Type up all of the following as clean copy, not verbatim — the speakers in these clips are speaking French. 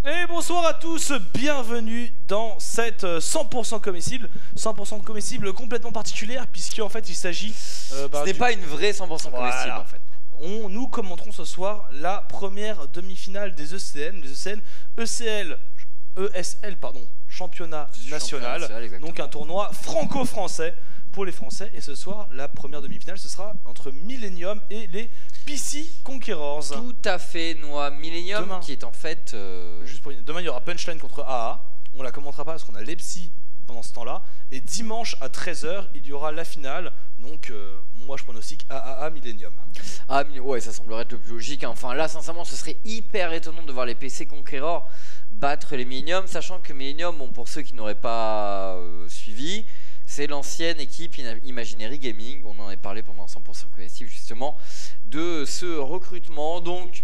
Et bonsoir à tous, bienvenue dans cette 100% comestible. 100% comestible complètement particulière puisque en fait il s'agit... ce n'est pas une vraie 100% comestible en fait. Nous commenterons ce soir la première demi-finale des ECN, ESL pardon, championnat national, donc un tournoi franco-français pour les Français. Et ce soir, la première demi-finale, ce sera entre Millennium et les PC Conquerors. Tout à fait, Noah. Millennium demain, qui est en fait... Juste pour... Demain, il y aura Punchline contre AA. On la commentera pas parce qu'on a Lepsi pendant ce temps-là. Et dimanche à 13 h, il y aura la finale. Donc, moi, je pronostique AAA Millennium. Ah, ouais, ça semblerait être le plus logique. Enfin, là, sincèrement, ce serait hyper étonnant de voir les PC Conquerors battre les Millennium, sachant que Millennium, bon, pour ceux qui n'auraient pas suivi, c'est l'ancienne équipe Imaginary Gaming. On en a parlé pendant 100% Comestible, justement, de ce recrutement. Donc,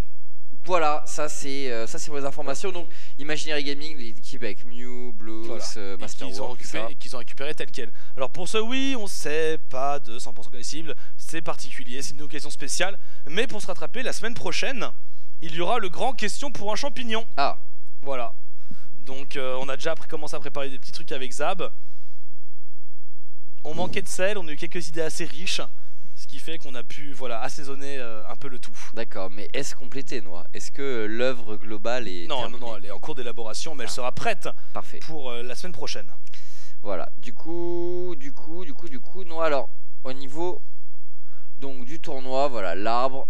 voilà, ça c'est pour les informations. Donc, Imaginary Gaming, l'équipe avec Mew, Blues, voilà. Masterwork, et qu'ils ont récupéré tel quel. Alors pour ce oui, on sait pas de 100% Comestible, c'est particulier, c'est une occasion spéciale. Mais pour se rattraper, la semaine prochaine, il y aura le grand question pour un champignon. Ah. Voilà. Donc on a déjà commencé à préparer des petits trucs avec Zab. On manquait de sel, on a eu quelques idées assez riches. Ce qui fait qu'on a pu assaisonner un peu le tout. D'accord, mais est-ce complété, Noah? Est-ce que l'œuvre globale est terminée? Non, elle est en cours d'élaboration, mais elle sera prête. Parfait. Pour la semaine prochaine. Voilà, du coup, Noah, alors, au niveau donc, du tournoi, voilà, l'arbre,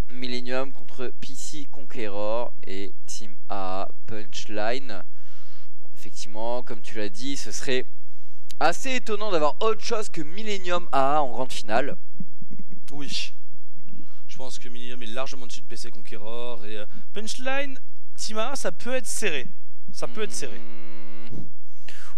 Millennium contre PC Conqueror et Team A Punchline. Bon, effectivement, comme tu l'as dit, ce serait assez étonnant d'avoir autre chose que Millennium AA en grande finale. Oui, je pense que Millennium est largement dessus de PC Conqueror et Punchline, Team A, ça peut être serré. Ça peut être serré.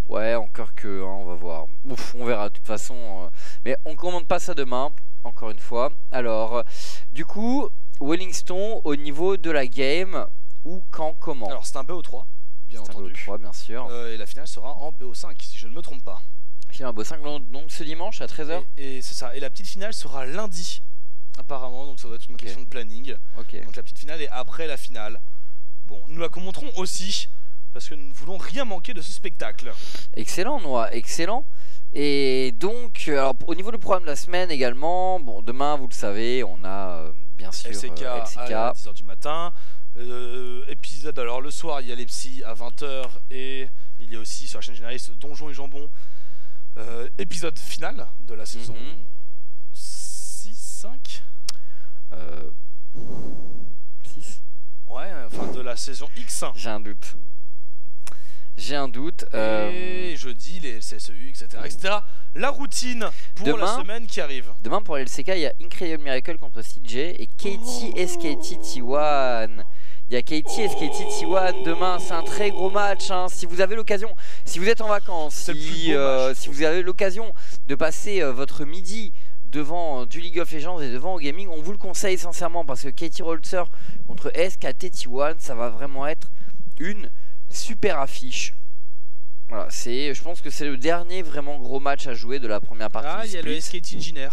Ouais, encore que, hein, on va voir. Ouf, on verra de toute façon. Mais on ne commente pas ça demain, encore une fois. Alors, du coup, Wellington au niveau de la game, où, quand, comment? Alors, c'est un BO3, bien entendu. C'est un BO3, bien sûr. Et la finale sera en BO5, si je ne me trompe pas. Finale en BO5, donc ce dimanche à 13 h. Et c'est ça. Et la petite finale sera lundi, apparemment. Donc, ça doit être une question de planning. Donc, la petite finale est après la finale. Bon, nous la commenterons aussi, parce que nous ne voulons rien manquer de ce spectacle. Excellent, Noah, excellent. Et donc, alors, au niveau du programme de la semaine également, bon, demain, vous le savez, on a bien sûr LCK à 10 h du matin. Épisode, alors le soir, il y a les psys à 20 h et il y a aussi sur la chaîne généraliste Donjons et Jambon, épisode final de la saison 6, 5 6. Ouais, enfin de la saison X. J'ai un doute. Et jeudi, les CSEU, etc. La routine pour demain, la semaine qui arrive. Demain pour LCK, il y a Incredible Miracle contre CJ et KT SKT T1. Il y a KT SKT T1 demain, c'est un très gros match. Hein. Si vous avez l'occasion, si vous êtes en vacances, si vous avez l'occasion de passer votre midi devant du League of Legends et devant au gaming, on vous le conseille sincèrement parce que KT Rolster contre SKT T1, ça va vraiment être une super affiche. Voilà, je pense que c'est le dernier vraiment gros match à jouer de la première partie. Ah, il y a le SKT Engineer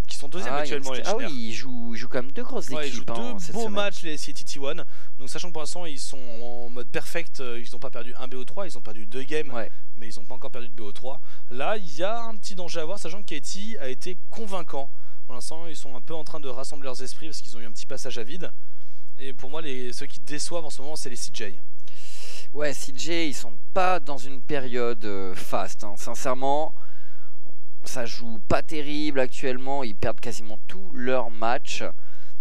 qui sont deuxième actuellement. Ah oui, ils jouent quand même deux grosses équipes. Ils jouent deux beaux matchs, les SKT T1. Donc sachant que pour l'instant ils sont en mode perfect, ils n'ont pas perdu un BO3, ils ont perdu 2 games, mais ils n'ont pas encore perdu de BO3. Là, il y a un petit danger à voir, sachant que KT a été convaincant. Pour l'instant, ils sont un peu en train de rassembler leurs esprits parce qu'ils ont eu un petit passage à vide. Et pour moi, ceux qui déçoivent en ce moment, c'est les CJ. Ouais, CJ, ils sont pas dans une période faste. Hein. Sincèrement, ça joue pas terrible actuellement. Ils perdent quasiment tous leurs matchs.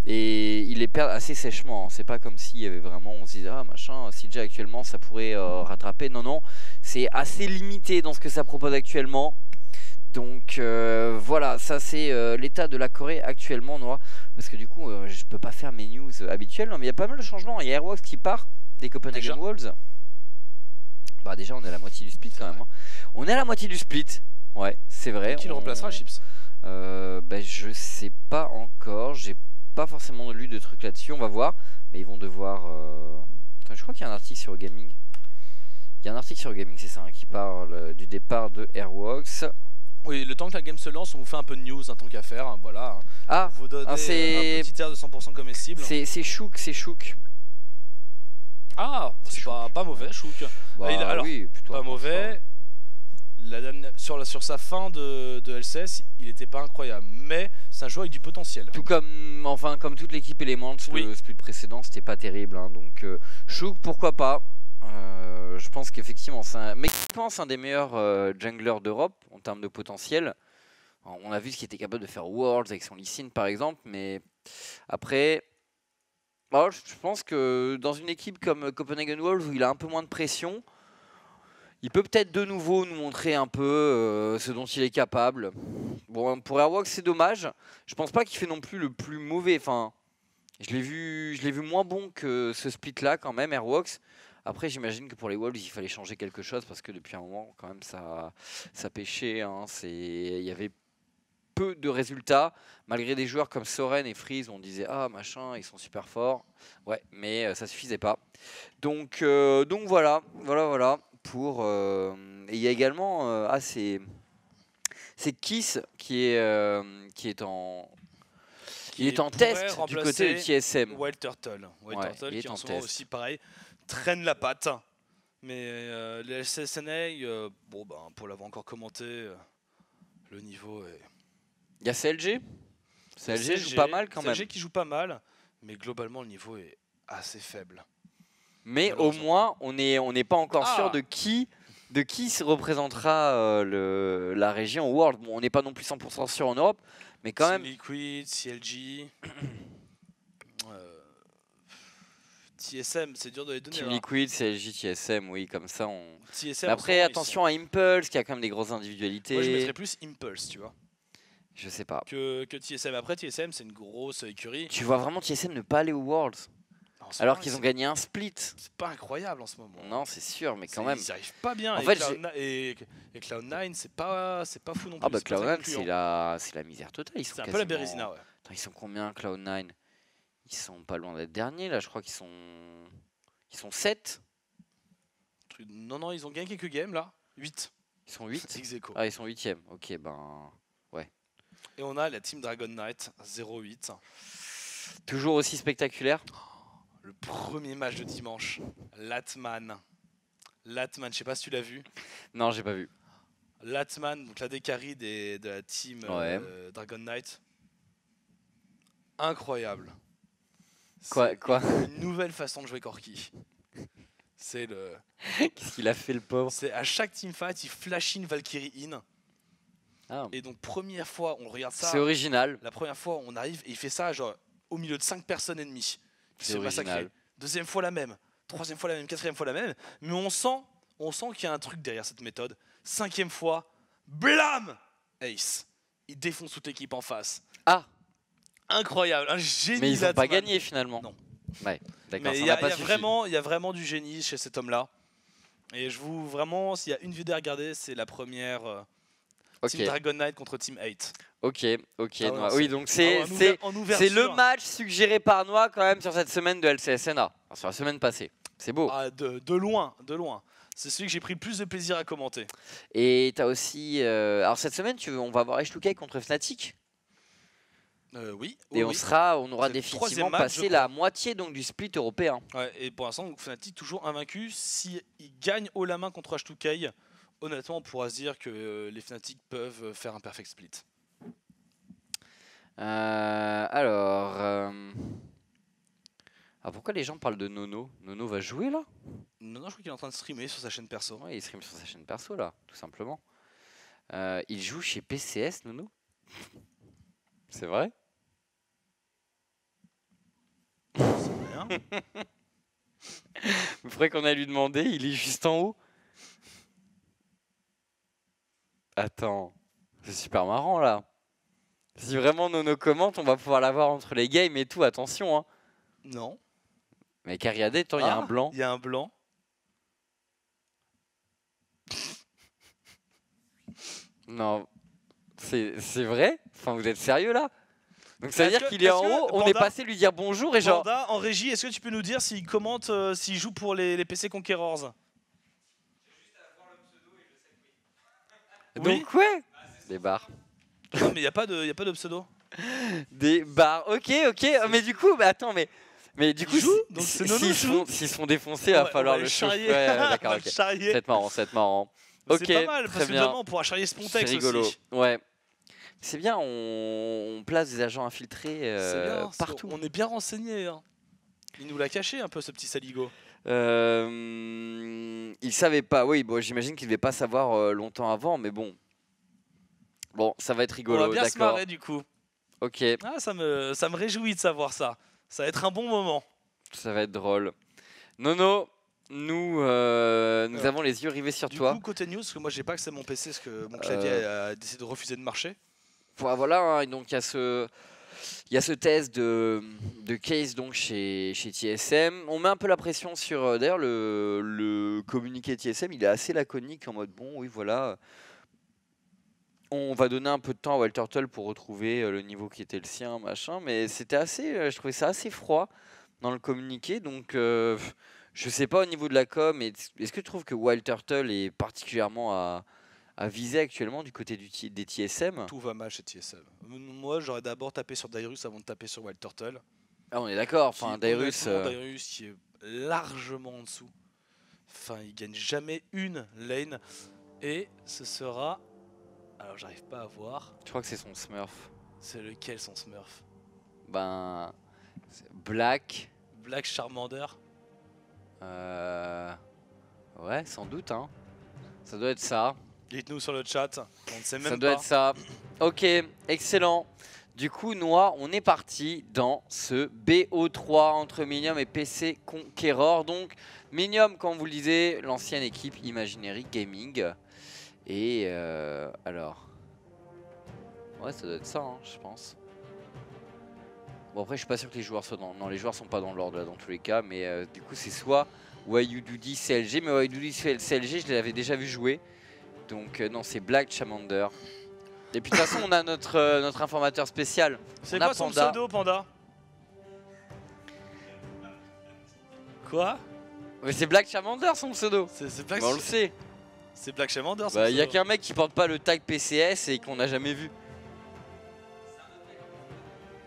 Et ils les perdent assez sèchement. Hein. C'est pas comme s'il y avait vraiment, on se disait, ah machin, CJ actuellement, ça pourrait rattraper. Non, non, c'est assez limité dans ce que ça propose actuellement. Donc voilà, ça c'est l'état de la Corée actuellement, Noah. Parce que du coup, je peux pas faire mes news habituelles. Non, mais il y a pas mal de changements. Il y a Airwalks qui part des Copenhagen Wolves. Bah déjà, on est à la moitié du split quand même. Hein. On est à la moitié du split. Ouais, c'est vrai. Qui le remplacera, Chips? Bah, je sais pas encore. J'ai pas forcément lu de trucs là-dessus. On va voir. Mais ils vont devoir... Attends, je crois qu'il y a un article sur Gaming. Il y a un article sur Gaming, c'est ça, hein, qui parle du départ de Airwalks. Oui, le temps que la game se lance, on vous fait un peu de news, un tant qu'à faire, hein, voilà. Ah, vous donnez un petit air de 100% comestible. C'est Chouk, c'est Chouk. Ah, c'est pas mauvais, Chouk. Bah, Alors, oui, plutôt pas mauvais. Sur sa fin de LCS, il était pas incroyable, mais c'est un joueur avec du potentiel. Tout comme toute l'équipe Elements, le split précédent, c'était pas terrible. Hein, donc, Chouk, pourquoi pas. Je pense qu'effectivement, c'est un des meilleurs junglers d'Europe en termes de potentiel. On a vu ce qu'il était capable de faire Worlds avec son Lee Sin par exemple, mais après, je pense que dans une équipe comme Copenhagen Wolves où il a un peu moins de pression, il peut peut-être de nouveau nous montrer un peu ce dont il est capable. Bon, pour Airwalks, c'est dommage. Je pense pas qu'il fait non plus le plus mauvais. Enfin, je l'ai vu moins bon que ce split-là quand même, Airwalks. Après, j'imagine que pour les Wolves, il fallait changer quelque chose parce que depuis un moment, quand même, ça pêchait. Hein. Il y avait peu de résultats, malgré des joueurs comme Soren et Freeze où on disait ah machin, ils sont super forts. Ouais, mais ça suffisait pas. Donc voilà. Pour et il y a également c'est Kiss qui est en test du côté de TSM. Wild Turtle qui en ce moment aussi pareil traîne la patte. Mais les LCSNA, pour l'avoir encore commenté, le niveau est... Il y a CLG. CLG joue pas mal quand même. CLG qui joue pas mal, mais globalement le niveau est assez faible. Mais au moins, on n'est pas encore sûr de qui se représentera la région World. Bon, on n'est pas non plus 100% sûr en Europe, mais quand même. Liquid, CLG, TSM, c'est dur de les donner. Team Liquid, CLG, TSM, oui, comme ça. TSM, mais après, attention à Impulse, qui a quand même des grosses individualités. Moi, je mettrais plus Impulse, tu vois. Je sais pas. Que TSM. Après, TSM, c'est une grosse écurie. Tu vois vraiment TSM ne pas aller aux Worlds alors qu'ils ont gagné un split. C'est pas incroyable en ce moment. Non, c'est sûr, mais quand même. Ils arrivent pas bien. En fait, et Cloud9, c'est pas fou non plus. Ah bah Cloud9, c'est la misère totale. C'est un peu la Bérésina, ouais. Attends, ils sont combien Cloud9? Ils sont pas loin d'être derniers là, je crois qu'ils sont 7. Non, ils ont gagné quelques games là. 8. Ils sont 8. Ex-aequo. Ah, ils sont 8ème. Ok, ben ouais. Et on a la team Dragon Knight 0-8. Toujours aussi spectaculaire. Le premier match de dimanche, Latman, je sais pas si tu l'as vu. Non, j'ai pas vu. Latman, donc la décarie de la team Dragon Knight. Incroyable. Quoi Une nouvelle façon de jouer Corki. C'est le... Qu'est-ce qu'il a fait le pauvre? C'est à chaque teamfight, il flash in Valkyrie in. Ah. Et donc première fois, on regarde ça. C'est original. La première fois, on arrive et il fait ça genre au milieu de 5 personnes ennemies. C'est massacré. Deuxième fois la même, troisième fois la même, quatrième fois la même. Mais on sent qu'il y a un truc derrière cette méthode. Cinquième fois, blam, Ace. Il défonce toute l'équipe en face. Ah, incroyable, un génie. Mais ils n'ont pas gagné finalement. Non. Ouais, d'accord. Mais il y a vraiment du génie chez cet homme-là. Et je vous vraiment, s'il y a une vidéo à regarder, c'est la première. Team Dragon Knight contre Team 8. Ok. Ah, oui, donc c'est le match suggéré par Noah quand même sur cette semaine de LCSNA, enfin, sur la semaine passée. C'est beau. Ah, de loin. C'est celui que j'ai pris le plus de plaisir à commenter. Et tu as aussi... alors cette semaine, on va avoir H2K contre Fnatic. Oui. Et on aura définitivement passé la moitié donc, du split européen. Ouais, et pour l'instant, Fnatic toujours invaincu. S'ils gagnent haut la main contre H2K, honnêtement, on pourra se dire que les Fnatic peuvent faire un perfect split. Alors, pourquoi les gens parlent de Nono? Nono va jouer là? Nono, je crois qu'il est en train de streamer sur sa chaîne perso. Ouais, il stream sur sa chaîne perso là, tout simplement. Il joue chez PCS, Nono? C'est vrai? C'est rien. Il faudrait qu'on aille lui demander, il est juste en haut. Attends, c'est super marrant là. Si vraiment Nono commente, on va pouvoir l'avoir entre les games et tout, attention. Hein. Non. Mais Cariadé, attends, il y a un blanc. Il y a un blanc. Non, c'est vrai? Enfin, vous êtes sérieux là? Donc ça veut dire qu'il est en haut, on est passé lui dire bonjour et genre... Panda, en régie, est-ce que tu peux nous dire s'il commente, s'il joue pour les PC Conquerors? Donc ouais, des barres. Non mais il n'y a pas de pseudo. Des barres, ok. Mais du coup, attends, mais Mais du coup, donc s'ils se font défoncer, il va falloir le chauffer. Ouais, d'accord, ok. Ça va être marrant. Ok, c'est pas mal, parce très que bien. finalement, on pourra charrier Spontex c'est rigolo. aussi. Ouais. C'est bien, on place des agents infiltrés bien, partout. On est bien renseigné. Hein. Il nous l'a caché un peu, ce petit saligo. Il savait pas, oui, bon, j'imagine qu'il devait pas savoir longtemps avant, mais bon. Bon, ça va être rigolo, on va bien se marrer du coup. Ok. Ah, ça me réjouit de savoir ça. Ça va être un bon moment. Ça va être drôle. Nono, nous avons les yeux rivés sur toi. Du coup, côté news, parce que moi j'ai pas accès à mon PC parce que mon clavier a décidé de refuser de marcher. Voilà, hein, donc il y a ce test de case donc chez TSM. On met un peu la pression sur... D'ailleurs, le communiqué TSM, il est assez laconique en mode bon, oui, voilà. On va donner un peu de temps à Wild Turtle pour retrouver le niveau qui était le sien, machin. Mais c'était assez... je trouvais ça assez froid dans le communiqué. Donc, je sais pas au niveau de la com, est-ce que tu trouves que Wild Turtle est particulièrement à viser actuellement du côté des TSM? Tout va mal chez TSM. Moi, j'aurais d'abord tapé sur Dairus avant de taper sur Wild Turtle. Ah, on est d'accord. Enfin, Dairus qui est largement en dessous. Enfin, il gagne jamais une lane. Et ce sera... Alors, j'arrive pas à voir. Je crois que c'est son Smurf. C'est lequel son Smurf? Ben... Black. Black Charmander. Ouais, sans doute, hein. Ça doit être ça. Dites-nous sur le chat, on ne sait même pas. Ça doit être ça. Ok, excellent. Du coup, Noah, on est parti dans ce BO3 entre Minium et PC Conqueror. Donc, Minium, comme vous le disiez, l'ancienne équipe Imaginary Gaming. Et alors... Ouais, ça doit être ça, hein, je pense. Bon, après, je suis pas sûr que les joueurs soient dans... Non, les joueurs sont pas dans l'ordre, là, dans tous les cas. Mais du coup, c'est soit Wayududi CLG. Mais Wayududi CLG, je l'avais déjà vu jouer. Donc non, c'est Black Charmander. Et puis de toute façon, on a notre informateur spécial. C'est quoi son pseudo, Panda? Quoi? Mais c'est Black Charmander son pseudo. Black... on le sait. C'est Black Charmander son pseudo. Il y a qu'un mec qui porte pas le tag PCS et qu'on n'a jamais vu.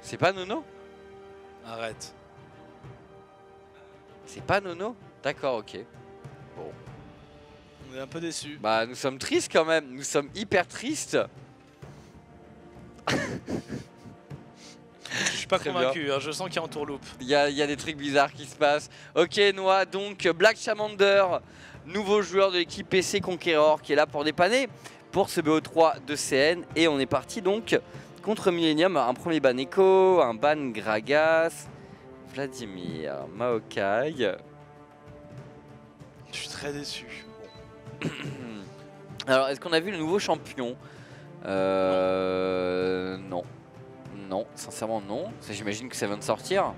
C'est pas Nono? Arrête. C'est pas Nono? D'accord, ok. Bon. On est un peu déçus. Bah, nous sommes tristes quand même. Nous sommes hyper tristes. Je suis pas convaincu, hein. Je sens qu'il y a un tourloupe. Il y a des trucs bizarres qui se passent. Ok, Noah, donc Black Charmander, nouveau joueur de l'équipe PC Conqueror qui est là pour dépanner pour ce BO3 de CN. Et on est parti donc contre Millennium. Un premier ban Echo, un ban Gragas, Vladimir, Maokai. Je suis très déçu. Alors, est-ce qu'on a vu le nouveau champion? Non. Non, sincèrement non. J'imagine que ça vient de sortir.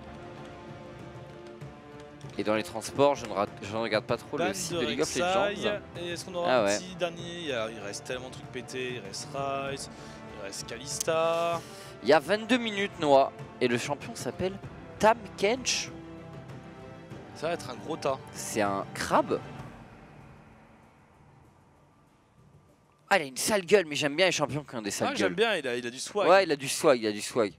Et dans les transports, je ne regarde pas trop le site de League of Legends. Et est-ce qu'on aura un petit dernier? Il reste tellement de trucs pétés. Il reste Ryze, il reste Kalista. Il y a 22 minutes, Noah. Et le champion s'appelle Tam Kench. Ça va être un gros tas. C'est un crabe. Ah, il a une sale gueule, mais j'aime bien les champions qui ont des sales gueules. J'aime bien, il a du swag. Ouais, il a du swag, il a du swag.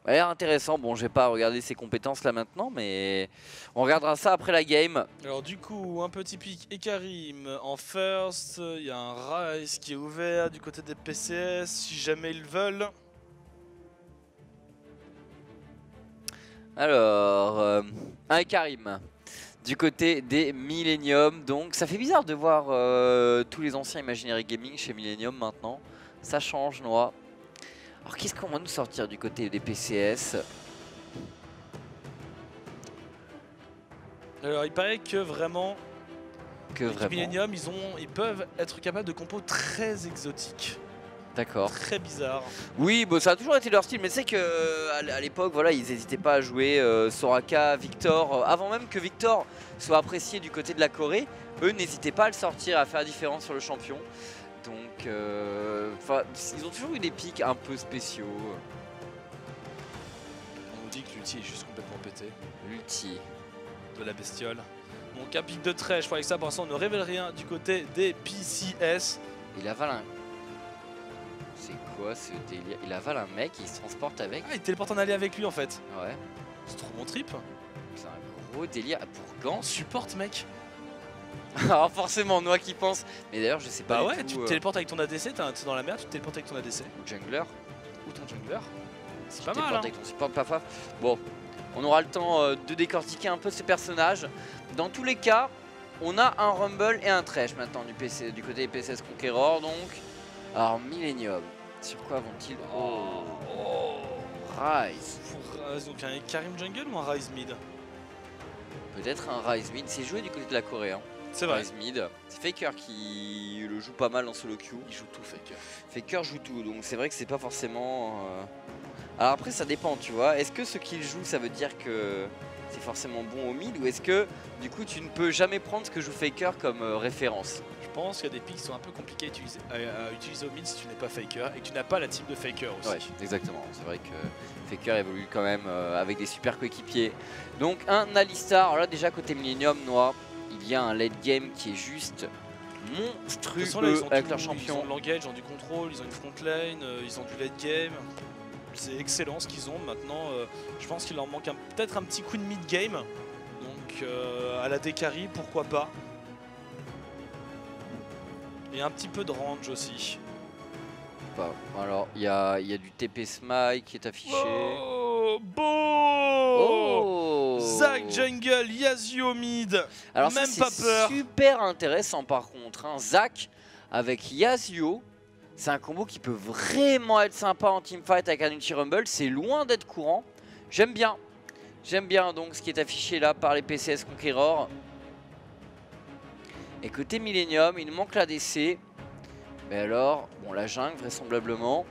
Il a l'air intéressant. Bon, je vais pas regarder ses compétences là maintenant, mais on regardera ça après la game. Alors du coup, un petit pick Ekarim en first. Il y a un Ryze qui est ouvert du côté des PCS, si jamais ils veulent. Alors, un Ekarim du côté des Millennium. Donc ça fait bizarre de voir tous les anciens Imaginary Gaming chez Millennium maintenant. Ça change, Noah. Alors qu'est-ce qu'on va nous sortir du côté des PCS? Alors il paraît que vraiment... Millennium, ils peuvent être capables de compos très exotiques. D'accord. Très bizarre. Oui, bon, ça a toujours été leur style, mais c'est que à l'époque, voilà, ils n'hésitaient pas à jouer Soraka, Victor. Avant même que Victor soit apprécié du côté de la Corée, eux n'hésitaient pas à le sortir, à faire la différence sur le champion. Donc, ils ont toujours eu des pics un peu spéciaux. On nous dit que l'ulti est juste complètement pété. L'ulti de la bestiole. Donc un pic de trait, je crois que ça pour l'instant on ne révèle rien du côté des PCS. Il avale un... C'est quoi ce délire? Il avale un mec et il se transporte avec? Ah, il téléporte en allié avec lui en fait. Ouais. C'est trop mon trip. C'est un gros délire. Pour Gant. Support, mec. Alors forcément, Noah qui pense. Mais d'ailleurs, je sais pas. Bah ouais, tu te téléportes avec ton ADC, t'es dans la merde, tu te téléportes avec ton ADC. Ou jungler. Ou ton jungler. C'est pas mal. Hein. Avec ton support paf. Bon, on aura le temps de décortiquer un peu ce personnage. Dans tous les cas, on a un Rumble et un Thresh maintenant du côté PCS Conqueror. Donc, alors Millennium. Sur quoi vont-ils? Ryze. Donc un Karim jungle ou un Ryze mid? Peut-être un Ryze mid. C'est joué du côté de la Corée. Hein. C'est vrai. Ryze mid. C'est Faker qui le joue pas mal en solo queue. Il joue tout, Faker. Faker joue tout. Donc c'est vrai que c'est pas forcément. Alors après, ça dépend, tu vois. Est-ce que ce qu'il joue, ça veut dire que c'est forcément bon au mid? Ou est-ce que du coup, tu ne peux jamais prendre ce que joue Faker comme référence? Je pense qu'il y a des picks qui sont un peu compliqués à utiliser au mid si tu n'es pas Faker et que tu n'as pas la team de Faker aussi. Ouais, exactement. C'est vrai que Faker évolue quand même avec des super coéquipiers. Donc un Alistar. Alors là, déjà côté Millennium, Noah, il y a un late game qui est juste monstrueux avec leur champion. Ils ont de l'engage, ils ont du contrôle, ils ont une front lane, ils ont du late game. C'est excellent ce qu'ils ont. Maintenant, je pense qu'il leur manque peut-être un petit coup de mid game. Donc à la Dekari, pourquoi pas. Et un petit peu de range aussi. Alors, il y a du TP Smite qui est affiché. Oh, beau Zac jungle, Yasuo mid. Alors même ça, pas peur. Super intéressant par contre. Hein. Zac avec Yasuo, c'est un combo qui peut vraiment être sympa en teamfight avec un ulti rumble. C'est loin d'être courant. J'aime bien. J'aime bien donc ce qui est affiché là par les PCS Conqueror. Et côté Millennium, il manque l'ADC. Mais alors, bon, la jungle vraisemblablement.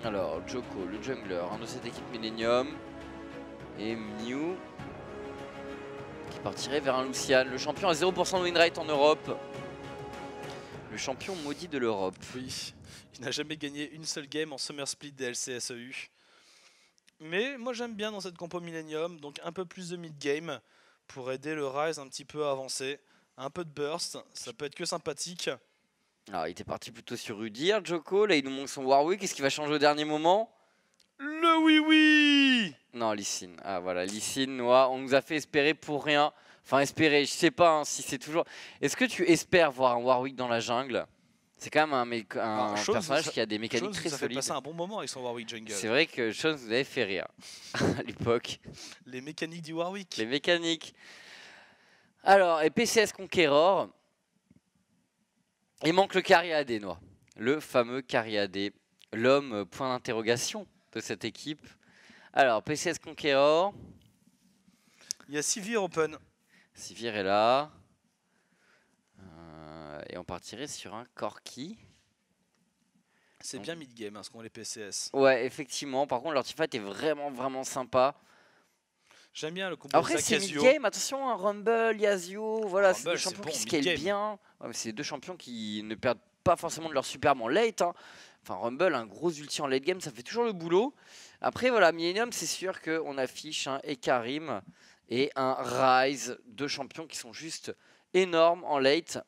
Alors, Joko, le jungler, de cette équipe Millennium. Et Mew qui partirait vers un Lucian. Le champion à 0% de win rate en Europe. Le champion maudit de l'Europe. Oui, il n'a jamais gagné une seule game en Summer Split DLC SEU. Mais moi j'aime bien dans cette compo Millennium, donc un peu plus de mid-game pour aider le Ryze un petit peu à avancer. Un peu de burst, ça peut être que sympathique. Alors il était parti plutôt sur Udyr, Joko, là il nous manque son Warwick, qu'est-ce qui va changer au dernier moment? Le oui. Non, Lee Sin. Ah voilà, Lee Sin, Noah, on nous a fait espérer pour rien. Enfin espérer, je sais pas hein, si c'est toujours... Est-ce que tu espères voir un Warwick dans la jungle? C'est quand même un personnage qui a des mécaniques très solides. Ça fait passer un bon moment avec son Warwick jungle. C'est vrai que Sean vous avait fait rire à l'époque. Les mécaniques du Warwick. Les mécaniques. Alors, et PCS Conqueror, il manque le carry AD, Noah. Le fameux carry AD. L'homme point d'interrogation de cette équipe. Alors, PCS Conqueror. Il y a Sivir open. Sivir est là. Et on partirait sur un Corki. C'est bien mid-game, hein, ce qu'ont les PCS. Ouais, effectivement. Par contre, leur teamfight est vraiment sympa. J'aime bien le combo. Après, c'est mid-game. Attention, un Rumble, Yasuo. Voilà, c'est deux champions qui scalent bien. Ouais, c'est deux champions qui ne perdent pas forcément de leur superbe en late. Hein. Enfin, Rumble, un gros ulti en late game, ça fait toujours le boulot. Après, voilà, Millennium, c'est sûr qu'on affiche un Ekarim et un Ryze. Deux champions qui sont juste énormes en late.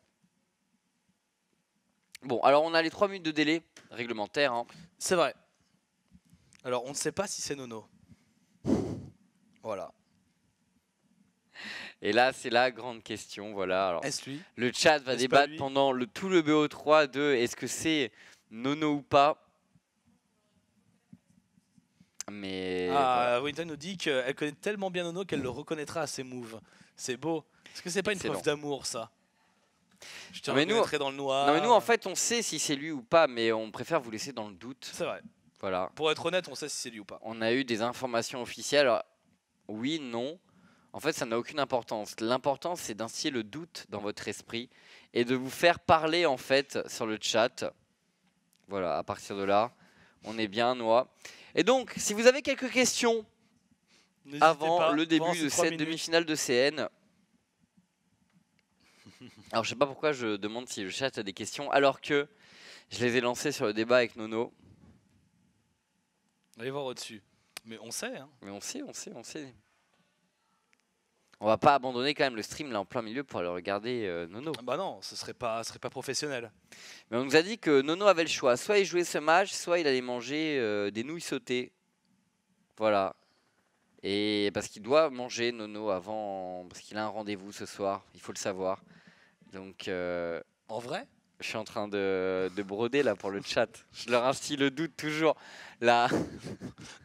Bon, alors on a les 3 minutes de délai réglementaire. Hein. C'est vrai. Alors, on ne sait pas si c'est Nono. Voilà. Et là, c'est la grande question. Voilà. Est-ce lui? Le chat va débattre pendant tout le BO3 de est-ce que c'est Nono ou pas. Mais. Ah, Winton nous dit qu'elle connaît tellement bien Nono qu'elle le reconnaîtra à ses moves. C'est beau. Est-ce que c'est pas une preuve d'amour, ça? Je te reconnaîtrai dans le noir. Non mais nous en fait on sait si c'est lui ou pas, mais on préfère vous laisser dans le doute. C'est vrai. Voilà. Pour être honnête, on sait si c'est lui ou pas. On a eu des informations officielles. Alors, oui, non. En fait, ça n'a aucune importance. L'important, c'est d'instiller le doute dans votre esprit et de vous faire parler en fait sur le chat. Voilà. À partir de là, on est bien, Noah. Et donc, si vous avez quelques questions avant le début de cette demi-finale de CN. Alors je sais pas pourquoi je demande si le chat a des questions alors que je les ai lancées sur le débat avec Nono. Allez voir au-dessus. Mais on sait hein. Mais on sait. On va pas abandonner quand même le stream là en plein milieu pour aller regarder Nono. Bah non, ce serait pas professionnel. Mais on nous a dit que Nono avait le choix. Soit il jouait ce match, soit il allait manger des nouilles sautées. Voilà. Et parce qu'il doit manger Nono avant, parce qu'il a un rendez-vous ce soir, il faut le savoir. Donc En vrai? je suis en train de broder là pour le chat. Je leur instille le doute toujours. Là.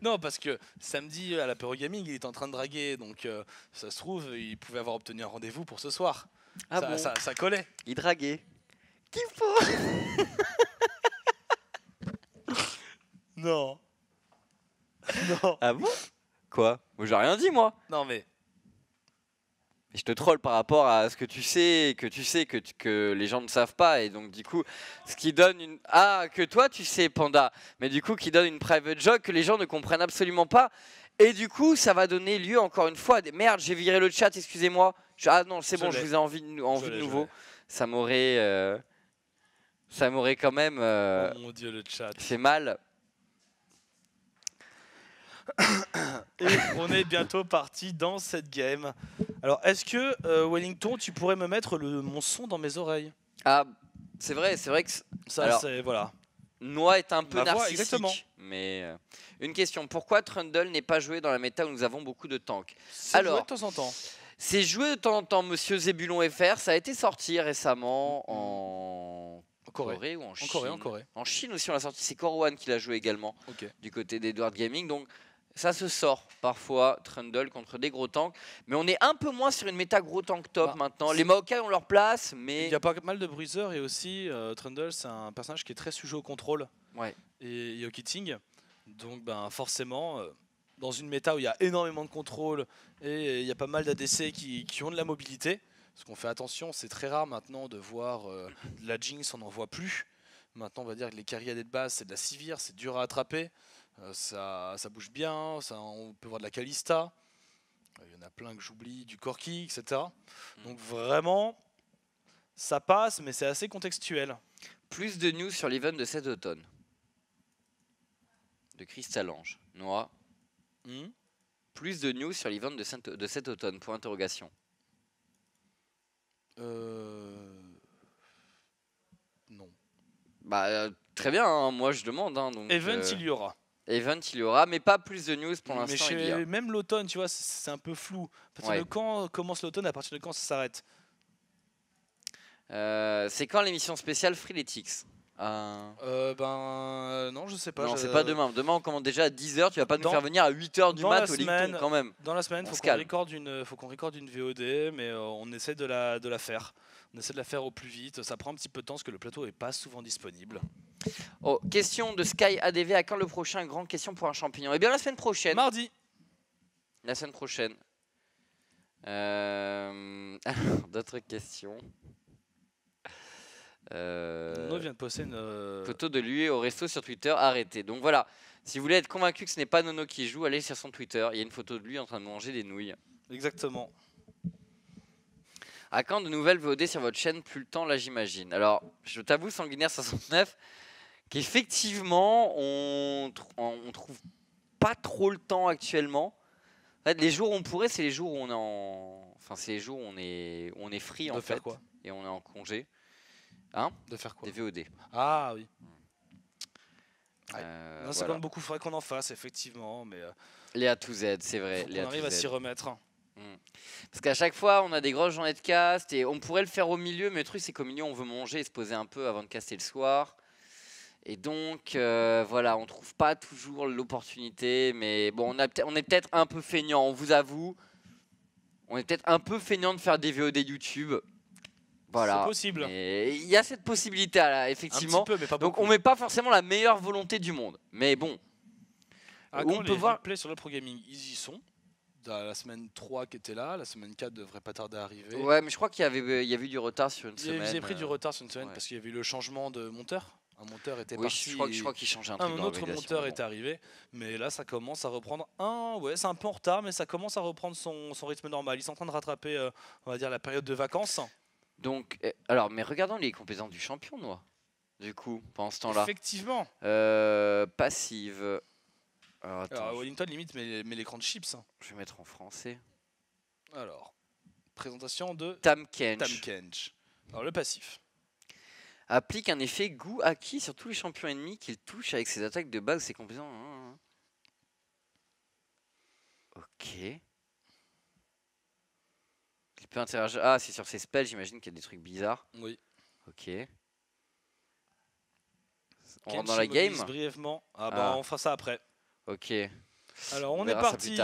Non, parce que samedi à l'apéro gaming, il est en train de draguer, donc ça se trouve, il pouvait avoir obtenu un rendez-vous pour ce soir. Ah ça, bon, ça collait. il draguait. Qu'il faut. Non. Non. Ah bon? Quoi? Moi j'ai rien dit moi. Non mais. Je te troll par rapport à ce que tu sais, que les gens ne savent pas, et donc du coup, ce qui donne une... Ah, que toi tu sais, Panda, mais du coup qui donne une private joke que les gens ne comprennent absolument pas, et du coup ça va donner lieu encore une fois à des... Merde, j'ai viré le chat, excusez-moi. Ah non, c'est bon, je vous ai envie de nouveau. Ça m'aurait quand même... Oh mon Dieu, le chat. Fait mal. Et on est bientôt parti dans cette game. Alors, est-ce que Wellington, tu pourrais me mettre mon son dans mes oreilles? Ah, c'est vrai que ça, c'est voilà. Noah est un peu narcissique. Exactement. Mais une question, pourquoi Trundle n'est pas joué dans la méta où nous avons beaucoup de tanks? C'est joué de temps en temps. C'est joué de temps en temps, Monsieur Zébulon FR. Ça a été sorti récemment en Corée ou en Chine. En Corée. En Chine aussi, on l'a sorti. C'est Corwan qui l'a joué également, du côté d'Edward Gaming. Donc ça se sort parfois, Trundle contre des gros tanks. Mais on est un peu moins sur une méta gros tank top maintenant. Les Maokai ont leur place, mais... Il y a pas mal de bruiseurs et aussi Trundle, c'est un personnage qui est très sujet au contrôle et au kitting. Donc forcément, dans une méta où il y a énormément de contrôle et il y a pas mal d'ADC qui ont de la mobilité, parce qu'on fait attention, c'est très rare maintenant de voir de la Jinx, on n'en voit plus. Maintenant, on va dire que les carry AD de base, c'est de la Sivir, c'est dur à attraper. Ça bouge bien, on peut voir de la Kalista, il y en a plein que j'oublie, du Corki, etc. Donc vraiment, ça passe, mais c'est assez contextuel. Plus de news sur l'event de cet automne. De Crystalange. Noah. Plus de news sur l'event de cet automne, pour interrogation. Non. Très bien, hein, moi je demande. Hein, donc, event, il y aura. Event, il y aura, mais pas plus de news pour l'instant. Même l'automne, tu vois, c'est un peu flou. À partir de quand commence l'automne, à partir de quand ça s'arrête? C'est quand l'émission spéciale Freeletics? Non, je sais pas. Non, c'est pas demain. Demain, on commence déjà à 10h. Tu vas pas nous faire venir à 8h du mat au Licton quand même. Dans la semaine, faut qu'on recorde une VOD, mais on essaie de la faire. On essaie de la faire au plus vite. Ça prend un petit peu de temps parce que le plateau est pas souvent disponible. Oh, question de Sky ADV, à quand le prochain? Grande question pour un champignon. Eh bien, la semaine prochaine. Mardi. La semaine prochaine. D'autres questions. Nono vient de poster une photo de lui au resto sur Twitter. Arrêtez. Donc voilà. Si vous voulez être convaincu que ce n'est pas Nono qui joue, allez sur son Twitter. Il y a une photo de lui en train de manger des nouilles. Exactement. À quand de nouvelles VOD sur votre chaîne? Plus le temps, là, j'imagine. Alors, je t'avoue, Sanguinaire69, qu'effectivement, on trouve pas trop le temps actuellement. En fait, les jours où on pourrait, c'est les jours où on est c'est les jours où on est free, en fait. Faire quoi? Et on est en congé. Hein? De faire quoi? Des VOD. Ah oui. Voilà. C'est quand même beaucoup, faudrait qu'on en fasse, effectivement. Mais les A2Z, c'est vrai. On arrive à s'y remettre. Parce qu'à chaque fois, on a des grosses journées de cast et on pourrait le faire au milieu, mais le truc, c'est qu'au milieu, on veut manger et se poser un peu avant de caster le soir. Et donc, voilà, on trouve pas toujours l'opportunité. Mais bon, on est peut-être un peu feignant, on vous avoue. On est peut-être un peu feignant de faire des VOD YouTube. Voilà. C'est possible. Il y a cette possibilité-là, effectivement. Un petit peu, mais pas beaucoup. Donc, on met pas forcément la meilleure volonté du monde. Mais bon. On peut voir. Les replays sur le Pro Gaming, ils y sont. La semaine 3 qui était là, la semaine 4 devrait pas tarder à arriver. Ouais, mais je crois qu'il y avait eu du retard sur une semaine. Ils avaient pris du retard sur une semaine parce qu'il y avait eu le changement de monteur. Un monteur était parti. Je crois qu'il changeait un truc. Un autre monteur est arrivé, mais là ça commence à reprendre c'est un peu en retard, mais ça commence à reprendre son rythme normal. Ils sont en train de rattraper, on va dire, la période de vacances. Donc, alors, mais regardons les compétences du champion, Noah. Du coup, pendant ce temps-là. Effectivement. Passive. Alors Wellington limite met l'écran de chips. Je vais mettre en français. Alors, présentation de Tahm-Kench. Alors le passif. Applique un effet goût acquis sur tous les champions ennemis qu'il touche avec ses attaques de base, ses compétences. Ok. Ok. Il peut interagir. Ah, c'est sur ses spells, j'imagine qu'il y a des trucs bizarres. Oui. Ok. On rentre dans la game. Brièvement. Ah bah on fera ça après. Ok. Alors on est parti.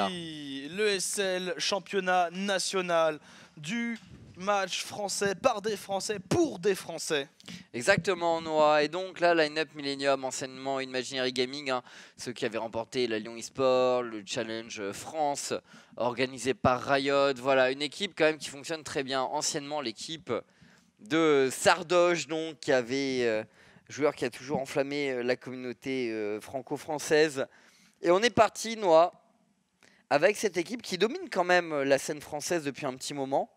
L'ESL championnat national du match français par des Français pour des Français. Exactement, Noah. Et donc là, line-up Millennium, anciennement Imaginary Gaming, hein, ceux qui avaient remporté la Lyon eSport, le Challenge France, organisé par Riot. Voilà, une équipe quand même qui fonctionne très bien. Anciennement, l'équipe de Sardoche, donc, qui avait joueur qui a toujours enflammé la communauté franco-française. Et on est parti, Noah, avec cette équipe qui domine quand même la scène française depuis un petit moment.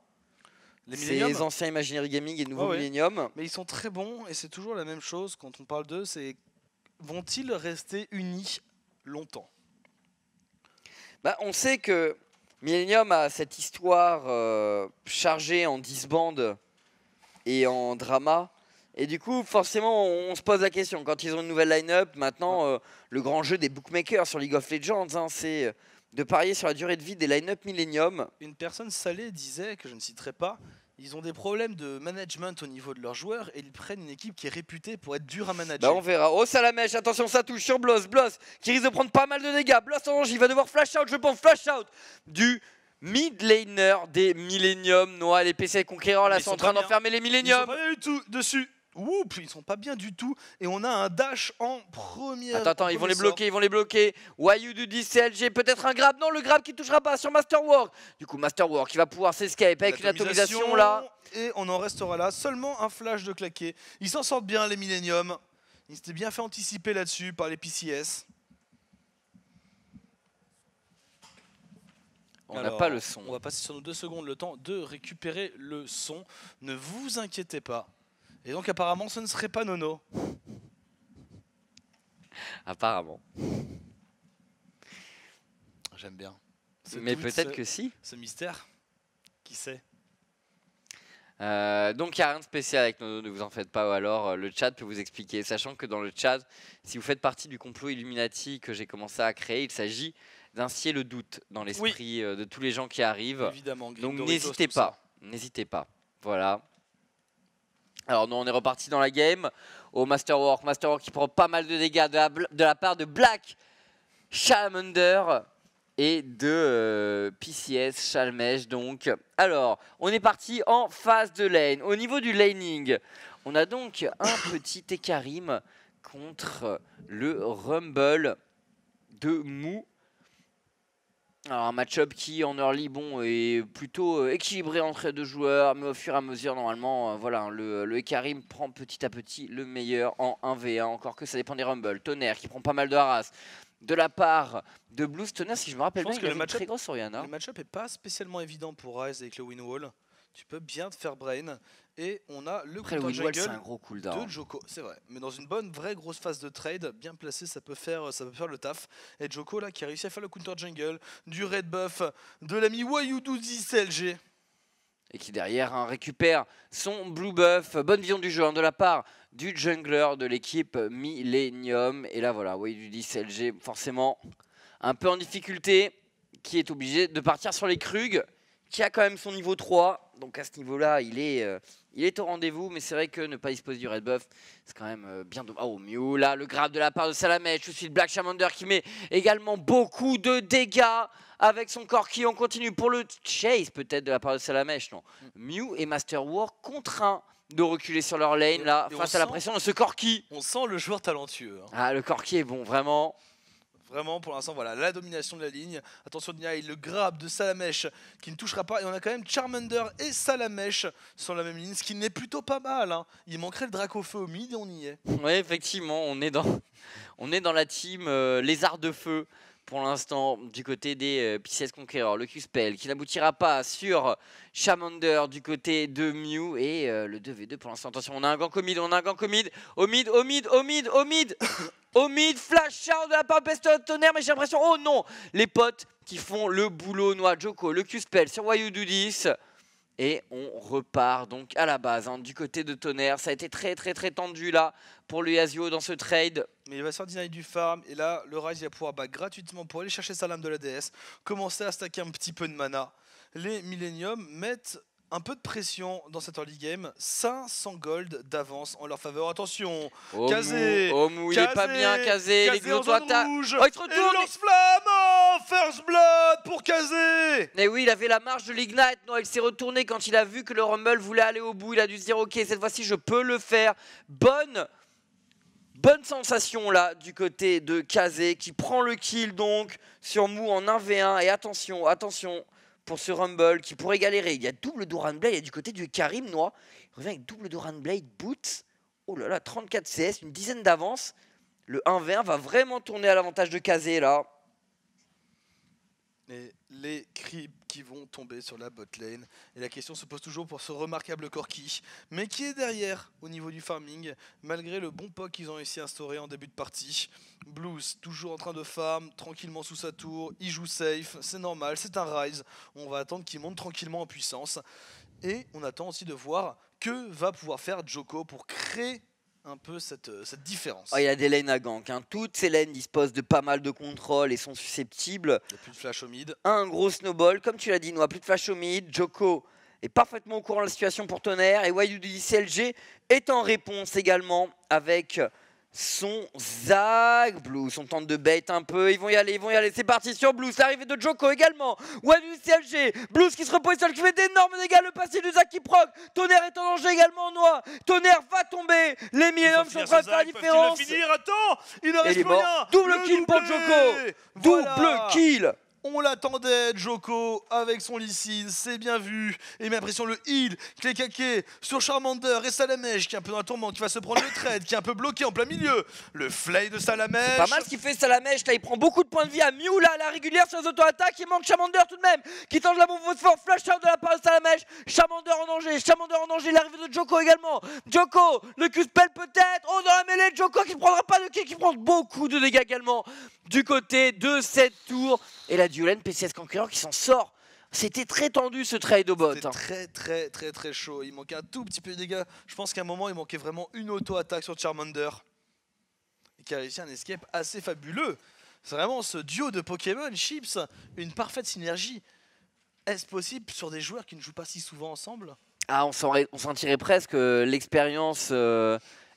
C'est les anciens Imaginary Gaming et nouveaux Millennium. Mais ils sont très bons et c'est toujours la même chose quand on parle d'eux, c'est vont-ils rester unis longtemps? Bah, on sait que Millennium a cette histoire chargée en disband et en drama. Et du coup, forcément, on se pose la question. Quand ils ont une nouvelle line-up, maintenant, le grand jeu des bookmakers sur League of Legends, hein, c'est de parier sur la durée de vie des line-up Millennium. Une personne salée disait, que je ne citerai pas, ils ont des problèmes de management au niveau de leurs joueurs et ils prennent une équipe qui est réputée pour être dure à manager. Bah on verra. Oh, Salamèche, attention, ça touche sur Bloss. Bloss qui risque de prendre pas mal de dégâts. Bloss en danger, il va devoir flash out, je pense. Flash out du mid laner des Millennium. Noah, les PC conquérants là sont en train d'enfermer les Millennium. Ils sont pas bien du tout dessus. Oups, ils sont pas bien du tout. Et on a un dash en première. Attends, ils vont les bloquer, ils vont les bloquer. Why do this CLG, peut-être un grab. Non, le grab qui touchera pas sur Masterwork. Du coup, Masterwork qui va pouvoir s'escape avec une atomisation là. Et on en restera là. Seulement un flash de claqué. Ils s'en sortent bien, les Millennium. Ils s'étaient bien fait anticiper là-dessus par les PCS. On n'a pas le son. On va passer sur nos 2 secondes le temps de récupérer le son. Ne vous inquiétez pas. Et donc apparemment ce ne serait pas Nono. Apparemment. J'aime bien. Mais peut-être que si. Ce mystère. Qui sait? Donc il n'y a rien de spécial avec Nono, ne vous en faites pas, ou alors le chat peut vous expliquer. Sachant que dans le chat, si vous faites partie du complot Illuminati que j'ai commencé à créer, il s'agit d'instiller le doute dans l'esprit de tous les gens qui arrivent. Évidemment. Donc n'hésitez pas. N'hésitez pas. Voilà. Alors nous on est reparti dans la game au Masterwork. Masterwork qui prend pas mal de dégâts de la part de Black Salamander et de PCS Chalmèche donc. Alors on est parti en phase de lane. Au niveau du laning, on a donc un petit Ekarim contre le Rumble de Mou. Alors un match-up qui en early est plutôt équilibré entre les deux joueurs, mais au fur et à mesure normalement voilà, le Ekarim prend petit à petit le meilleur en 1v1, encore que ça dépend des Rumble. Tonnerre qui prend pas mal de harass de la part de Blues. Tonnerre, si je me rappelle bien, il a une très grosse Oriana. Le match-up est pas spécialement évident pour Ryze avec le Winwall. Tu peux bien te faire brain. Et on a le counter jungle de Joko, c'est vrai. Mais dans une vraie grosse phase de trade, bien placé, ça peut faire le taf. Et Joko là qui a réussi à faire le counter jungle, du red buff de l'ami Wayuduzi CLG. Et qui derrière récupère son blue buff. Bonne vision du jeu de la part du jungler de l'équipe Millennium. Et là voilà, Wayuduzi CLG forcément un peu en difficulté, qui est obligé de partir sur les Krug, qui a quand même son niveau 3, donc à ce niveau-là, il est au rendez-vous, mais c'est vrai que ne pas disposer du red buff, c'est quand même bien dommage. Oh, Mew, là, le grab de la part de Salamèche, je suis le Black Salamander qui met également beaucoup de dégâts avec son Corki. On continue pour le chase, peut-être, de la part de Salamèche, non. Mew et Masterwork contraints de reculer sur leur lane, là, face à la pression de ce Corki. On sent le joueur talentueux. Hein. Ah, le Corki est bon, vraiment. Vraiment, pour l'instant, voilà, la domination de la ligne. Attention, Nia, le grab de Salamèche qui ne touchera pas. Et on a quand même Charmander et Salamèche sur la même ligne, ce qui n'est plutôt pas mal. Hein. Il manquerait le Dracofeu au mid et on y est. Oui, effectivement, on est dans la team Lézard de Feu pour l'instant du côté des PCS Conqueror. Le Q-Spell qui n'aboutira pas sur Charmander du côté de Mew. Et le 2v2 pour l'instant. Attention, on a un gank au mid, Au mid, flash out de la part de Peston Tonnerre, mais j'ai l'impression, oh non, les potes qui font le boulot, Noah, Joko, le Q-Spell sur Why You Do This. Et on repart donc à la base hein, du côté de Tonnerre. Ça a été très tendu là pour le Yasuo dans ce trade. Mais il va se faire deny du farm et là le Ryze va pouvoir gratuitement pour aller chercher sa lame de la DS, commencer à stacker un petit peu de mana. Les Millennium mettent un peu de pression dans cette early game, 500 gold d'avance en leur faveur. Attention, Kazé, il est pas bien, Kazé, les auto-attaques. Oh, il se retourne. Et lance-flamme, oh, first blood pour Kazé. Et oui, il avait la marge de l'ignite. Non, il s'est retourné quand il a vu que le Rumble voulait aller au bout. Il a dû se dire, ok, cette fois-ci, je peux le faire. Bonne sensation là du côté de Kazé qui prend le kill donc sur Mou en 1v1. Et attention, pour ce Rumble qui pourrait galérer. Il y a double Doran Blade, il y a du côté du Karim Noix. Il revient avec double Doran Blade, Boots. Oh là là, 34 CS, une dizaine d'avance. Le 1v1 va vraiment tourner à l'avantage de Kazé là. Et les creeps qui vont tomber sur la bot lane. Et la question se pose toujours pour ce remarquable Corki. Mais qui est derrière au niveau du farming, malgré le bon poke qu'ils ont réussi à instaurer en début de partie. Blues toujours en train de farm, tranquillement sous sa tour. Il joue safe, c'est normal, c'est un Ryze. On va attendre qu'il monte tranquillement en puissance. Et on attend aussi de voir que va pouvoir faire Djoko pour créer un peu cette différence. Oh, il y a des lanes à gank, hein. Toutes ces lanes disposent de pas mal de contrôle et sont susceptibles. Il n'y a plus de flash au mid. Un gros snowball, comme tu l'as dit, Noah, plus de flash au mid. Djoko est parfaitement au courant de la situation pour Tonnerre et YUDCLG est en réponse également avec son Zag. Blues, on tente de bait un peu, ils vont y aller, c'est parti sur Blues, l'arrivée de Djoko également, YUDCLG, Blues qui se repositionne, qui fait d'énormes dégâts, le passé du Zag qui proc, Tonnerre est en danger également, Noah, Tonnerre va tomber, les Millennium sont en train de faire la différence. Attends, il ne reste plus rien. Double kill pour Djoko, double kill. On l'attendait, Djoko, avec son Lee Sin, c'est bien vu. Et mais l'impression le heal, Klekake sur Charmander et Salamèche qui est un peu dans la tourmente, qui va se prendre le trade, qui est un peu bloqué en plein milieu. Le flay de Salamèche. Pas mal ce qu'il fait Salamèche, là il prend beaucoup de points de vie à Mew là, à la régulière sur les auto-attaques. Il manque Charmander tout de même, qui tente la bombe phosphore, flash out de la part de Salamèche. Charmander en danger, l'arrivée de Djoko également. Djoko, le Q-spell peut-être. Oh, dans la mêlée, Djoko qui ne prendra pas de kill, qui prend beaucoup de dégâts également du côté de cette tour. Et la duo lane PCS Conqueror qui s'en sort. C'était très tendu ce trade au bot. C'était très chaud. Il manquait un tout petit peu de dégâts. Je pense qu'à un moment il manquait vraiment une auto-attaque sur Charmander. Et qui a réussi un escape assez fabuleux. C'est vraiment ce duo de Pokémon, Chips, une parfaite synergie. Est-ce possible sur des joueurs qui ne jouent pas si souvent ensemble? Ah, on sentirait presque l'expérience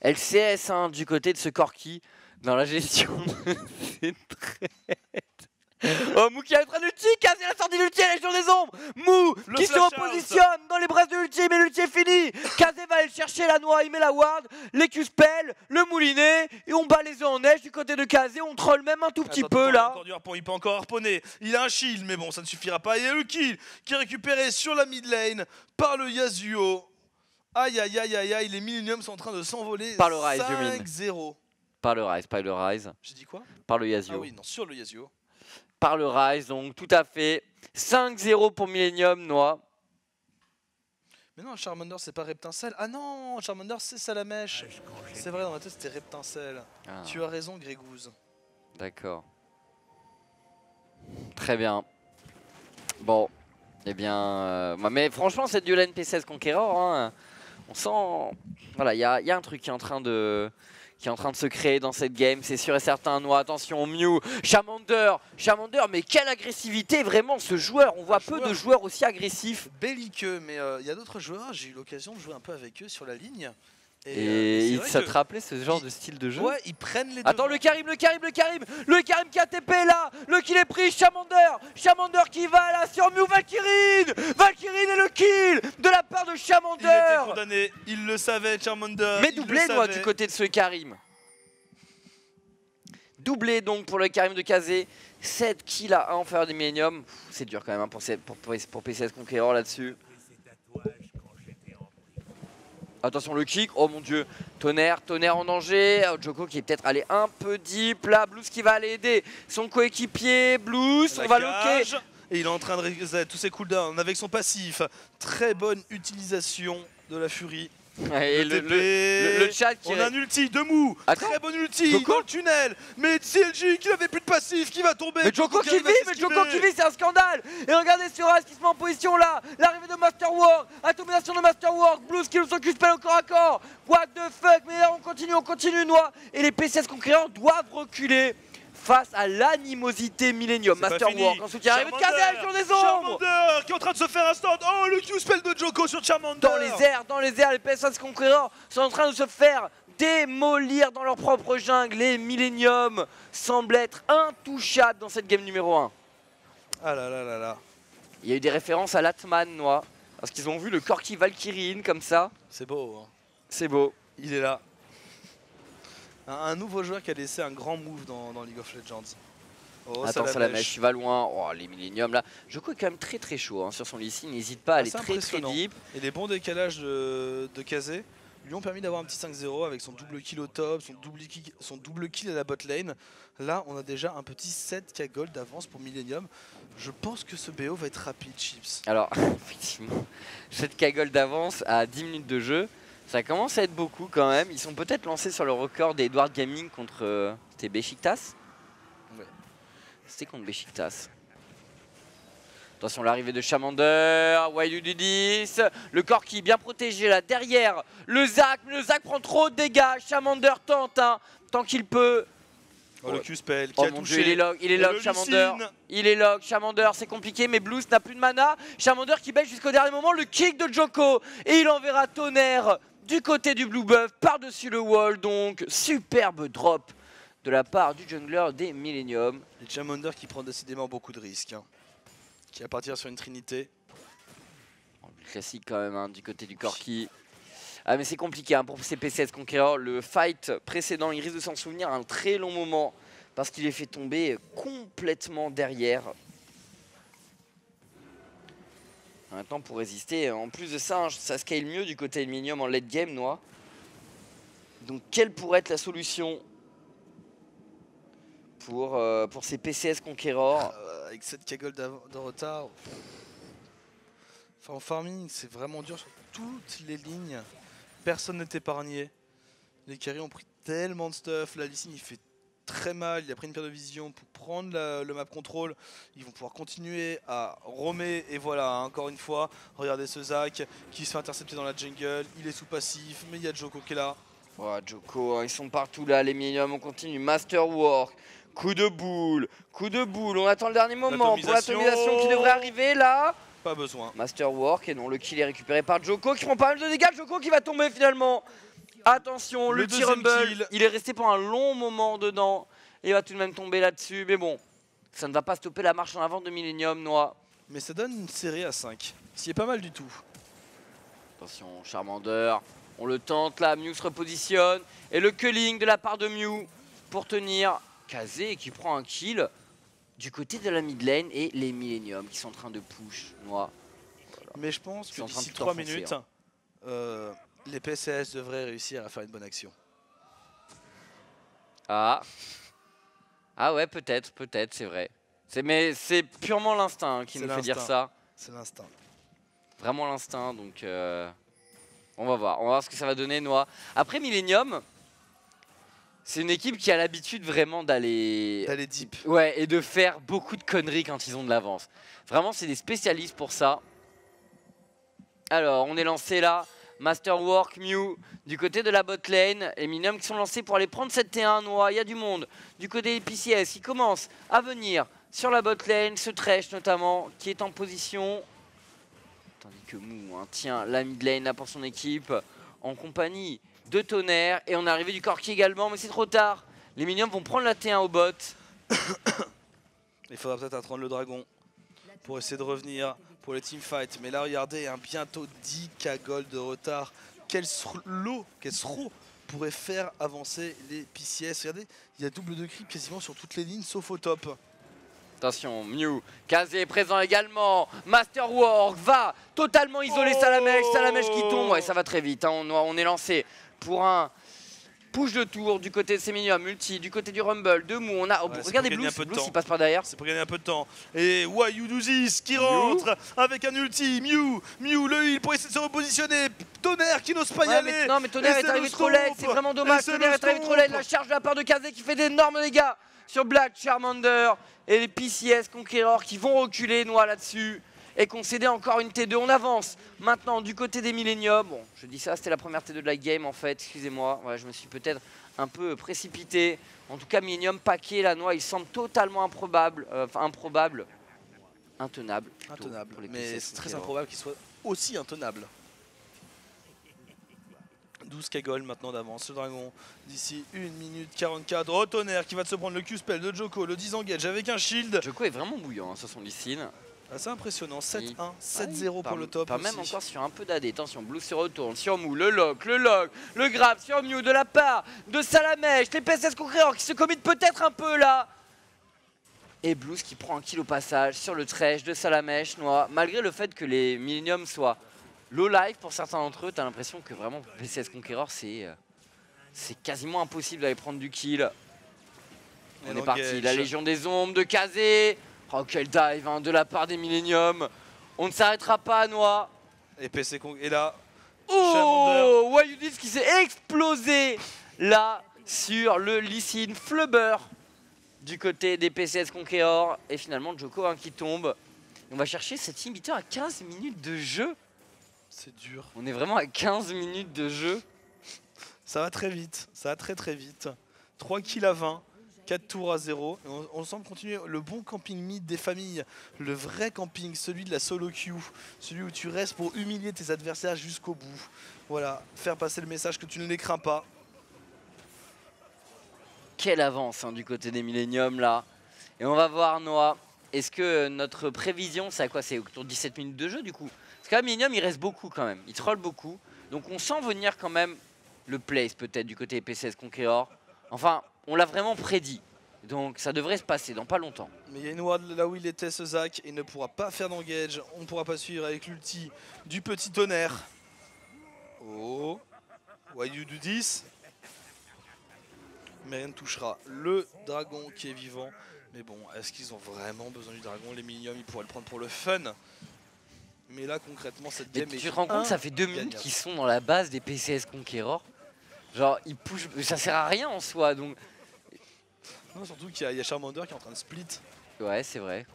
LCS hein, du côté de ce Corki dans la gestion de ces trades. Oh, Mou qui a le train d'ulti, Kazé la sortie d'ulti à la Légion des Ombres. Mou qui se repositionne dans les braises de l'ulti, mais l'ulti est fini. Kazé va aller chercher la noix, il met la ward, les Q-spell, le moulinet, et on bat les œufs en neige du côté de Kazé, on troll même un tout petit peu là. Il peut encore harponner, il a un shield, mais bon, ça ne suffira pas. Il y a le kill qui est récupéré sur la mid lane par le Yasuo. Aïe, les Millennium sont en train de s'envoler. Par le Ryze, 5-0. Par le Ryze. J'ai dit quoi? Par le Yasuo. Ah oui, non, sur le Yasuo. Par le Ryze, donc tout à fait. 5-0 pour Millennium, Noah. Mais non, Charmander, c'est pas Reptincelle. Ah non, Charmander, c'est Salamèche. C'est vrai, dans ma tête, c'était Reptincelle. Ah. Tu as raison, Grégouze. D'accord. Très bien. Bon, eh bien... mais franchement, cette duo lane P16 Conqueror, hein, on sent... Voilà, il y a un truc qui est en train de se créer dans cette game, c'est sûr et certain. Noah, attention, Mew, Charmander, mais quelle agressivité vraiment ce joueur. On voit peu de joueurs aussi agressifs. Belliqueux, mais il y a d'autres joueurs, j'ai eu l'occasion de jouer un peu avec eux sur la ligne. Et ça te rappelait ce genre de style de jeu? Ouais, ils prennent les... Attends, le Karim qui a TP là. Le kill est pris, Charmander qui va là sur Mew, Valkyrie et le kill de la part de Charmander. Il était condamné, il le savait, Charmander. Mais doublé, Noah, du côté de ce Karim. Doublé donc pour le Karim de Kazé. 7 kills à 1 en faveur des Millennium. C'est dur quand même hein, pour PCS Conqueror là-dessus. Attention le kick, oh mon dieu, Tonnerre en danger, Djoko qui est peut-être allé un peu deep, là, Blues qui va aller aider son coéquipier, Blues, on va loquer. Et il est en train de reset tous ses cooldowns avec son passif, très bonne utilisation de la furie. Et le chat qui... On a un ulti de Mou. Très bon ulti Joko dans le tunnel. Mais CLG qui n'avait plus de passif, qui va tomber. Mais Joko qui vit, c'est un scandale. Et regardez sur As qui se met en position là. L'arrivée de Masterwork, atomisation de Masterwork, Blues qui s'occupe spell au corps à corps. What the fuck. Mais là on continue Noix. Et les PCS conquérants doivent reculer face à l'animosité Millennium. Masterwork, ensuite il arrive de Kazé sur des ombres. Charmander qui est en train de se faire un stand. Oh, le Q-spell de Joko sur Charmander. Dans les airs, les PSS conquérants sont en train de se faire démolir dans leur propre jungle. Les Millennium semblent être intouchables dans cette game numéro 1. Ah là là là là. Il y a eu des références à Latman, Noix, parce qu'ils ont vu le Corki Valkyrie comme ça. C'est beau. Hein. C'est beau. Il est là. Un nouveau joueur qui a laissé un grand move dans League of Legends. Oh, attends, Salamèche, tu vas loin. Oh, les Millennium là. Joko est quand même très chaud hein, sur son Lee Sin. N'hésite pas à aller très deep. Et les bons décalages de Kazé lui ont permis d'avoir un petit 5-0 avec son double kill au top, son double kill à la bot lane. Là, on a déjà un petit 7k gold d'avance pour Millennium. Je pense que ce BO va être rapide, Chips. Alors, effectivement, 7k gold d'avance à 10 minutes de jeu. Ça commence à être beaucoup quand même. Ils sont peut-être lancés sur le record d'Edward Gaming contre... C'était Besiktas. Ouais. C'était contre Besiktas. Attention, l'arrivée de Charmander. Wild du 10. Le Corki bien protégé là derrière. Le Zac. Mais le Zac prend trop de dégâts. Charmander tente hein, tant qu'il peut. Oh, le Q-spell qui oh a mon touché. Dieu, il est log, Charmander. Il est log, Charmander, c'est compliqué, mais Blues n'a plus de mana. Charmander qui baisse jusqu'au dernier moment le kick de Joko. Et il enverra Tonnerre du côté du Blue Buff, par-dessus le wall. Donc, superbe drop de la part du jungler des Millennium. Et Charmander qui prend décidément beaucoup de risques. Hein. Qui va partir sur une trinité. Classique quand même, hein, du côté du Corki. Ah mais c'est compliqué hein, pour ces PCS Conqueror. Le fight précédent, il risque de s'en souvenir un très long moment parce qu'il est fait tomber complètement derrière. Maintenant pour résister, en plus de ça, hein, ça scale mieux du côté de Millennium en late game, Noix. Donc quelle pourrait être la solution pour ces PCS Conqueror avec 7k gold de retard. Enfin, en farming, c'est vraiment dur sur toutes les lignes. Personne n'est épargné. Les carries ont pris tellement de stuff. La Lee Sin, il fait très mal. Il a pris une paire de vision pour prendre le map control. Ils vont pouvoir continuer à roamer. Et voilà, encore une fois, regardez ce Zac qui se fait intercepter dans la jungle. Il est sous passif, mais il y a Joko qui est là. Oh, Joko, ils sont partout là, les Millennium. On continue. Masterwork. Coup de boule. On attend le dernier moment pour l'atomisation qui devrait arriver là. Pas besoin. Masterwork et non, le kill est récupéré par Joko qui prend pas mal de dégâts. Joko qui va tomber finalement. Attention, le T-Rumble, il est resté pour un long moment dedans. Et il va tout de même tomber là-dessus. Mais bon, ça ne va pas stopper la marche en avant de Millennium, Noix. Mais ça donne une série à 5. Ce qui est pas mal du tout. Attention, Charmander. On le tente là, Mew se repositionne. Et le culling de la part de Mew pour tenir. Kazé qui prend un kill du côté de la mid lane et les Millennium qui sont en train de push Noix. Voilà. Mais je pense que d'ici 3 minutes, les PCS devraient réussir à faire une bonne action. Ah ouais, peut-être, c'est vrai. Mais c'est purement l'instinct qui nous fait dire ça. C'est l'instinct. Vraiment l'instinct, donc on va voir ce que ça va donner, Noix. Après Millennium, c'est une équipe qui a l'habitude vraiment d'aller deep. Ouais, et de faire beaucoup de conneries quand ils ont de l'avance. Vraiment, c'est des spécialistes pour ça. Alors, on est lancé là. Masterwork, Mew, du côté de la bot lane. Les Millennium qui sont lancés pour aller prendre cette T1, Noix. Il y a du monde. Du côté des PCS, qui commence à venir sur la bot lane. Ce Thresh notamment, qui est en position. Tandis que Mou tient la mid lane là pour son équipe. En compagnie de Tonnerre. Et on est arrivé du Corki également, mais c'est trop tard. Les Millennium vont prendre la T1 au bot. Il faudra peut-être attendre le dragon pour essayer de revenir pour les teamfights. Mais là, regardez, bientôt 10k gold de retard. Quel throw pourrait faire avancer les PCS. Regardez, il y a double de creep quasiment sur toutes les lignes, sauf au top. Attention, Mew, Kazé est présent également. Masterwork va totalement isoler Salamèche qui tombe. Ouais, ça va très vite, hein. On est lancé pour un push de tour du côté de ces Millennium, multi, du côté du Rumble, de Mou. On a, regardez Blues, il passe par derrière. C'est pour gagner un peu de temps. Et Why You Do This qui rentre avec un ulti. Mew, le heal pour essayer de se repositionner. Tonnerre qui n'ose pas y aller. Non mais Tonnerre est arrivé trop laid, c'est vraiment dommage. Tonnerre est arrivé trop laid, la charge de la part de Kazé qui fait d'énormes dégâts sur Black, Charmander et les PCS Conqueror qui vont reculer Noix là-dessus et concéder encore une T2. On avance maintenant du côté des Millennium. Bon, je dis ça, c'était la première T2 de la game en fait, excusez-moi. Ouais, je me suis peut-être un peu précipité. En tout cas, Millennium paquet, la Noix, il semble totalement improbable, intenable. Intenable, mais c'est très improbable qu'il soit aussi intenable. 12 Kagol maintenant d'avance, le dragon d'ici 1 minute 44. Oh, Tonnerre qui va se prendre le Q-spell de Djoko, le disengage avec un shield. Djoko est vraiment bouillant sur son Lee Sin. Assez impressionnant, 7-1, 7-0 pour le top. Pas même encore sur un peu d'AD. Attention, Blue se retourne sur Mou, le lock, le grab sur Mew de la part de Salamèche. Les PSS Conqueror qui se committent peut-être un peu là. Et Blues qui prend un kill au passage sur le trash de Salamèche, Noix. Malgré le fait que les Millennium soient low life pour certains d'entre eux, t'as l'impression que vraiment PCS Conqueror c'est quasiment impossible d'aller prendre du kill. On est parti, la Légion des Ombres de Kazé. Oh quel dive hein, de la part des Millennium. On ne s'arrêtera pas Noix. Et PC et là. Oh Wayudis qui s'est explosé là sur le Lee Sin Flubber du côté des PCS Conqueror. Et finalement Djoko hein, qui tombe. Et on va chercher cet inhibiteur à 15 minutes de jeu. C'est dur. On est vraiment à 15 minutes de jeu. Ça va très vite, ça va très vite. 3 kills à 20, 4 tours à 0. Et on semble continuer le bon camping mid des familles. Le vrai camping, celui de la solo queue. Celui où tu restes pour humilier tes adversaires jusqu'au bout. Voilà, faire passer le message que tu ne les crains pas. Quelle avance hein, du côté des Millennium là. Et on va voir Noah. Est-ce que notre prévision, c'est à quoi? C'est autour de 17 minutes de jeu du coup? Parce que là, Millennium, il reste beaucoup quand même. Il troll beaucoup. Donc on sent venir quand même le place peut-être du côté PCS Conqueror. Enfin, on l'a vraiment prédit. Donc ça devrait se passer dans pas longtemps. Mais il y a une ward là où il était ce Zach. Et il ne pourra pas faire d'engage. On ne pourra pas suivre avec l'ulti du petit Tonnerre. Oh. Why you do this? Mais rien ne touchera le dragon qui est vivant. Mais bon, est-ce qu'ils ont vraiment besoin du dragon? Les Millennium, ils pourraient le prendre pour le fun. Mais là, concrètement, cette game est... Tu te rends compte, ça fait 2 minutes qu'ils sont dans la base des PCS Conqueror. Genre, ils pushent... Ça sert à rien en soi, donc... Non, surtout qu'il y a Charmander qui est en train de split. Ouais, c'est vrai.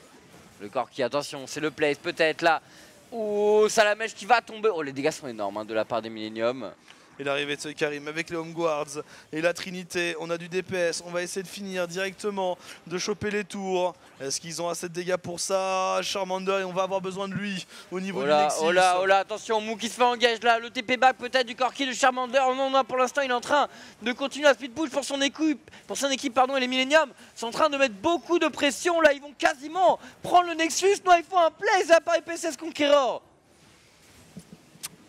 Le corps qui... Attention, c'est le place, peut-être, là. Oh, Salamèche qui va tomber. Oh, les dégâts sont énormes hein, de la part des Millennium. Et l'arrivée de ce Karim avec les Home Guards et la Trinité, on a du DPS, on va essayer de finir directement, de choper les tours. Est-ce qu'ils ont assez de dégâts pour ça? Charmander, et on va avoir besoin de lui au niveau du Nexus. Oh là, attention, Mou qui se fait engage là, le TP back peut-être du Corki de Charmander. Oh non, pour l'instant il est en train de continuer à speed push pour son équipe, et les Millennium sont en train de mettre beaucoup de pression là, ils vont quasiment prendre le Nexus. Non, il faut un play, ça apparaît PCS Conqueror.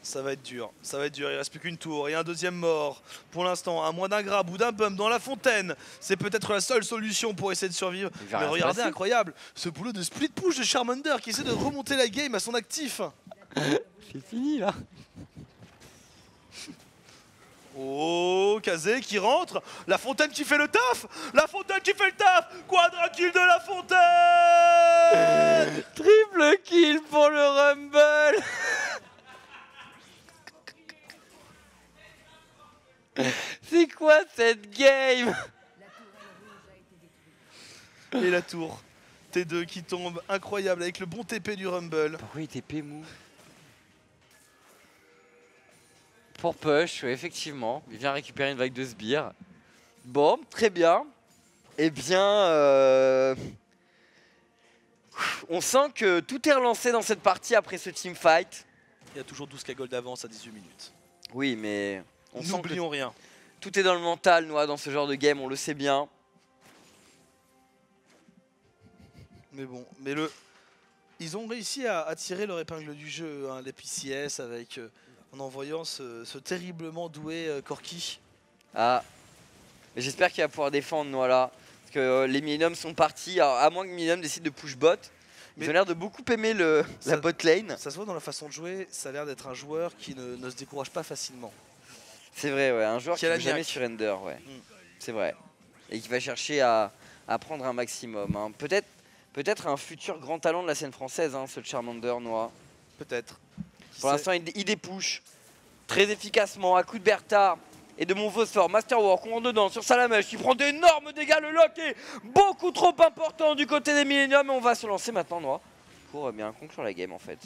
Ça va être dur, il reste plus qu'une tour et un deuxième mort. Pour l'instant, à moins d'un grab ou d'un bump dans la fontaine, c'est peut-être la seule solution pour essayer de survivre. Mais regardez, incroyable, ce boulot de split push de Charmander qui essaie de remonter la game à son actif. C'est fini là. Oh, Kazé qui rentre, la fontaine qui fait le taf, Quadra kill de la fontaine. Triple kill pour le Rumble. C'est quoi cette game? Et la tour T2 qui tombe, incroyable, avec le bon TP du Rumble. Pourquoi il TP Mou? Pour push, effectivement. Il vient récupérer une vague de sbires. Bon, très bien. Eh bien... on sent que tout est relancé dans cette partie après ce teamfight. Il y a toujours 12 K-Gold d'avance à 18 minutes. Oui, mais... N'oublions rien. Tout est dans le mental, Noah, dans ce genre de game, on le sait bien. Mais bon, ils ont réussi à tirer leur épingle du jeu, hein, les PCS, avec, en envoyant ce terriblement doué Corki. Ah, j'espère qu'il va pouvoir défendre, Noah, là. Parce que les Millennium sont partis, alors, à moins que Millennium décide de push bot. Ils ont l'air de beaucoup aimer la bot lane. Ça se voit dans la façon de jouer, ça a l'air d'être un joueur qui ne se décourage pas facilement. C'est vrai, ouais, un joueur qui ne jamais surrender, ouais. C'est vrai. Et qui va chercher à prendre un maximum. Hein. Peut-être un futur grand talent de la scène française, hein, ce Charmander Noah. Peut-être. Pour l'instant, il dépush. très efficacement à coup de Bertha et de mon phosphore. Masterwork, on rentre dedans sur Salamèche qui prend d'énormes dégâts. Le lock est beaucoup trop important du côté des Millennium. Et on va se lancer maintenant, Noah, pour bien conclure la game en fait.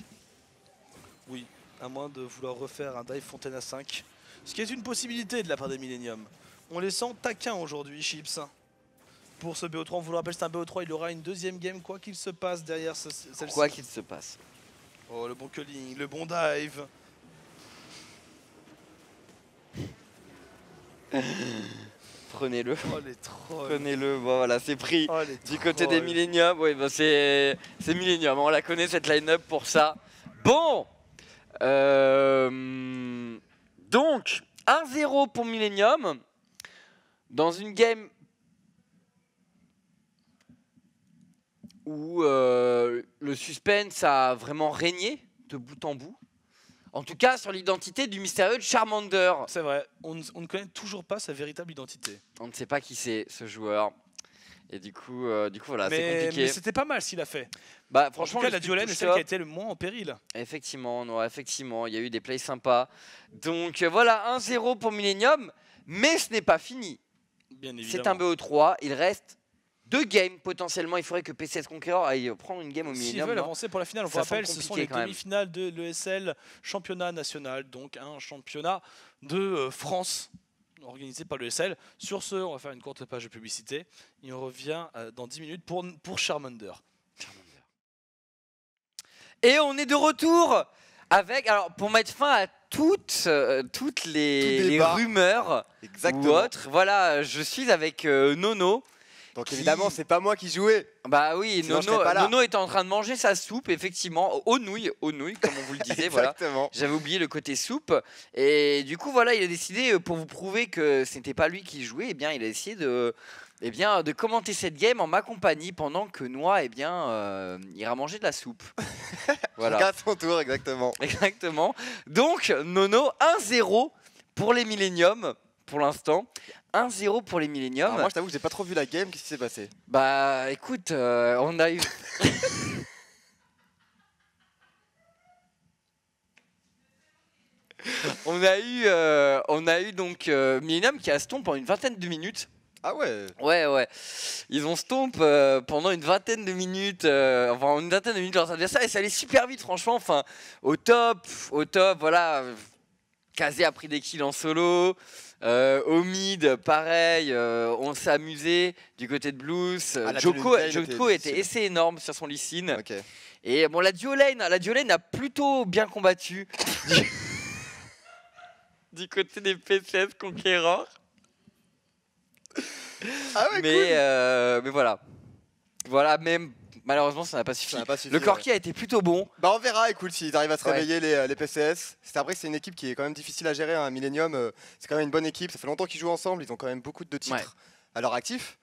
Oui, à moins de vouloir refaire un dive fontaine à 5. Ce qui est une possibilité de la part des Millennium. On les sent taquins aujourd'hui, Chips. Pour ce BO3, on vous le rappelle, c'est un BO3, il aura une deuxième game, quoi qu'il se passe derrière celle-ci. Quoi qu'il se passe. Oh, le bon culling, le bon dive. Prenez-le. Oh, les trolls. Prenez-le, bon, voilà, c'est pris Oh, du côté des Millennium. Oui, bah, c'est Millennium, on la connaît cette line-up pour ça. Bon, donc 1-0 pour Millennium dans une game où le suspense a vraiment régné de bout en bout. En tout cas sur l'identité du mystérieux Charmander. C'est vrai, on ne connaît toujours pas sa véritable identité. On ne sait pas qui c'est ce joueur. Et du coup voilà, c'est compliqué. Mais c'était pas mal ce qu'il a fait. Bah, franchement, en tout cas, la duolène est celle qui a été le moins en péril. Effectivement, non, effectivement, il y a eu des plays sympas. Donc voilà, 1-0 pour Millennium, mais ce n'est pas fini. Bien évidemment. C'est un BO3, il reste 2 games potentiellement. Il faudrait que PCS Conqueror aille prendre une game au Millennium. S'ils veulent avancer pour la finale, on vous rappelle, ce sont les quand même. demi-finales de l'ESL championnat national, donc un championnat de France organisé par l'ESL. Sur ce, on va faire une courte page de publicité et on revient dans 10 minutes pour Charmander. Et on est de retour avec, alors pour mettre fin à toutes les rumeurs ou autres, voilà, je suis avec Nono. Donc évidemment, c'est pas moi qui jouais. Bah oui, Nono était en train de manger sa soupe, effectivement, aux nouilles, comme on vous le disait. Voilà. J'avais oublié le côté soupe. Et du coup, voilà, il a décidé, pour vous prouver que ce n'était pas lui qui jouait, eh bien, il a essayé de commenter cette game en ma compagnie pendant que Noah ira manger de la soupe. Voilà. À son tour, exactement. Exactement. Donc, Nono, 1-0 pour les Millennium. Pour l'instant, 1-0 pour les Millennium. Alors moi, je t'avoue que j'ai pas trop vu la game. Qu'est-ce qui s'est passé? Bah, écoute, on a eu. on a eu donc Millennium qui a stomp pendant une vingtaine de minutes. Ah ouais. Ouais. Ils ont stomp pendant une vingtaine de minutes, leurs adversaires, et ça allait super vite, franchement. Enfin, au top, voilà. Kazé a pris des kills en solo. Au mid, pareil, on s'est amusé du côté de Blues. Joko était assez énorme sur son Lee Sin. Okay. Et bon, la duolane a plutôt bien combattu du côté des PCS Conqueror. Ah ouais, mais voilà, même. Malheureusement, ça n'a pas suffi. Le Corki a été plutôt bon. Bah on verra, écoute, s'ils arrivent à se réveiller les PCS. Après, c'est une équipe qui est quand même difficile à gérer. Hein. Millennium, c'est quand même une bonne équipe. Ça fait longtemps qu'ils jouent ensemble. Ils ont quand même beaucoup de titres à leur actif.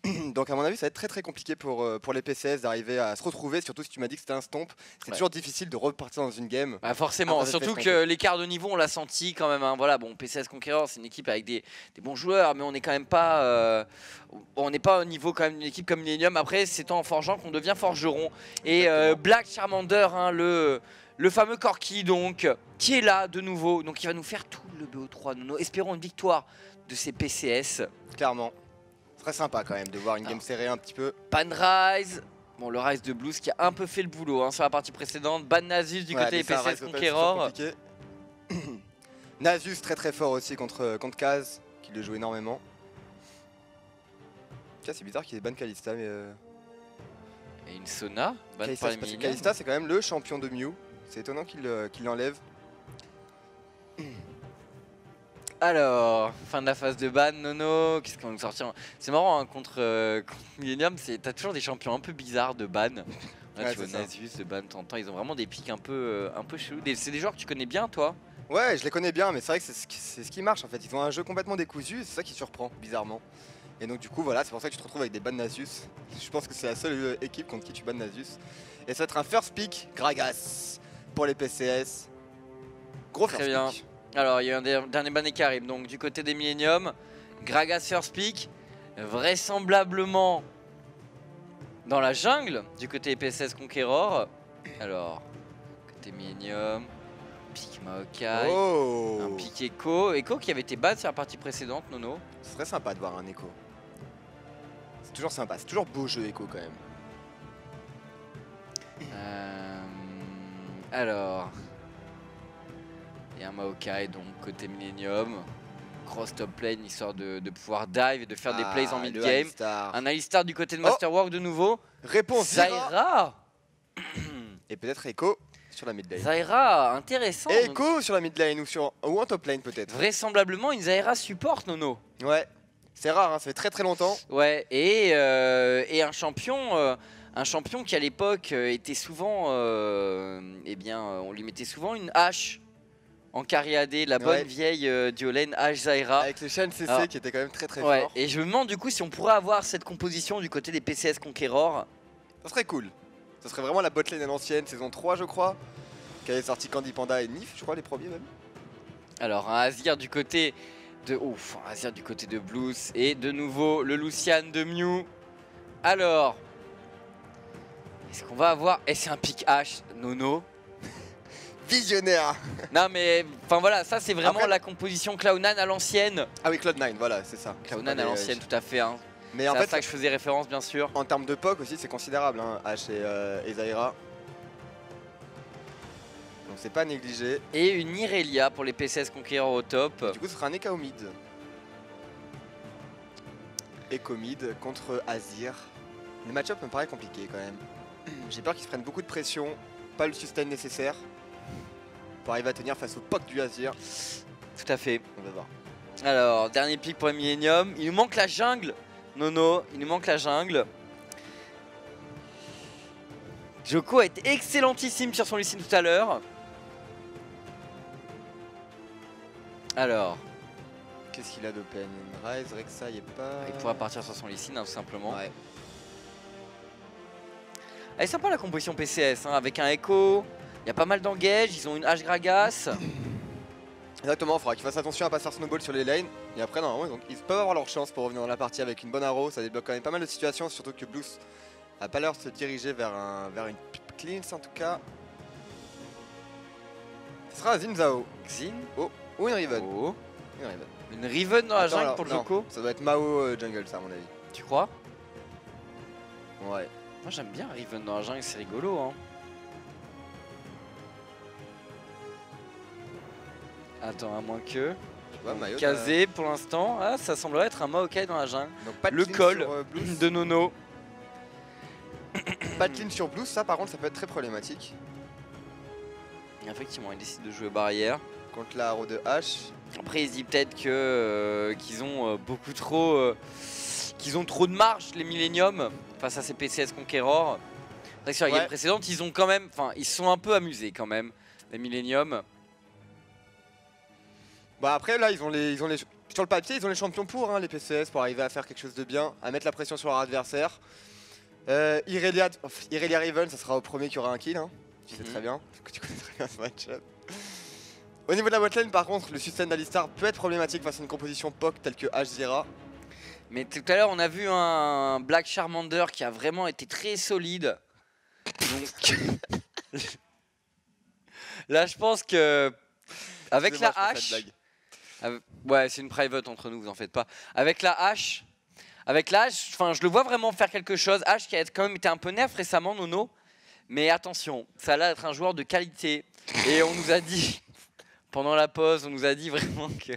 Donc à mon avis, ça va être très très compliqué pour les PCS d'arriver à se retrouver. Surtout si tu m'as dit que c'était un stomp. C'est toujours difficile de repartir dans une game. Bah forcément, surtout que l'écart de niveau, on l'a senti quand même. Hein. Voilà, bon, PCS Conqueror, c'est une équipe avec des bons joueurs, mais on n'est quand même pas... on n'est pas au niveau quand même d'une équipe comme Millennium. Après, c'est en forgeant qu'on devient forgeron. Et Black Charmander, hein, le fameux Corki, donc, qui est là de nouveau. Donc il va nous faire tout le BO3. Nous espérons une victoire de ces PCS. Clairement. Très sympa quand même de voir une game serrée un petit peu. Panrise, bon, le Rise de Blues qui a un peu fait le boulot sur la partie précédente. Ban Nasus du côté des PCS Conqueror. Nasus très très fort aussi contre Kaz, qui le joue énormément. C'est bizarre qu'il ait ban Kalista, mais... Et une Sona, ban Kalista, par les Kalista, c'est quand même le champion de Mew. C'est étonnant qu'il l'enlève. Alors, fin de la phase de ban, Nono, qu'est-ce qu'on va nous sortir? C'est marrant, hein, contre Millennium, t'as toujours des champions un peu bizarres de ban. Là, tu vois Nasus de ban, t'entends, ils ont vraiment des pics un peu chelous. C'est des joueurs que tu connais bien, toi? Ouais, je les connais bien, mais c'est vrai que c'est ce qui marche en fait. Ils ont un jeu complètement décousu, c'est ça qui surprend, bizarrement. Et donc du coup, voilà, c'est pour ça que tu te retrouves avec des ban Nasus. Je pense que c'est la seule équipe contre qui tu ban Nasus. Et ça va être un first pick Gragas pour les PCS. Gros first pick. Alors, il y a un dernier ban qui arrive. Donc, du côté des Millennium, Gragas first pick, vraisemblablement dans la jungle, du côté PCS Conqueror. Alors, côté Millennium, pick Maokai. Oh. Un pick Echo. Echo qui avait été bad sur la partie précédente, Nono. Ce serait sympa de voir un Echo. C'est toujours sympa, c'est toujours beau jeu Echo quand même. Alors, il y a un Maokai donc côté Millennium. Cross top lane histoire de pouvoir dive et de faire des plays en mid game. Un Alistar du côté de Masterwork de nouveau. Réponse Zyra. Et peut-être Echo sur la mid lane. Zyra, intéressant. Echo sur la mid lane ou en top lane peut-être. Vraisemblablement une Zyra support, Nono. Ouais, c'est rare, hein, ça fait très très longtemps. Ouais, et un champion qui à l'époque était souvent, on lui mettait souvent une hache en carry AD, la bonne vieille duolane hache Zyra. Avec le Shen CC qui était quand même très très fort. Et je me demande du coup si on pourrait avoir cette composition du côté des PCS Conqueror. Ça serait cool. Ça serait vraiment la botlane à l'ancienne, saison 3 je crois, qui avait sorti Candy Panda et Nif, je crois les premiers même. Alors un Azir du côté de Azir du côté de Blues et de nouveau le Lucian de Mew. Alors, est-ce qu'on va avoir... Et c'est un pick H, Nono. Visionnaire. Non mais, enfin voilà, ça c'est vraiment la composition Cloud9 à l'ancienne. Ah oui, Cloud9, voilà, c'est ça. Cloud9 à l'ancienne, tout à fait. Hein. Mais en fait, fait, c'est à ça que je faisais référence, bien sûr. En termes de POC aussi, c'est considérable, hein, H et Zyra. Donc c'est pas négligé. Et une Irelia pour les PCS Conqueror au top. Et du coup, ce sera un Echo mid. Echo mid contre Azir. Le match-up me paraît compliqué quand même. J'ai peur qu'ils se prennent beaucoup de pression, pas le sustain nécessaire pour arriver à tenir face au POC du Azir. Tout à fait. On va voir. Alors, dernier pick pour Millennium. Il nous manque la jungle. Nono, il nous manque la jungle. Joko a été excellentissime sur son Lee Sin tout à l'heure. Alors. Qu'est-ce qu'il a d'open? Rise, Rek'Sai, il est pas... Il pourra partir sur son Lee Sin, hein, tout simplement. Ouais. Elle est sympa la composition PCS, hein, avec un Echo. Il y a pas mal d'engage, ils ont une H Gragas. Exactement, il faudra qu'ils fassent attention à pas faire snowball sur les lanes. Et après, normalement, donc, ils peuvent avoir leur chance pour revenir dans la partie avec une bonne arrow. Ça débloque quand même pas mal de situations, surtout que Blues a pas l'air de se diriger vers une cleanse en tout cas. Ce sera un Xin Zhao. Xin. Oh, ou une Riven. Oh. Une Riven. Une Riven dans la jungle alors, pour le non, Joko. ça doit être Mao jungle, ça, à mon avis. Tu crois? Ouais. Moi j'aime bien Riven dans la jungle, c'est rigolo. Hein. Attends, à moins que. Kazé pour l'instant. Ah, ça semblerait être un Maokai dans la jungle. Donc, pas de le call sur, de Nono. Pas de clean sur Blues, ça par contre, ça peut être très problématique. Effectivement, il décide de jouer barrière. Contre la arrow de H. Après, il se dit peut-être que qu'ils ont beaucoup trop. Qu'ils ont trop de marge, les Millennium, face à ces PCS Conqueror. C'est vrai que sur la game précédente, ils ont quand même. Enfin, ils se sont un peu amusés quand même, les Millennium. Bah après là ils ont les sur le papier ils ont les champions pour les PCS pour arriver à faire quelque chose de bien, à mettre la pression sur leur adversaire. Irelia Riven, ça sera au premier qui aura un kill, hein. Tu sais très bien, tu connais très bien ce match-up. Au niveau de la botlane par contre, le sustain d'Alistar peut être problématique face à une composition POC telle que H-Zyra. Mais tout à l'heure on a vu un Black Charmander qui a vraiment été très solide. Donc là je pense que avec la hache. Ouais, c'est une private entre nous, vous en faites pas. Avec la hache, enfin, je le vois vraiment faire quelque chose. H qui a quand même été un peu nerf récemment, Nono. Mais attention, ça a l'air d'être un joueur de qualité. Et on nous a dit, pendant la pause, on nous a dit vraiment que...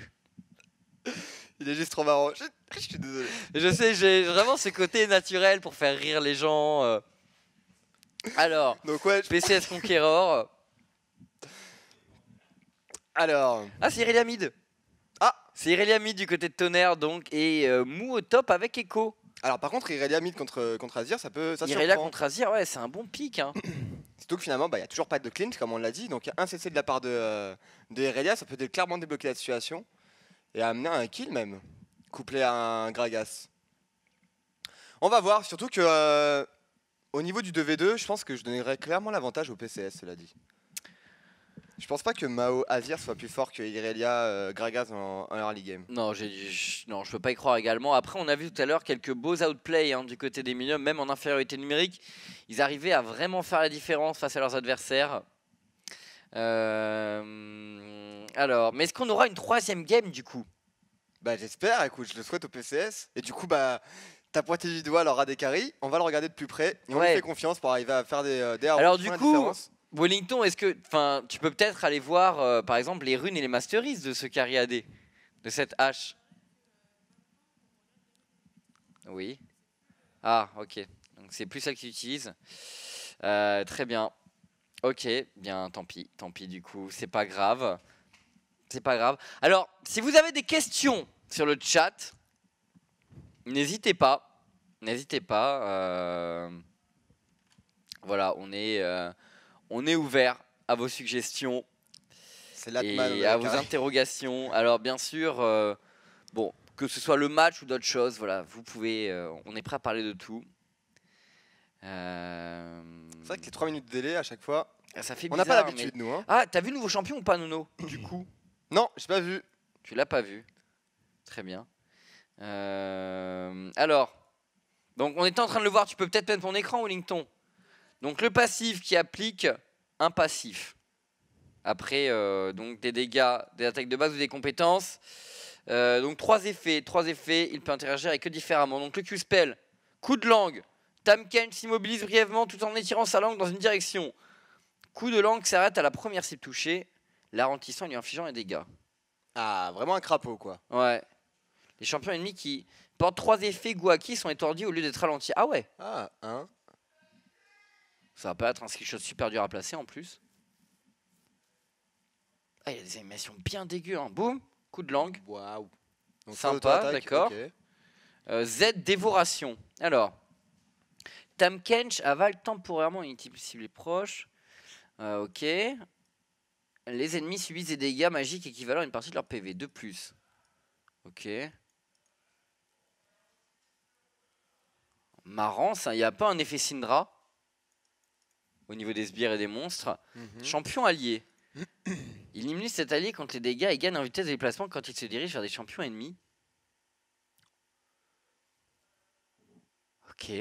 Il est juste trop marrant, je suis désolé. Je sais, j'ai vraiment ce côté naturel pour faire rire les gens. Alors, donc, ouais, PCS Conqueror. Alors... Ah, c'est Irelia mid. Ah, c'est Irelia mid du côté de Tonnerre, donc, et Mou au top avec Echo. Alors par contre, Irelia mid contre Azir, ça Irelia contre Azir, ouais, c'est un bon pick. Hein. Surtout que finalement, il n'y a toujours pas de clinch, comme on l'a dit. Donc un CC de la part de Irelia, ça peut clairement débloquer la situation. Et amener un kill même, couplé à un Gragas. On va voir, surtout que au niveau du 2v2, je pense que je donnerais clairement l'avantage au PCS, cela dit. Je pense pas que Mao Azir soit plus fort que Irelia Gragas en early game. Non, non, je peux pas y croire également. Après, on a vu tout à l'heure quelques beaux outplays du côté des Millennium, même en infériorité numérique. Ils arrivaient à vraiment faire la différence face à leurs adversaires. Alors, mais est-ce qu'on aura une 3e game du coup? Bah j'espère, écoute, je le souhaite au PCS. Et du coup, bah t'as pointé du doigt leur Radekari, on va le regarder de plus près. Et on lui fait confiance pour arriver à faire des Alors du coup, Wellington, est-ce que tu peux peut-être aller voir par exemple les runes et les masteries de ce carry AD, de cette hache? Oui. Ah, ok. Donc c'est plus ça que tu utilises. Très bien. Ok, bien, tant pis du coup, c'est pas grave. C'est pas grave. Alors, si vous avez des questions sur le chat, n'hésitez pas. N'hésitez pas. Voilà, on est ouvert à vos suggestions et à vos interrogations. Alors, bien sûr, bon, que ce soit le match ou d'autres choses, voilà, vous pouvez. On est prêt à parler de tout. C'est vrai que les 3 minutes de délai à chaque fois. Ça fait on bizarre, n'a pas l'habitude, nous. Hein. Ah, t'as vu le nouveau champion ou pas, Nono? Du coup. Non, j'ai pas vu. Tu l'as pas vu. Très bien. Alors, donc on était en train de le voir. Tu peux peut-être mettre ton écran, Wellington. Donc le passif qui applique un passif. Après, donc des dégâts, des attaques de base ou des compétences. Donc 3 effets. 3 effets. Il peut interagir avec eux différemment. Donc le Q-spell, coup de langue. Tahm Kench s'immobilise brièvement tout en étirant sa langue dans une direction. Coup de langue s'arrête à la première cible touchée, la ralentissant et lui infligeant des dégâts. Ah, vraiment un crapaud, quoi. Ouais. Les champions ennemis qui portent 3 effets Guaki sont étourdis au lieu d'être ralentis. Ah ouais. Ah, hein. Ça va pas être un skillshot super dur à placer en plus. Ah, il y a des animations bien dégueu, hein. Boum, coup de langue. Waouh. Sympa, d'accord. Okay. Z, dévoration. Alors, Tahm Kench avale temporairement une unité ciblée proche. Ok. Les ennemis subissent des dégâts magiques équivalents à une partie de leur PV. De plus. Ok. Marrant, ça. Il n'y a pas un effet Syndra au niveau des sbires et des monstres. Champion allié. Il immunise cet allié contre les dégâts et gagne en vitesse de déplacement quand il se dirige vers des champions ennemis. Ok.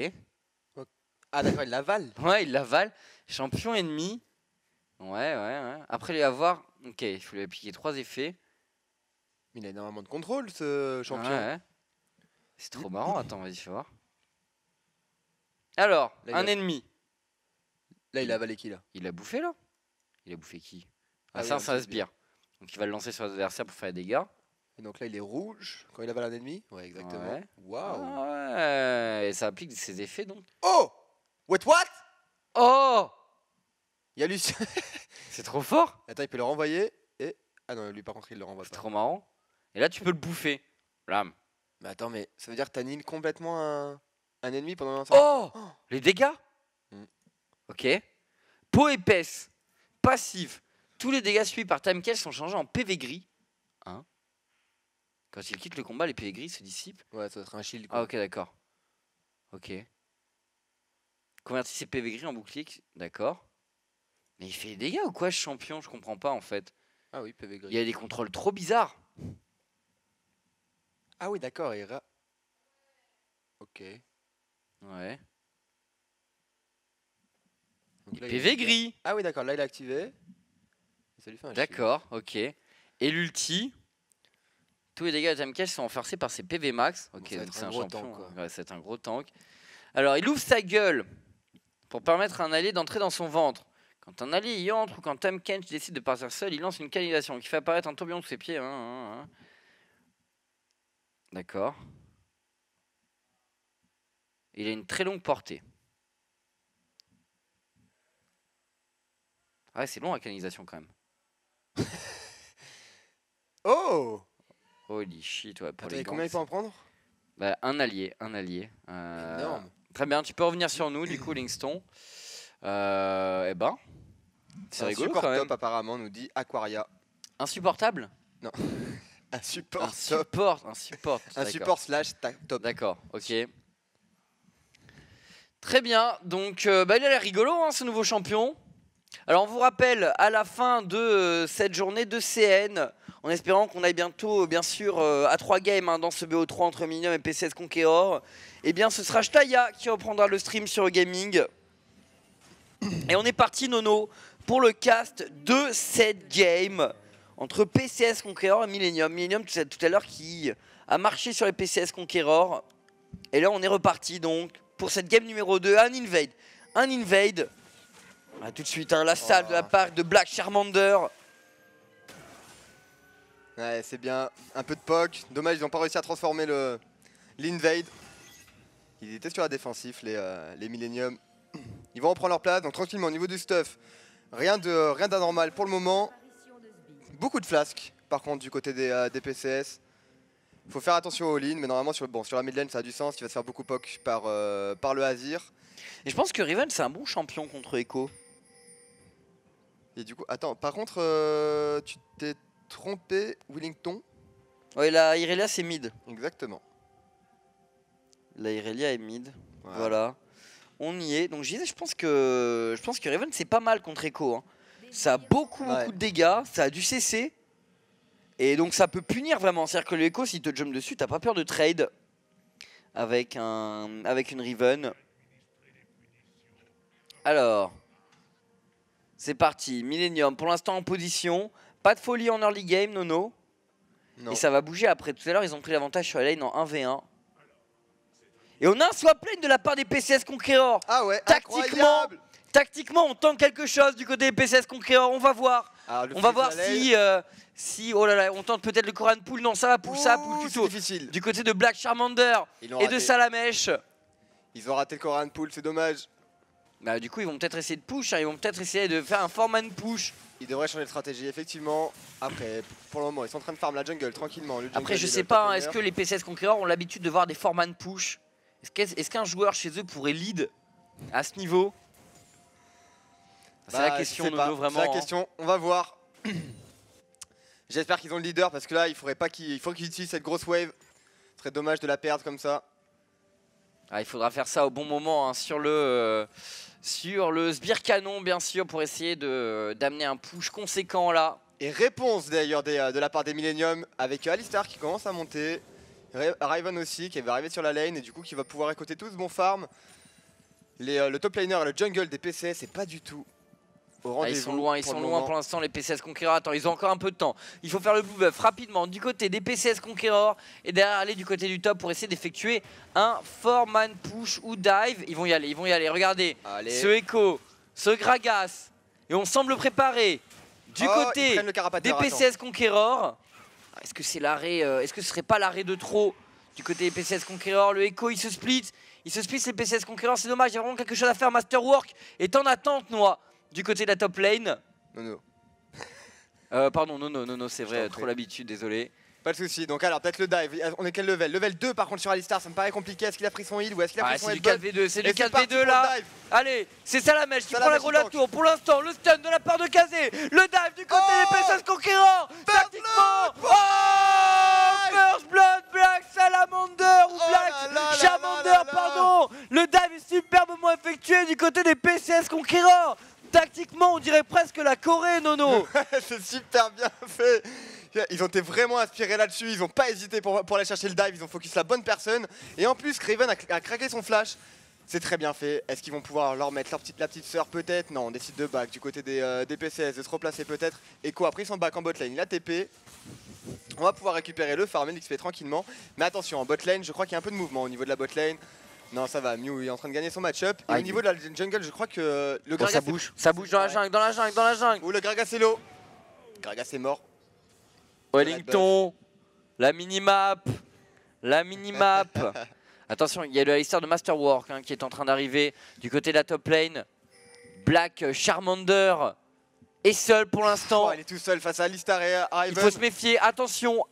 Ah d'accord, il l'avale. Ouais, il l'avale. Champion ennemi. Ouais. Après lui avoir... Ok, il faut lui appliquer 3 effets. Il a énormément de contrôle, ce champion. Ouais. C'est trop marrant. Attends, vas-y, fais voir. Alors, là, un ennemi. Là, il a avalé qui, là? Il a bouffé, là. Il a bouffé qui? Ah, ça, c'est un sbire. Donc il va le lancer sur l'adversaire pour faire des dégâts. Et donc là, il est rouge quand il avale un ennemi. Ouais, exactement. Waouh. Wow. Ouais. Et ça applique ses effets, donc. Oh! What? Oh! Il y a Lucien. C'est trop fort. Attends, il peut le renvoyer. Et... Ah non, lui par contre, il le renvoie pas. C'est trop marrant. Et là, tu peux le bouffer. Blam. Mais attends, mais ça veut dire que t'annihiles complètement un ennemi pendant un instant. Oh! Les dégâts. Ok. Peau épaisse. Passive. Tous les dégâts subis par Tahm Kench sont changés en PV gris. Hein? Quand il quitte le combat, les PV gris se dissipent. Ouais, ça doit être un shield. Quoi. Ah, ok, d'accord. Ok. Convertit ses PV gris en bouclier. D'accord. Mais il fait des dégâts ou quoi, ce champion? Je comprends pas en fait. Ah oui, PV gris. Il y a des contrôles trop bizarres. Ah oui, d'accord. Ok. Ouais. Donc là, PV gris. Ah oui, d'accord. Là, il est activé. Ça lui fait un d'accord, ok. Et l'ulti. Tous les dégâts de Tahm Kench sont renforcés par ses PV max. Ok, donc c'est un champion. Ouais, c'est un gros tank. Alors, il ouvre sa gueule pour permettre à un allié d'entrer dans son ventre. Quand un allié y entre ou quand Tahm Kench décide de partir seul, il lance une canalisation qui fait apparaître un tourbillon sous ses pieds. D'accord. Il a une très longue portée. Ouais, c'est long la canalisation quand même. Oh! Holy shit, ouais. Pour les combien il faut en prendre? Bah, un allié. Énorme. Très bien, tu peux revenir sur nous du coup, Lingston. Eh ben, c'est rigolo quand même. Top apparemment, nous dit Aquaria. Insupportable? Non. Un support. Un support. Un support / top. D'accord, ok. Très bien, donc bah, il a l'air rigolo hein, ce nouveau champion. Alors on vous rappelle à la fin de cette journée de CN, en espérant qu'on aille bientôt bien sûr à 3 games hein, dans ce BO3 entre Millennium et PCS Conqueror, eh bien ce sera Shtaya qui reprendra le stream sur Gaming. Et on est parti Nono pour le cast de cette game. entre PCS Conqueror et Millennium. Millennium tout à l'heure qui a marché sur les PCS Conqueror. Et là on est reparti donc pour cette game numéro 2, un invade. Un invade. Ah, tout de suite, hein, la salle de la part de Black Charmander. Ouais, c'est bien. Un peu de poke. Dommage, ils n'ont pas réussi à transformer l'invade. Ils étaient sur la défensif, les Millennium. Ils vont reprendre leur place, donc tranquillement au niveau du stuff. Rien d'anormal pour le moment. Beaucoup de flasques, par contre, du côté des PCS. Il faut faire attention au all-in, mais normalement sur la mid lane ça a du sens. Il va se faire beaucoup poke par le Azir. Et je pense que Riven c'est un bon champion contre Echo. Et du coup, attends, par contre, tu t'es trompé, Willington. Ouais, la Irelia c'est mid. Exactement. La Irelia est mid. Voilà. On y est. Donc je disais, je pense que Riven c'est pas mal contre Echo. Hein. Ça a beaucoup de dégâts, ça a du CC. Et donc ça peut punir vraiment. C'est-à-dire que le Echo, s'il te jump dessus, t'as pas peur de trade avec une Riven. Alors, c'est parti. Millennium, pour l'instant en position. Pas de folie en early game, Nono. Non. Et ça va bouger après. Tout à l'heure, ils ont pris l'avantage sur la lane en 1v1. Et on a un swap lane de la part des PCS Conqueror. Ah ouais, Tactiquement, on tente quelque chose du côté des PCS Conqueror. On va voir. On va voir si oh là là, on tente peut-être le Koran Pool. Non, ça va pool plutôt. Difficile. Du côté de Black Charmander et de Salamèche. Ils ont raté le Koran Pool, c'est dommage. Bah, du coup, ils vont peut-être essayer de push. Hein. Ils vont peut-être essayer de faire un 4-man push. Ils devraient changer de stratégie, effectivement. Après, pour le moment, ils sont en train de farm la jungle tranquillement. Après, je sais pas, hein, est-ce que les PCS Conqueror ont l'habitude de voir des 4-man push? Est-ce qu'un joueur chez eux pourrait lead à ce niveau? C'est la question, Nono, vraiment. C'est la question, on va voir. J'espère qu'ils ont le leader parce que là, il faut qu'ils utilisent cette grosse wave. Ce serait dommage de la perdre comme ça. Ah, il faudra faire ça au bon moment hein, sur le sbire canon, bien sûr, pour essayer d'amener un push conséquent là. Et réponse d'ailleurs de la part des Millennium avec Alistar qui commence à monter. Riven aussi qui va arriver sur la lane et du coup qui va pouvoir écouter tout ce bon farm. Le top laner et le jungle des PCS c'est pas du tout au rendez-vous. Ils sont loin pour l'instant les PCS Conqueror. Attends, ils ont encore un peu de temps. Il faut faire le blue buff rapidement du côté des PCS Conqueror et derrière aller du côté du top pour essayer d'effectuer un 4-man push ou dive. Ils vont y aller. Regardez, ce Echo, ce Gragas et on semble préparer du côté des PCS Conqueror. Est-ce que c'est l'arrêt est-ce que ce serait pas l'arrêt de trop du côté des PCS Conqueror? Le Echo il se split les PCS Conqueror, c'est dommage, il y a vraiment quelque chose à faire. Masterwork est en attente, Noah, du côté de la top lane. Non. Pardon, non, c'est vrai, trop l'habitude, désolé. Pas de soucis, donc alors peut-être le dive, on est quel level? Level 2 par contre sur Alistar, ça me paraît compliqué, est-ce qu'il a pris son heal ou est-ce qu'il a pris son headbutt? C'est du 4v2 là. Allez, c'est Salamèche qui prend la grosse tour. Pour l'instant, le stun de la part de Kazé. Le dive du côté des PCS Conqueror. Tactiquement. First Blood, Black Salamander ou Black Charmander, pardon. Le dive est superbement effectué du côté des PCS Conqueror. Tactiquement, on dirait presque la Corée, Nono. C'est super bien fait. Ils ont été vraiment inspirés là-dessus, ils n'ont pas hésité pour aller chercher le dive, ils ont focus la bonne personne. Et en plus, Craven a craqué son flash. C'est très bien fait. Est-ce qu'ils vont pouvoir leur mettre la petite sœur? Peut-être. Non, on décide de back du côté des PCS, de se replacer peut-être. Echo a pris son back en bot lane, il a TP. On va pouvoir récupérer le farm, l'XP tranquillement. Mais attention, en bot lane, je crois qu'il y a un peu de mouvement au niveau de la bot lane. Non, ça va, Mew est en train de gagner son match-up. Et au niveau de la jungle, je crois que le Gragas... Ça bouge dans la jungle, Ouh, le Gragas est low. Gragas est mort. Wellington, la minimap. Attention, il y a le Alistar de Masterwork hein, qui est en train d'arriver du côté de la top lane. Black Charmander est seul pour l'instant. Il est tout seul face à Alistar et à Riven. Il faut se méfier, attention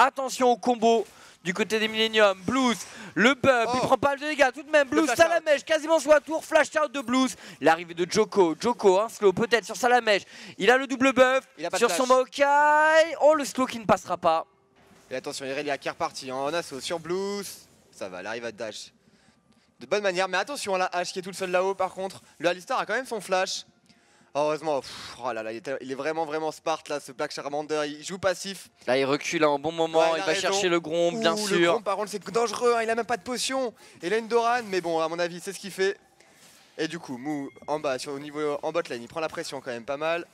au combo du côté des Millennium. Blues, le buff, il prend pas de dégâts tout de même. Blues, Salamèche, quasiment sur la tour, flash out de Blues. L'arrivée de Joko, hein, slow peut-être sur Salamèche. Il a le double buff sur son Maokai. Oh, le slow qui ne passera pas. Et attention, Irelia qui est reparti en assaut sur Blues. Ça va, elle arrive à dash de bonne manière. Mais attention à la hache qui est tout seul là-haut par contre. Le Alistar a quand même son flash. Heureusement, oh là là, il est vraiment Sparte là, ce Black Charmander, il joue passif. Là il recule en bon moment, il va chercher le Gromp bien sûr. Le Gromp par contre c'est dangereux, hein, il a même pas de potion. Et il a une Doran, mais bon à mon avis c'est ce qu'il fait. Et du coup, Mou en bas, en bot lane, il prend la pression quand même pas mal.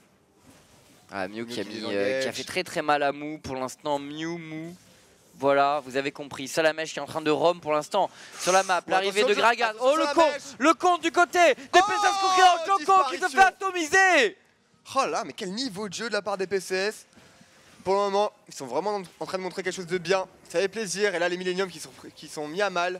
Ah, Mew qui a fait très très mal à Mou pour l'instant. Mew. Voilà, vous avez compris. Salamèche qui est en train de roam pour l'instant sur la map. L'arrivée de Gragas. Oh, le compte du côté des PCS Conquérants. Joko qui se fait atomiser. Oh là, mais quel niveau de jeu de la part des PCS. Pour le moment, ils sont vraiment en train de montrer quelque chose de bien. Ça fait plaisir. Et là, les Millennium qui sont mis à mal.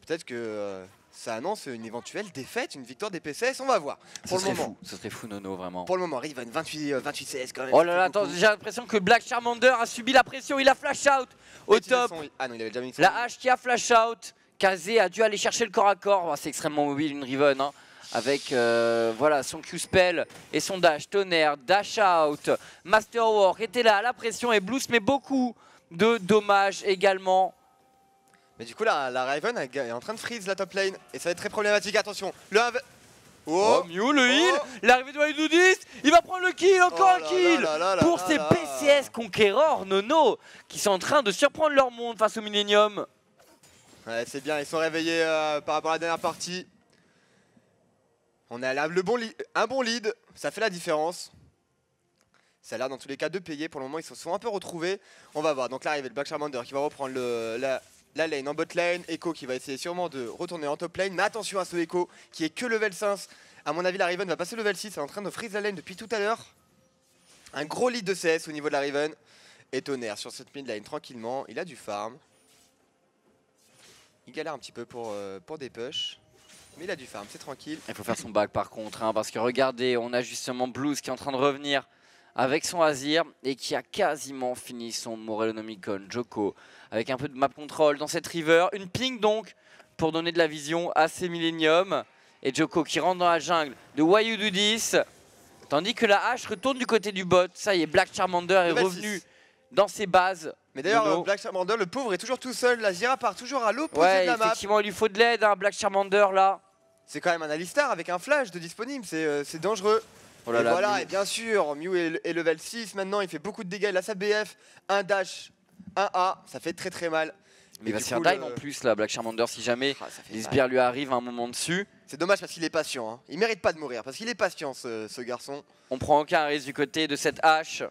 Peut-être que ça annonce une éventuelle défaite, une victoire des PCS. On va voir. Pour le moment, ce serait fou, Nono, vraiment. Pour le moment, Riven 28 CS quand même. Oh là là, attends, j'ai l'impression que Black Charmander a subi la pression. Il a flash out au top. Ah non, il avait déjà mis la hache qui a flash out. Kazé a dû aller chercher le corps à corps. Oh, c'est extrêmement mobile, une Riven. Hein. Avec voilà, son Q-Spell et son dash. Tonnerre, dash out. Masterwork était là, la pression. Et Blue met beaucoup de dommages également. Mais du coup, la Riven est en train de freeze la top lane. Et ça va être très problématique. Attention, le 1v... Oh, Mew, le heal. L'arrivée de Wailudis. Il va prendre le kill, encore un kill pour ces PCS Conquerors, Nono, qui sont en train de surprendre leur monde face au Millennium. Ouais, c'est bien, ils sont réveillés par rapport à la dernière partie. On a là un bon lead, ça fait la différence. Ça a l'air dans tous les cas de payer. Pour le moment, ils se sont un peu retrouvés. On va voir. Donc l'arrivée de Black Charmander qui va reprendre la lane en bot lane. Echo qui va essayer sûrement de retourner en top lane. Mais attention à ce Echo qui est que level 5. À mon avis, la Riven va passer level 6. Elle est en train de freeze la lane depuis tout à l'heure. Un gros lead de CS au niveau de la Riven. Et Tonnerre sur cette mid lane tranquillement. Il a du farm. Il galère un petit peu pour des push. Mais il a du farm, c'est tranquille. Il faut faire son back par contre. Hein, parce que regardez, on a justement Blues qui est en train de revenir avec son Azir et qui a quasiment fini son Morellonomicon. Joko avec un peu de map control dans cette river. Une ping donc pour donner de la vision à ces Millennium. Et Joko qui rentre dans la jungle de Wailudis. Tandis que la hache retourne du côté du bot. Ça y est, Black Charmander est revenu dans ses bases. Mais d'ailleurs, Black Charmander, le pauvre, est toujours tout seul. La Zyra part toujours à l'opposé de la map. Effectivement, il lui faut de l'aide, hein, Black Charmander là. C'est quand même un Alistar avec un flash de disponible, c'est dangereux. Oh là là, voilà, et bien sûr, Mew est level 6 maintenant, il fait beaucoup de dégâts, il a sa BF, un dash, un A, ça fait très très mal. Mais il va se faire dive en plus là, Black Charmander, si jamais les sbires lui arrivent à un moment dessus. C'est dommage parce qu'il est patient, hein. Il mérite pas de mourir, parce qu'il est patient ce garçon. On prend aucun risque du côté de cette hache.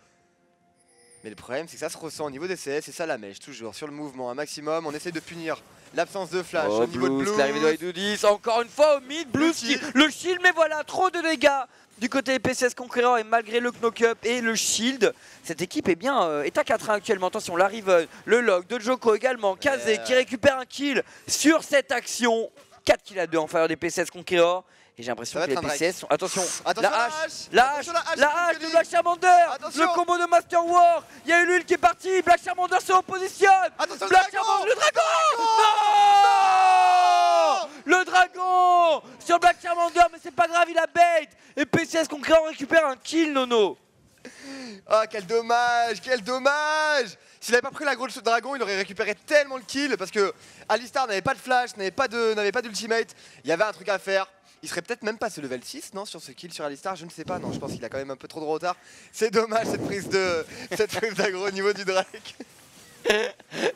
Mais le problème c'est que ça se ressent au niveau des CS et ça la mèche toujours sur le mouvement un maximum, on essaie de punir l'absence de flash au niveau de Blues. L'arrivée de Wailudis, encore une fois au mid, Blues le shield, mais voilà, trop de dégâts du côté des PCS Conquerors et malgré le knock-up et le shield, cette équipe est bien est à 4-1 actuellement. Attention, la Riven, le lock de Joko également, Kazé qui récupère un kill sur cette action. 4 kills à 2 en faveur des PCS Conquerors. Et j'ai l'impression que les PCS sont... Attention, la hache de Black Charmander. Le combo de Masterwork. Il y a Ulule qui est parti. Black Charmander se repositionne. Black Charmander, le dragon. Le dragon sur Black Charmander, mais c'est pas grave, il a bait. Et PCS Conquérant récupère un kill, Nono. Ah, quel dommage, quel dommage. S'il n'avait pas pris la grosse dragon, il aurait récupéré tellement le kill parce que Alistar n'avait pas de flash, n'avait pas d'ultimate. Il y avait un truc à faire. Il serait peut-être même passé level 6, non, sur ce kill sur Alistar, je ne sais pas, non, je pense qu'il a quand même un peu trop de retard. C'est dommage cette prise d'aggro au niveau du Drake.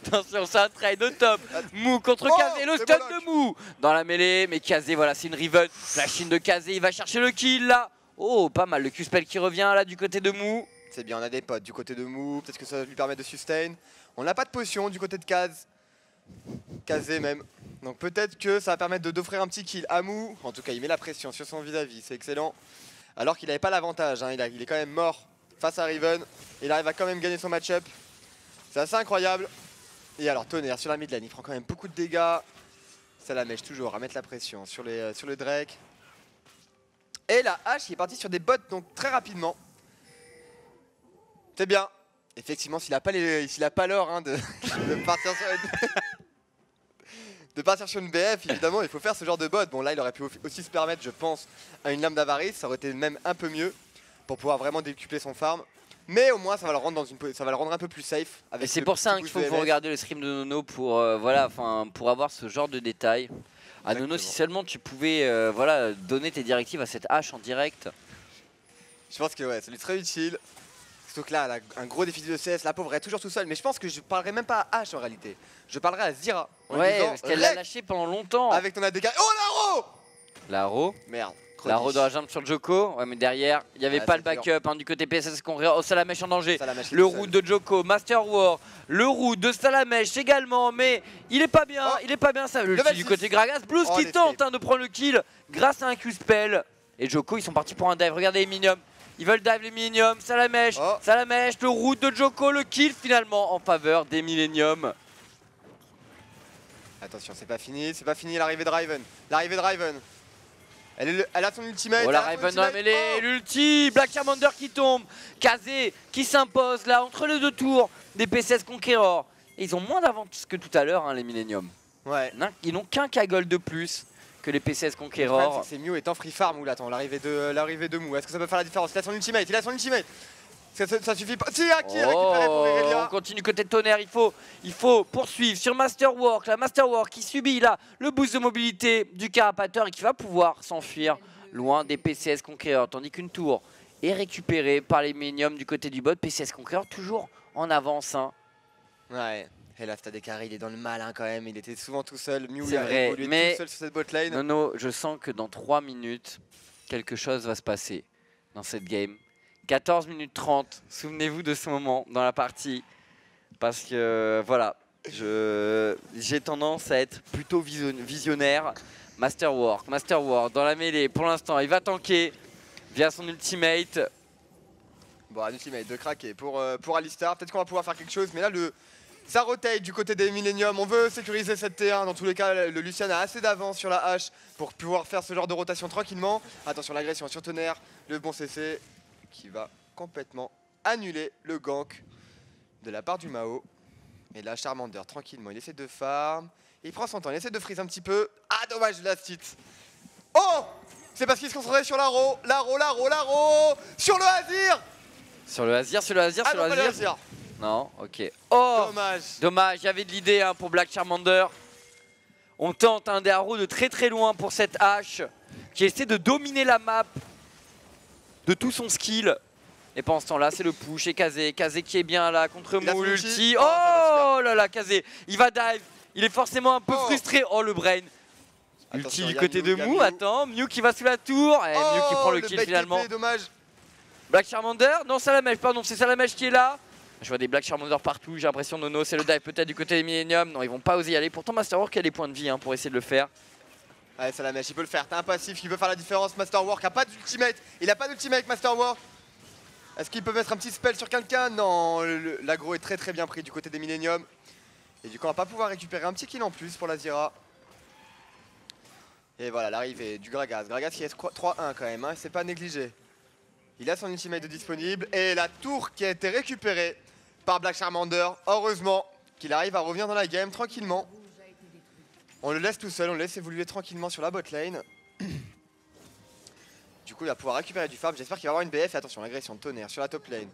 Attention, c'est un trade au top. Mou contre Kazé, le stun de Mou dans la mêlée, mais Kazé, voilà, c'est une Riven. La chine de Kazé, il va chercher le kill là. Oh, pas mal, le Q-Spell qui revient là du côté de Mou. C'est bien, on a des potes du côté de Mou, peut-être que ça va lui permettre de sustain. On n'a pas de potion du côté de Kazé même. Donc peut-être que ça va permettre d'offrir un petit kill à Mou. En tout cas, il met la pression sur son vis-à-vis, c'est excellent. Alors qu'il n'avait pas l'avantage, hein. Il est quand même mort face à Riven. Il arrive à quand même gagner son match-up. C'est assez incroyable. Et alors Tonnerre sur la mid lane, il prend quand même beaucoup de dégâts. Ça la mèche toujours à mettre la pression sur le Drake. Et la hache qui est partie sur des bots donc très rapidement. C'est bien. Effectivement, s'il n'a pas l'or hein, de partir sur de partir sur une BF, évidemment, il faut faire ce genre de bot. Bon, là, il aurait pu aussi se permettre, je pense, à une lame d'avarice. Ça aurait été même un peu mieux pour pouvoir vraiment décupler son farm. Mais au moins, ça va le rendre un peu plus safe. Et c'est pour ça qu'il faut que vous regardiez le stream de Nono pour, voilà, pour avoir ce genre de détails. À Nono, si seulement tu pouvais voilà, donner tes directives à cette hache en direct. Je pense que ouais, ça lui serait utile. Surtout que là, elle a un gros défi de CS, la pauvre elle est toujours tout seule. Mais je pense que je parlerai même pas à H en réalité. Je parlerai à Zyra. Ouais, parce qu'elle l'a lâché pendant longtemps. Avec ton ADK. Oh, Laro! Laro? Merde. La roue de la jambe sur Djoko. Ouais, mais derrière, il n'y avait pas le backup hein, du côté PSS Conqueror. Oh, Salamèche en danger. Le route de Djoko, Master War. Le route de Salamèche également. Mais il est pas bien. Il est pas bien ça. Le kill du côté Gragas. Blues qui tente hein, de prendre le kill grâce à un Q-Spell. Et Djoko, ils sont partis pour un dive. Regardez les Miniums. Ils veulent dive les Millennium. Salamèche. Salamèche. Le route de Djoko. Le kill finalement en faveur des Millennium. Attention, c'est pas fini l'arrivée de Riven. L'arrivée de Riven. Elle a son ultimate. Oh la Riven dans la mêlée, l'ulti, Black Charmander qui tombe, Kazé qui s'impose là entre les deux tours des PCS Conqueror. Et ils ont moins d'avance que tout à l'heure hein, les Millennium. Ouais. Ils n'ont qu'un Kaggle de plus que les PCS Conqueror. C'est Mew est en free farm ou là, attends, l'arrivée de Mew. Est-ce que ça peut faire la différence? Il a son ultimate, Ça suffit pas. Si, qui récupéré pour Irelia. On continue côté de Tonnerre, il faut poursuivre sur Masterwork. La Masterwork qui subit là le boost de mobilité du Carapateur et qui va pouvoir s'enfuir loin des PCS Conqueror. Tandis qu'une tour est récupérée par les Millennium du côté du bot. PCS Conqueror toujours en avance. Hein. Ouais. Et là, Stade Carré, il est dans le mal hein, quand même. Il était souvent tout seul. Mew il a évolué tout seul sur cette botlane. Nono, je sens que dans 3 minutes, quelque chose va se passer dans cette game. 14 minutes 30, souvenez-vous de ce moment dans la partie, parce que voilà, j'ai tendance à être plutôt visionnaire. Masterwork dans la mêlée, pour l'instant il va tanker via son ultimate. Bon, un ultimate de craquer pour Alistar, peut-être qu'on va pouvoir faire quelque chose, mais là ça rotate du côté des Millennium, on veut sécuriser cette T1, dans tous les cas le Lucian a assez d'avance sur la hache pour pouvoir faire ce genre de rotation tranquillement. Attention l'agression sur Tonnerre, le bon CC qui va complètement annuler le gank de la part du Mao. Et là Charmander tranquillement, il essaie de farm, il prend son temps, il essaie de freeze un petit peu. Ah dommage last hit. Oh, c'est parce qu'il se concentrait sur l'Aro, sur le Azir. Sur le Azir. Non, ok. Oh, dommage, il y avait de l'idée hein, pour Black Charmander. On tente un des Arrows de très loin pour cette hache qui essaie de dominer la map de tout son skill. Et pendant ce temps-là, c'est le push et Kazé qui est bien là contre Mew, l'ulti. Oh là là, Kazé, il va dive. Il est forcément un peu frustré. Oh le brain. Ulti du côté de Mew. Attends, Mew qui va sous la tour. Et Mew qui prend le kill finalement. Dommage. Black Charmander. Non, Salamèche, pardon, c'est Salamèche qui est là. Je vois des Black Charmander partout. J'ai l'impression, Nono, c'est le dive peut-être du côté des Millennium. Non, ils vont pas oser y aller. Pourtant, Masterwork a des points de vie hein, pour essayer de le faire. Allez, Salamèche, il peut le faire. T'as un passif qui peut faire la différence. Masterwork a pas d'ultimate. Il a pas d'ultimate, Masterwork. Est-ce qu'il peut mettre un petit spell sur quelqu'un? Non, l'aggro est très bien pris du côté des Millennium. Et du coup, on va pas pouvoir récupérer un petit kill en plus pour la Zira. Et voilà, l'arrivée du Gragas. Gragas qui est 3-1 quand même, hein, c'est pas négligé. Il a son ultimate de disponible. Et la tour qui a été récupérée par Black Charmander. Heureusement qu'il arrive à revenir dans la game tranquillement. On le laisse tout seul, on le laisse évoluer tranquillement sur la bot lane. Du coup, il va pouvoir récupérer du farm. J'espère qu'il va avoir une BF. Et attention, l'agression de Tonnerre sur la top lane.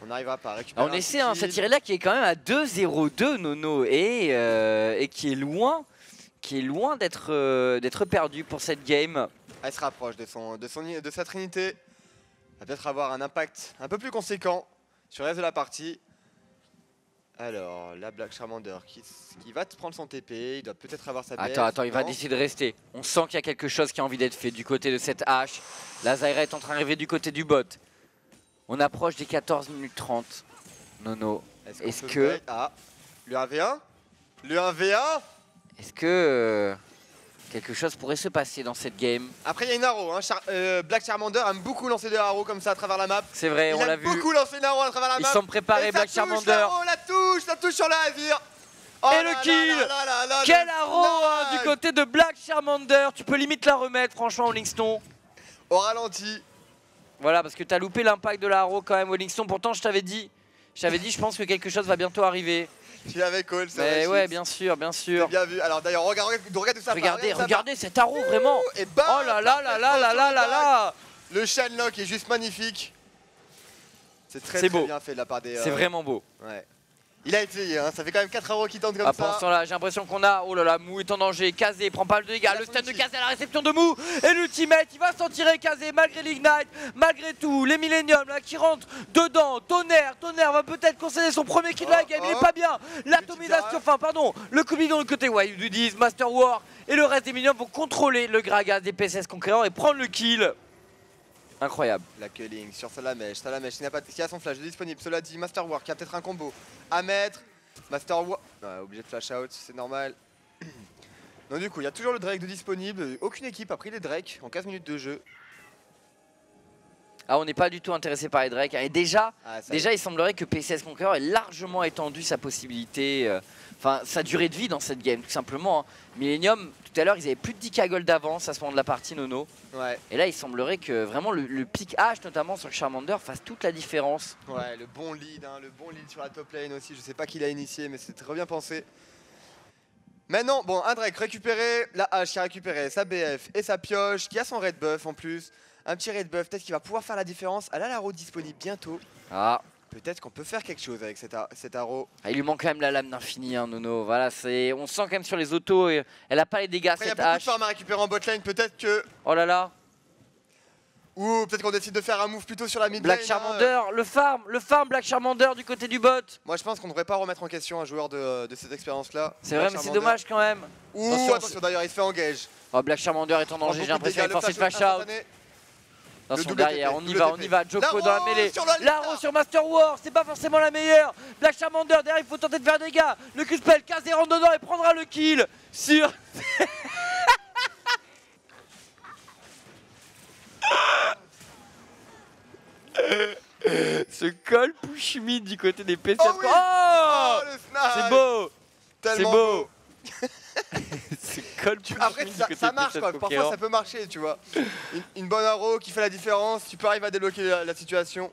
On n'arrivera pas à récupérer. On essaie hein, cette Irelia qui est quand même à 2-0-2 Nono et qui est loin d'être perdu pour cette game. Elle se rapproche de sa trinité. Elle va peut-être avoir un impact un peu plus conséquent sur le reste de la partie. Alors, la Black Charmander qui va prendre son TP, il doit peut-être avoir sa BF. Attends, il va décider de rester. On sent qu'il y a quelque chose qui a envie d'être fait du côté de cette hache. La Zyra est en train d'arriver du côté du bot. On approche des 14 minutes 30. Nono, est-ce que... Ah, le 1v1 Le 1v1 Est-ce que quelque chose pourrait se passer dans cette game? Après, il y a une arrow. Hein. Black Charmander aime beaucoup lancer des arrows comme ça à travers la map. C'est vrai, on l'a vu. Il aime beaucoup lancer une arrow à travers la map. Ils sont préparés, Black Charmander. Ça touche sur la Azir. Oh et le kill. Quel arrow hein, du côté de Black Charmander. Tu peux limite la remettre, franchement, Wellington. Au ralenti. Voilà, parce que tu as loupé l'impact de la arrow quand même, Wellington. Pourtant, je t'avais dit, je pense que quelque chose va bientôt arriver. Tu l'avais call, ça. Mais ouais, bien sûr. Bien vu. Alors d'ailleurs, regarde tout ça. Regardez cet arrow, vraiment. Et bam, oh là là. Le Shenlock est juste magnifique. C'est très bien fait de la part des... C'est vraiment beau. Ouais. Il a essayé, hein. Ça fait quand même 4 arrows qui tentent comme ça. Attention là, j'ai l'impression qu'on a. Oh là là, Mou est en danger. Kazé prend pas le dégâts. Le stun de Kazé à la réception de Mou. Et l'ultimate, il va s'en tirer Kazé malgré l'ignite. Malgré tout, les Millennium là qui rentrent dedans. Tonnerre va peut-être concéder son premier kill de la game. Il est pas bien. L'atomisation, enfin pardon, le combinaison de côté. Ouais, du 10, Master War. Et le reste des Millennium vont contrôler le Gragas des PCS conquérants et prendre le kill. Incroyable. La culling sur Salamèche qui a son flash disponible. Cela dit, Master War qui a peut-être un combo à mettre. Master War, obligé de flash out, c'est normal. Donc du coup, il y a toujours le Drake de disponible. Aucune équipe a pris les Drake en 15 minutes de jeu. Ah, on n'est pas du tout intéressé par les Drake. Et déjà, il semblerait que PCS Conqueror ait largement étendu sa possibilité, enfin sa durée de vie dans cette game, tout simplement. Hein. Millennium, tout à l'heure, ils avaient plus de 10k gold d'avance à ce moment de la partie, Nono. Ouais. Et là, il semblerait que vraiment le pick H, notamment sur Charmander, fasse toute la différence. Ouais, le bon lead sur la top lane aussi. Je sais pas qui l'a initié, mais c'est très bien pensé. Maintenant, bon, un Drake récupéré, la H qui a récupéré sa BF et sa pioche, qui a son red buff en plus. Un petit red buff, peut-être qu'il va pouvoir faire la différence. Elle a l'arrow disponible bientôt. Ah. Peut-être qu'on peut faire quelque chose avec cet arrow. Ah, il lui manque quand même la lame d'infini, hein, Nono. Voilà, on sent quand même sur les autos, elle a pas les dégâts. Après, cette H. Il y a beaucoup de farm à récupérer en botlane, peut-être que. Oh là là. Ou peut-être qu'on décide de faire un move plutôt sur la mid lane. Black Charmander, le farm Black Charmander du côté du bot. Moi je pense qu'on ne devrait pas remettre en question un joueur de cette expérience là. C'est vrai, mais c'est dommage quand même. Ouh, attention d'ailleurs, il se fait engage. Oh, Black Charmander est en danger, j'ai l'impression qu'il force le flash out. Attention derrière, on y va, Joko dans la mêlée. L'arrow sur Master War, c'est pas forcément la meilleure. Black Charmander derrière, il faut tenter de faire des dégâts. Le Q-spell, Kazé rentre dedans et prendra le kill sur. Ce call push mid du côté des PC. Oh, oui. Oh, c'est beau. C'est beau. Après ça marche quoi, parfois ça peut marcher tu vois. Une bonne arrow qui fait la différence, tu peux arriver à débloquer la situation.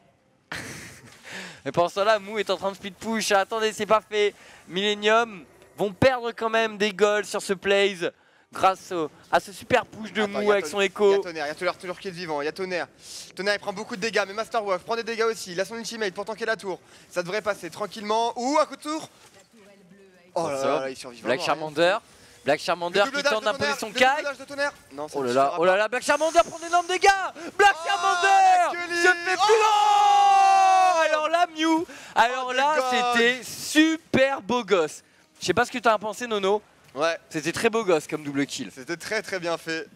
Et pendant ce temps là, Mou est en train de speed push, attendez c'est pas fait. Millennium vont perdre quand même des golds sur ce plays grâce à ce super push de Mou avec son écho. Il y a Tonnerre, il y a toujours qui est vivant, il y a Tonnerre. Tonnerre il prend beaucoup de dégâts mais Master Wolf prend des dégâts aussi, il a son ultimate pour tanker la tour. Ça devrait passer tranquillement, ou un coup de tour. Oh là là, il survit vraiment. Black Charmander qui tente d'imposer son kite. Oh là là, Black Charmander prend d'énormes dégâts. Black Charmander se fait plus. Alors là, Mew, c'était super beau gosse. Je sais pas ce que tu as pensé, Nono. Ouais. C'était très beau gosse comme double kill. C'était très bien fait.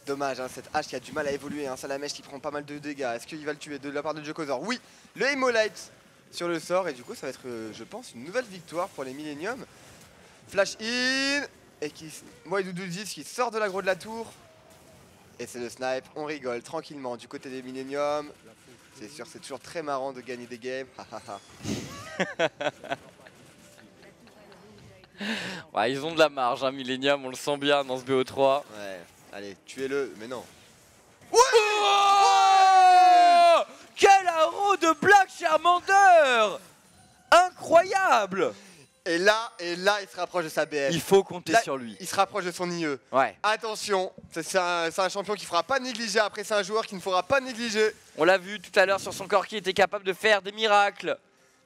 Dommage, hein, cette hache qui a du mal à évoluer. Hein, Salamèche qui prend pas mal de dégâts. Est-ce qu'il va le tuer de la part de Jokozor? Oui, le Emolite sur le sort. Et du coup, ça va être, je pense, une nouvelle victoire pour les Millennium. Flash in. Et moi et Doudou 10 qui sort de l'aggro de la tour. Et c'est le snipe, on rigole tranquillement du côté des Millennium. C'est sûr, c'est toujours très marrant de gagner des games. Ouais, ils ont de la marge, hein, Millennium, on le sent bien dans ce BO3. Ouais, allez, tuez-le, mais non. Ouais, oh, quel arrow de Black Charmander! Incroyable! Et là, il se rapproche de sa BF. Il faut compter sur lui. Il se rapproche de son IE. Ouais. Attention, c'est un champion qui ne fera pas négliger. Après, c'est un joueur qu'il ne faudra pas négliger. On l'a vu tout à l'heure sur son corps qui était capable de faire des miracles.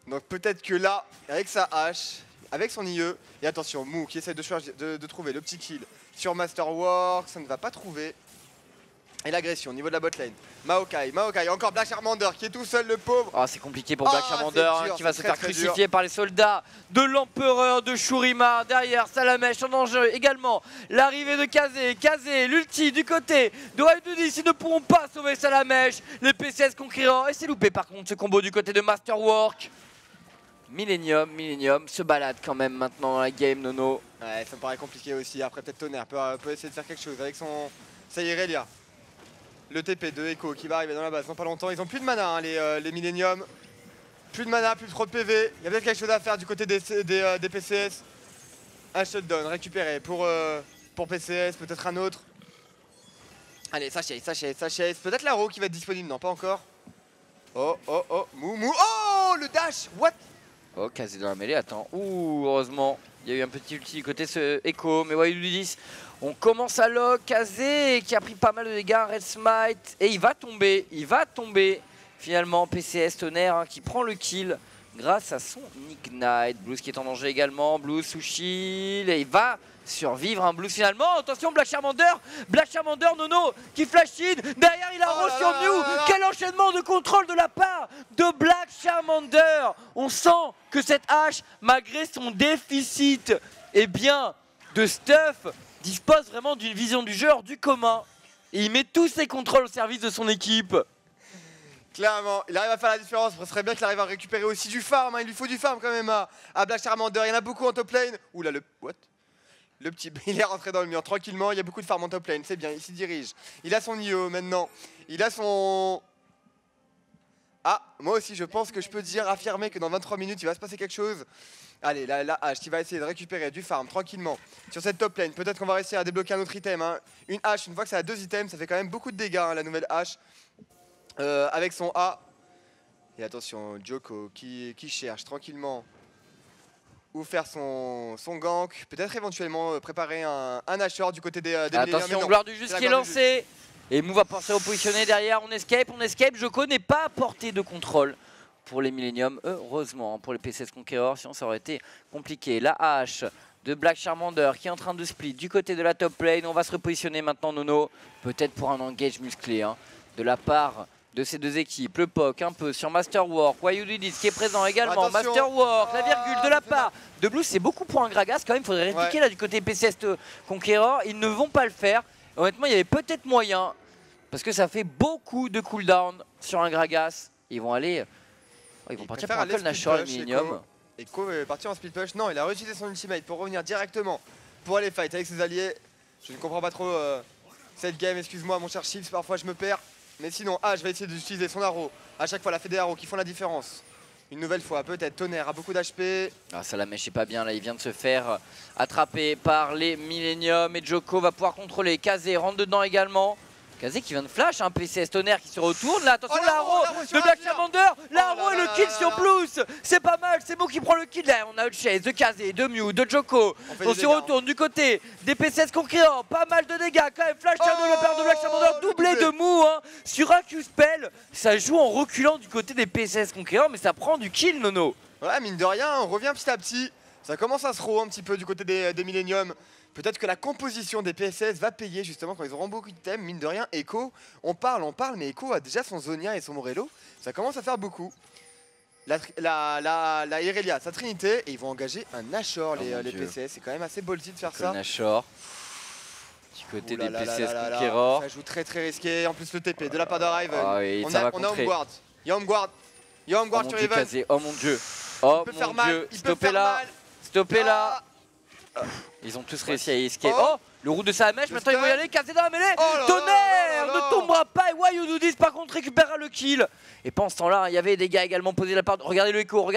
Donc peut-être que là, avec sa hache, avec son IE, et attention, Mou qui essaie de trouver le petit kill sur Master War, ça ne va pas trouver. Et l'agression au niveau de la botlane. Maokai, encore Black Charmander qui est tout seul, le pauvre. Oh, c'est compliqué pour Black Charmander qui va se faire crucifier par les soldats de l'empereur de Shurima. Derrière, Salamèche en danger également. L'arrivée de Kazé, l'ulti du côté de Raidudis. Ils ne pourront pas sauver Salamèche. Les PCS conquérants. Et c'est loupé par contre ce combo du côté de Masterwork. Millennium se balade quand même maintenant dans la game, Nono. Ouais, ça me paraît compliqué aussi. Après, peut-être Tonnerre peut essayer de faire quelque chose avec sa Irelia. Le TP de Echo qui va arriver dans la base dans pas longtemps. Ils ont plus de mana, hein, les Millennium. Plus de mana, plus trop de PV. Il y a peut-être quelque chose à faire du côté des PCS. Un shutdown récupéré pour PCS, peut-être un autre. Allez, ça chase. Peut-être l'arrow qui va être disponible, non pas encore. Oh, Mou. Oh, le dash, what? Oh, Kazé dans la mêlée, attends. Ouh, heureusement, il y a eu un petit ulti du côté ce Echo, mais ouais, il lui dit. On commence à lock, Kazé qui a pris pas mal de dégâts, Red Smite, et il va tomber finalement PCS Tonnerre hein, qui prend le kill grâce à son Ignite. Blues qui est en danger également, Blues sous shield et il va survivre Blues finalement. Attention Black Charmander, Nono qui flash in, derrière il a Rose sur Mew. Quel enchaînement de contrôle de la part de Black Charmander. On sent que cette hache, malgré son déficit de stuff, dispose vraiment d'une vision du jeu hors du commun. Et il met tous ses contrôles au service de son équipe. Clairement, il arrive à faire la différence. Ce serait bien qu'il arrive à récupérer aussi du farm. Hein. Il lui faut du farm quand même à Black Charmander. Il y en a beaucoup en top lane. Oula, le petit, il est rentré dans le mur tranquillement. Il y a beaucoup de farm en top lane. C'est bien, il s'y dirige. Il a son IO maintenant. Il a son... Ah, moi aussi, je pense que je peux dire, affirmer que dans 23 minutes, il va se passer quelque chose. Allez, la hache qui va essayer de récupérer du farm tranquillement sur cette top lane. Peut-être qu'on va réussir à débloquer un autre item. Hein. Une hache, une fois que ça a 2 items, ça fait quand même beaucoup de dégâts, hein, la nouvelle hache. Avec son A. Et attention, Djoko qui cherche tranquillement où faire son gank. Peut-être éventuellement préparer un Nashor du côté des attention, gloire du juste qui est lancé. Et Mou va pouvoir se repositionner derrière. On escape. Djoko n'est pas à portée de contrôle pour les Millennium. Heureusement pour les PCS Conqueror, sinon ça aurait été compliqué. La hache de Black Charmander qui est en train de split du côté de la top lane. On va se repositionner maintenant, Nono. Peut-être pour un engage musclé hein, de la part de ces deux équipes. Le POC un peu sur Masterwork. Wayudidis qui est présent également. Attention. Masterwork, la virgule de la part de Blues. C'est beaucoup pour un Gragas quand même. Il faudrait répliquer là du côté PCS Conqueror. Ils ne vont pas le faire. Honnêtement, il y avait peut-être moyen. Parce que ça fait beaucoup de cooldown sur un Gragas. Ils vont aller... ils vont partir pour un Nashor, les Millennium. Echo est parti en split push. Non, il a réutilisé son ultimate pour revenir directement pour aller fight avec ses alliés. Je ne comprends pas trop cette game. Excuse-moi mon cher Chips, parfois je me perds. Mais sinon, je vais essayer d'utiliser son arrow. À chaque fois, la fait des arrows qui font la différence. Une nouvelle fois, peut-être Tonnerre a beaucoup d'HP. Ça la mèche pas bien là, il vient de se faire attraper par les Millennium. Et Djoko va pouvoir contrôler. Kazé rentre dedans également. Kazé qui vient de flash, un PCS Tonnerre qui se retourne. Là, attention, l'arrow de Black Charmander. L'arrow et le kill sur Blues. C'est pas mal, c'est bon qui prend le kill. Là, on a Chase de Kazé, de Mew, de Djoko. On se retourne du côté des PCS Conqueror. Pas mal de dégâts quand même. Flash de la part de Black Charmander, doublé de Mew hein, sur un Q-spell. Ça joue en reculant du côté des PCS Conqueror, mais ça prend du kill, Nono. Ouais, mine de rien, on revient petit à petit. Ça commence à se row un petit peu du côté des Millennium. Peut-être que la composition des PSS va payer justement quand ils auront beaucoup de thèmes. Mine de rien, Echo, on parle, mais Echo a déjà son Zonia et son Morello. Ça commence à faire beaucoup. La Irelia, sa Trinité, et ils vont engager un Nashor, les PCS. C'est quand même assez ballsy de faire ça. Nashor. Du côté des PCS Conqueror. Ça joue très risqué. En plus, le TP de la part de Rive. On a Homeguard. Il y a Homeguard. Sur Riven. Oh mon dieu. Oh mon dieu. Stoppez là. Ils ont tous réussi à escape. Oh, le roue de sa mèche, maintenant ils vont y aller. Kazé dans la mêlée. Tonnerre ne tombera pas. Et Wayudidis par contre récupérera le kill. Et pendant ce temps-là, il y avait des gars également posés de la part. Regardez le Echo,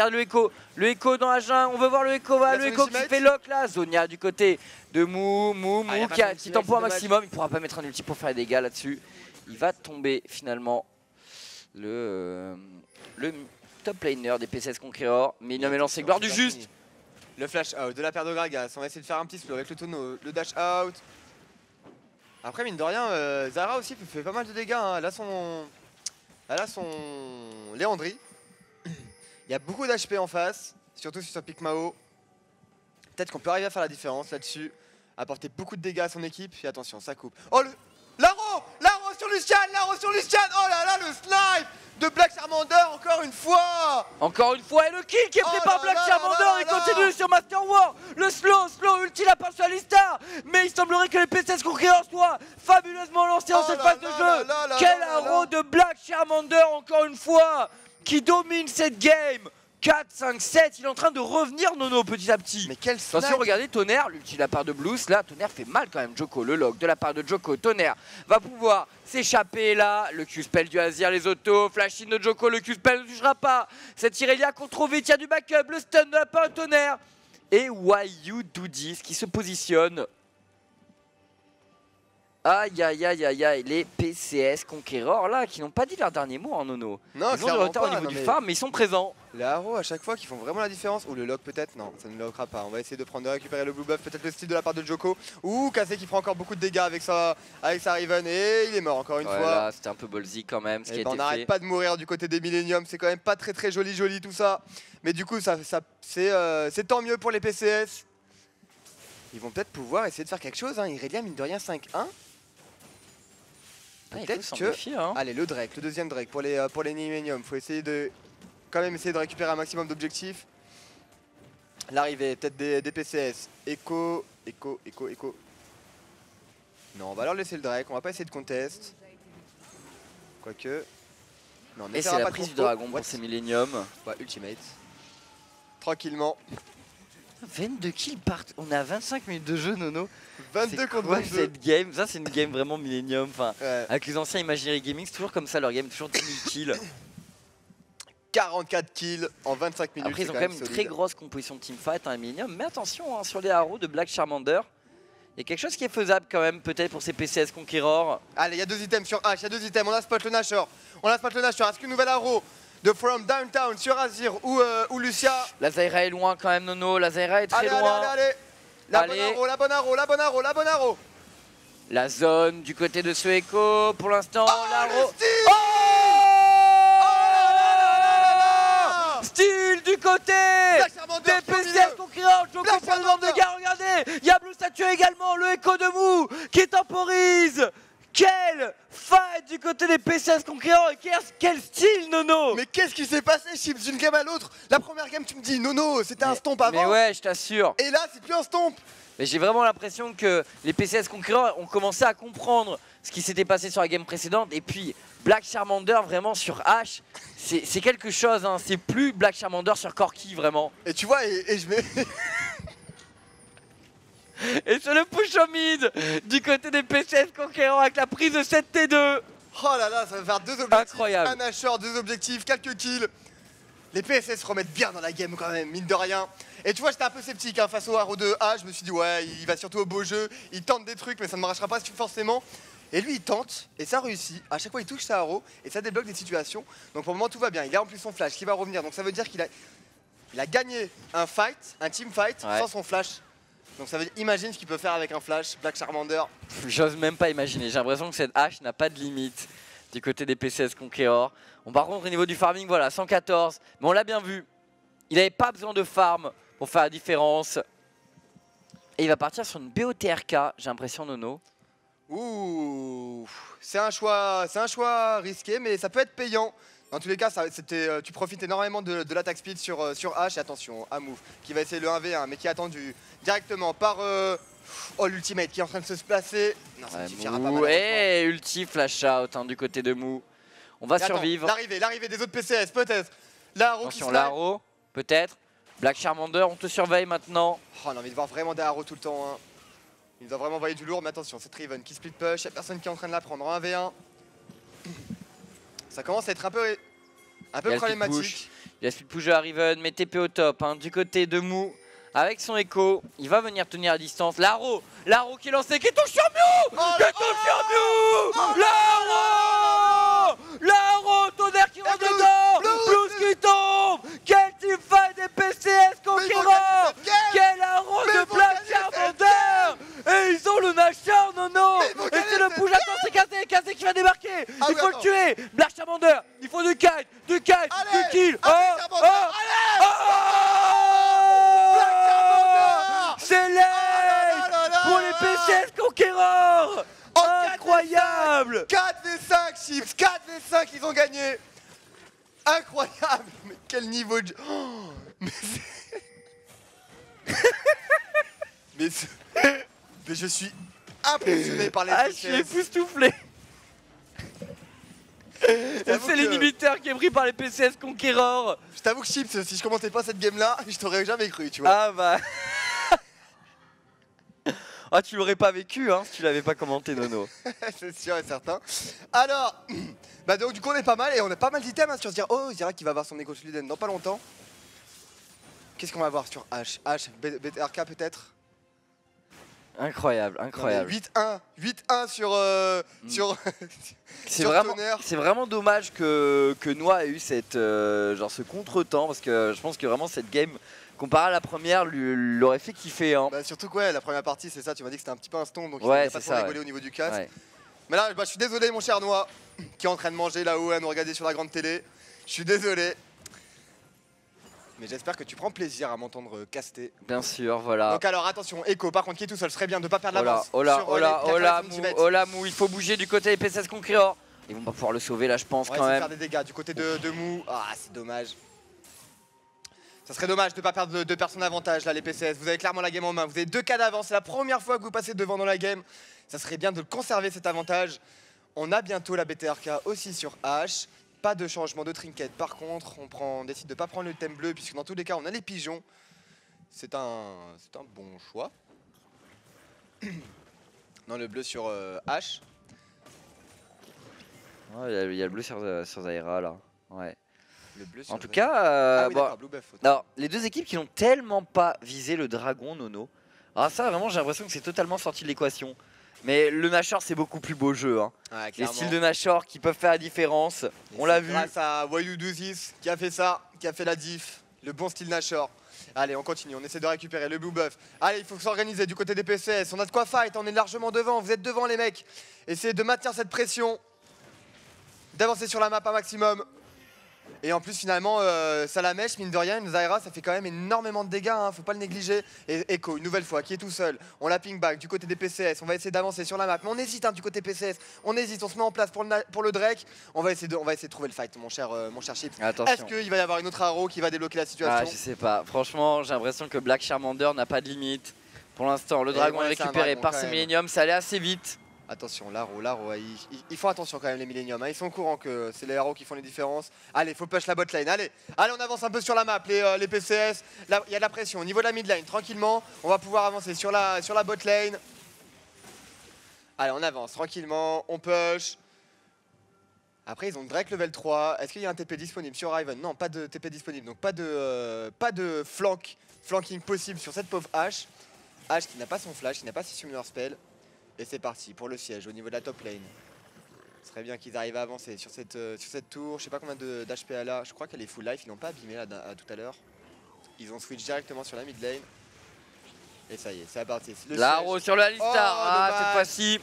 Le Echo dans la jungle. On veut voir le Echo. Le Echo qui fait lock là. Zonia du côté de Mou qui tempo un maximum. Il ne pourra pas mettre un ulti pour faire des dégâts là-dessus. Il va tomber finalement le top laner des PCS Conqueror. Mais il a lancé gloire du juste. Le flash out de la paire de Gragas, on va essayer de faire un petit slow avec le tonneau, le dash out. Après mine de rien, Zara aussi fait pas mal de dégâts, hein. Elle a son Léandri. Il y a beaucoup d'HP en face, surtout sur Pigmao. Peut-être qu'on peut arriver à faire la différence là-dessus. Apporter beaucoup de dégâts à son équipe, et attention, ça coupe. Oh l'arrow sur Lucian, oh là là, le snipe de Black Charmander, encore une fois, et le kill qui est pris par Black Charmander. Il continue sur Masterwork. Le slow ulti la part sur Alistar. Mais il semblerait que les PCS Conqueror soient fabuleusement lancés en cette phase de jeu. Quel arrow de Black Charmander, encore une fois, qui domine cette game. 4, 5, 7, il est en train de revenir Nono petit à petit. Mais quel snipe. Attention, regardez Tonnerre, l'ulti de la part de Blues, là Tonnerre fait mal quand même. Djoko, le lock de la part de Djoko, Tonnerre va pouvoir s'échapper là. Le Q-spell du Azir, les autos, flash in de Djoko, le Q-spell ne touchera pas. Cette Irelia contrôle vite, il y a du backup, le stun de la part de Tonnerre. Et Wayudidis qui se positionne Aïe aïe aïe aïe aïe, les PCS Conqueror là qui n'ont pas dit leur dernier mot en Nono. Non, ils ont du retard au niveau du farm mais ils sont présents. Les Haro à chaque fois qui font vraiment la différence. Ou le lock peut-être, non ça ne lockera pas. On va essayer de récupérer le blue buff, peut-être le style de la part de Djoko. Ouh Kazé qui prend encore beaucoup de dégâts avec sa Riven et il est mort encore une fois. C'était un peu ballsy quand même ce qui a été on n'arrête pas de mourir du côté des Millennium, c'est quand même pas très joli tout ça. Mais du coup c'est tant mieux pour les PCS. Ils vont peut-être pouvoir essayer de faire quelque chose, hein. Irelia mine de rien 5-1. Peut-être que... méfier, hein. Allez, le Drake, le deuxième Drake pour les Millennium. Faut essayer de récupérer un maximum d'objectifs. L'arrivée, peut-être des PCS. Echo. Non, on va leur laisser le Drake, on va pas essayer de contest. Quoique... Non, et c'est la prise du dragon pour ces Millennium. Ouais, ultimate. Tranquillement. 22 kills par... On a 25 minutes de jeu, Nono. 22 contre 22. Cette game, ça c'est une game vraiment Millennium. Enfin, avec les anciens Imaginary Gaming, c'est toujours comme ça leur game, toujours 10 000 kills. 44 kills en 25 minutes. Après, ils ont quand même une très grosse composition de teamfight, hein, Millennium. Mais attention, hein, sur les Haro de Black Charmander, il y a quelque chose qui est faisable quand même, peut-être pour ces PCS Conqueror. Allez, il y a 2 items sur H, il y a 2 items. On a spot le Nashor. Est-ce qu'une nouvelle Haro de From Downtown sur Azir ou Lucia? La Zyra est loin quand même, Nono. La Zyra est très loin. Allez. La bonne Haro. La zone du côté de ce Echo pour l'instant. Oh, Style du côté des PCS Conqueror. Djoko prend le nombre de gars, regardez. Il y a Blue Statue également, le Echo de Mou qui temporise. Quel fight du côté des PCS Conqueror et quel style, Nono. Mais qu'est-ce qui s'est passé, Chips, d'une game à l'autre? La première game, tu me dis, Nono, c'était un stomp avant. Mais ouais, je t'assure. Et là, c'est plus un stomp. Mais j'ai vraiment l'impression que les PCS Conqueror ont commencé à comprendre ce qui s'était passé sur la game précédente. Et puis, Black Charmander, vraiment, sur H, c'est quelque chose. Hein. C'est plus Black Charmander sur Corki, vraiment. Et tu vois, et je mets... Et sur le push au mid du côté des PCS Conqueror avec la prise de 7 T2. Oh là là, ça va faire 2 objectifs. Incroyable. Un Nashor, 2 objectifs, quelques kills. Les PSS remettent bien dans la game quand même, mine de rien. Et tu vois, j'étais un peu sceptique hein, face au Haro de A. Je me suis dit, ouais, il va surtout au beau jeu. Il tente des trucs, mais ça ne marchera pas forcément. Et lui, il tente, et ça réussit. À chaque fois, il touche sa Haro, et ça débloque des situations. Donc pour le moment, tout va bien. Il a en plus son flash qui va revenir. Donc ça veut dire qu'il a gagné un fight, un team fight, sans son flash. Donc ça veut dire, imagine ce qu'il peut faire avec un flash, Black Charmander. J'ose même pas imaginer, j'ai l'impression que cette hache n'a pas de limite du côté des PCS Conqueror. Bon, par contre au niveau du farming, voilà, 114, mais on l'a bien vu. Il n'avait pas besoin de farm pour faire la différence. Et il va partir sur une BOTRK, j'ai l'impression, Nono. Ouh, c'est un choix risqué, mais ça peut être payant. Dans tous les cas, tu profites énormément de l'attaque speed sur H. Et attention, Amouf qui va essayer le 1v1, mais qui est attendu directement par l'ultimate qui est en train de se placer. Non, ça ne suffira pas. Ouais, ulti flash out hein, du côté de Mou. On va survivre. L'arrivée des autres PCS, peut-être. Attention, l'Haro, peut-être. Black Charmander, on te surveille maintenant. Oh, on a envie de voir vraiment des Haro tout le temps. Hein. Il doit vraiment envoyer du lourd, mais attention, c'est Riven qui split push. Il n'y a personne qui est en train de la prendre en 1v1. Ça commence à être un peu problématique. Il y a speed push de Riven, mais TP au top hein, du côté de Mou. Avec son Echo, il va venir tenir à distance. L'Haro qui est lancé, qui touche sur Mew, L'Haro, tonnerre qui rentre dedans, Blues qui tombe. Quel teamfight des PCS Conqueror. Quel Haro de Black Charmander. Et ils ont le Nashor, Nono. Et c'est le push, attends, c'est Kazé qui va débarquer. Il faut le tuer, Black Charmander. Il faut du kite, du kill. C'est l'aide pour les PCS Conqueror. Incroyable. 4v5 Chips, 4v5 ils ont gagné. Incroyable. Mais quel niveau de... Oh, mais je suis impressionné par les PCS. Je suis époustouflé. C'est l'inhibiteur qui est pris par les PCS Conqueror. Je t'avoue que Chips, si je commentais pas cette game là, je t'aurais jamais cru, tu vois. Ah bah... Ah, tu l'aurais pas vécu hein, si tu l'avais pas commenté, Nono. C'est sûr et certain. Alors, bah donc du coup on est pas mal et on a pas mal d'items hein, sur Zira. Oh, Zira qui va avoir son Echo Sliden dans pas longtemps. Qu'est-ce qu'on va voir sur H? BTRK peut-être? Incroyable, incroyable. 8-1 sur C'est vraiment dommage que Noah ait eu ce contretemps, parce que je pense que vraiment cette game, comparé à la première, l'aurait fait kiffer. Hein. Bah, surtout que la première partie, c'est ça, tu m'as dit que c'était un petit peu un stomp, donc il n'a pas trop rigolé au niveau du casque. Ouais. Mais là, je suis désolé mon cher Noah, qui est en train de manger là-haut à nous regarder sur la grande télé. Je suis désolé. Mais j'espère que tu prends plaisir à m'entendre caster. Bien sûr, voilà. Donc alors attention, Echo par contre qui est tout seul, ce serait bien de ne pas perdre l'avance. Mou, il faut bouger du côté des PCS Conqueror. Ils vont pas pouvoir le sauver là je pense quand même. Faire des dégâts du côté de Mou. Ah c'est dommage. Ça serait dommage de ne pas perdre de personne avantage là les PCS. Vous avez clairement la game en main, vous avez 2 cas d'avance, c'est la première fois que vous passez devant dans la game. Ça serait bien de conserver cet avantage. On a bientôt la BTRK aussi sur H. Pas de changement de trinket. Par contre, on décide de ne pas prendre le thème bleu puisque dans tous les cas, on a les pigeons. C'est un bon choix. Non, le bleu sur H. Ouais, il y a le bleu sur Zyra là. Ouais. Le bleu sur en tout cas, Blue Buff, alors, les deux équipes qui n'ont tellement pas visé le dragon, Nono. Alors ça, vraiment, j'ai l'impression que c'est totalement sorti de l'équation. Mais le Nashor c'est beaucoup plus beau jeu. Hein. Ouais, les styles de Nashor qui peuvent faire la différence. On l'a vu. Grâce à Wayou12 qui a fait ça, qui a fait la diff. Le bon style Nashor. Allez, on continue, on essaie de récupérer le blue buff. Allez, il faut s'organiser du côté des PCS. On a de quoi fight, on est largement devant. Vous êtes devant les mecs. Essayez de maintenir cette pression. D'avancer sur la map un maximum. Et en plus finalement ça la mèche, mine de rien, Zyra ça fait quand même énormément de dégâts, hein, faut pas le négliger. Et Echo une nouvelle fois qui est tout seul, on la ping back du côté des PCS, on va essayer d'avancer sur la map. Mais on hésite du côté PCS, on hésite, on se met en place pour le Drake. On va essayer de trouver le fight mon cher Chips. Est-ce qu'il va y avoir une autre arrow qui va débloquer la situation? Je sais pas, franchement j'ai l'impression que Black Charmander n'a pas de limite. Pour l'instant le dragon est récupéré par ses Millennium, ça allait assez vite. Attention, l'Arrow, ils font attention quand même les Millennium, hein. Ils sont au courant que c'est les Arrows qui font les différences. Allez, faut push la bot lane, allez, on avance un peu sur la map, les PCS. Là, il y a de la pression au niveau de la mid lane, tranquillement. On va pouvoir avancer sur la bot lane. Allez, on avance tranquillement, on push. Après, ils ont Drake level 3. Est-ce qu'il y a un TP disponible sur Riven? Non, pas de TP disponible, donc pas de flanking possible sur cette pauvre Ashe. Ashe qui n'a pas son flash, qui n'a pas ses summoner spell. Et c'est parti pour le siège au niveau de la top lane. Ce serait bien qu'ils arrivent à avancer sur cette tour. Je sais pas combien d'HP elle a. Je crois qu'elle est full life. Ils n'ont pas abîmé là tout à l'heure. Ils ont switch directement sur la mid lane. Et ça y est, c'est parti. L'arrow sur le Alistar. Cette fois-ci.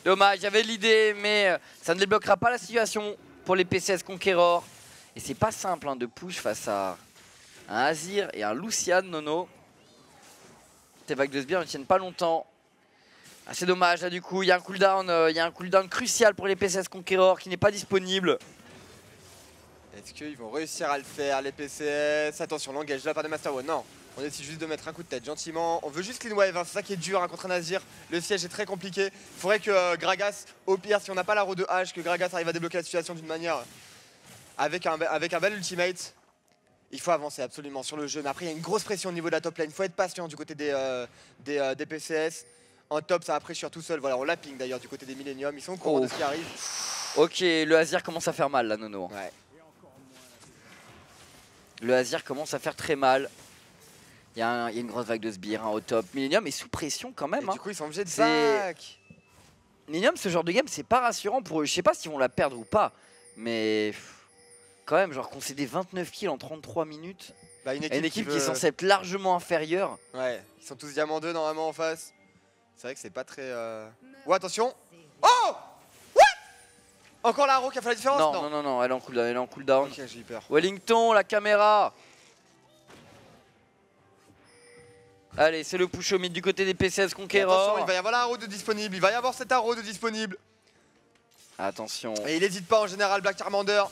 Dommage, j'avais l'idée, mais ça ne débloquera pas la situation pour les PCS Conqueror. Et c'est pas simple de push face à un Azir et un Lucian, Nono. Tes vagues de sbires ne tiennent pas longtemps. C'est dommage là du coup, il y a un cooldown crucial pour les PCS Conqueror qui n'est pas disponible. Est-ce qu'ils vont réussir à le faire les PCS? Attention, l'engage de la part de Master One, non. On essaie juste de mettre un coup de tête gentiment. On veut juste clean wave, c'est ça qui est dur contre un Azir. Le siège est très compliqué. Il faudrait que Gragas, au pire si on n'a pas la roue de H, que Gragas arrive à débloquer la situation d'une manière avec un bel ultimate. Il faut avancer absolument sur le jeu, mais après il y a une grosse pression au niveau de la top lane. Il faut être patient du côté des PCS. En top, ça va pressurer tout seul. Voilà, on la ping d'ailleurs du côté des Millennium. Ils sont au courant de ce qui arrive. Ok, le Azir commence à faire mal là, Nono. Ouais. Le Azir commence à faire très mal. Il y a une grosse vague de sbires au top. Millennium est sous pression quand même. Du coup, ils sont obligés de back. Millennium, ce genre de game, c'est pas rassurant pour eux. Je sais pas s'ils vont la perdre ou pas. Mais quand même, genre concéder 29 kills en 33 minutes. Bah, une équipe qui est censée être largement inférieure. Ouais, ils sont tous diamant 2 normalement en face. C'est vrai que c'est pas très... Oh, attention. Oh! What? Encore la Arrow qui a fait la différence? Non, elle est en cooldown. Ok, j'ai eu peur. Wellington, la caméra. Allez, c'est le push au mid du côté des PCS Conqueror. Attention, il va y avoir la Arrow de disponible. Il va y avoir cette Arrow de disponible. Attention. Et il n'hésite pas en général, Black Charmander.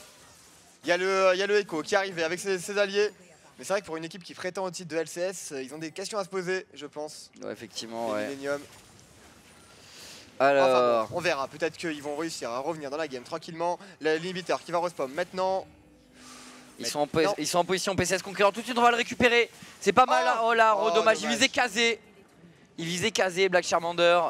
Il y a le Echo qui arrive avec ses alliés. Mais c'est vrai que pour une équipe qui prétend au titre de LCS, ils ont des questions à se poser, je pense. Ouais, effectivement, ouais. Millennium. Alors... Enfin bon, on verra. Peut-être qu'ils vont réussir à revenir dans la game tranquillement. L'inhibiteur qui va respawn maintenant. Ils sont en position PCS Conqueror. Tout de suite, on va le récupérer. C'est pas mal. Oh là, dommage. Il visait Kazé. Black Charmander.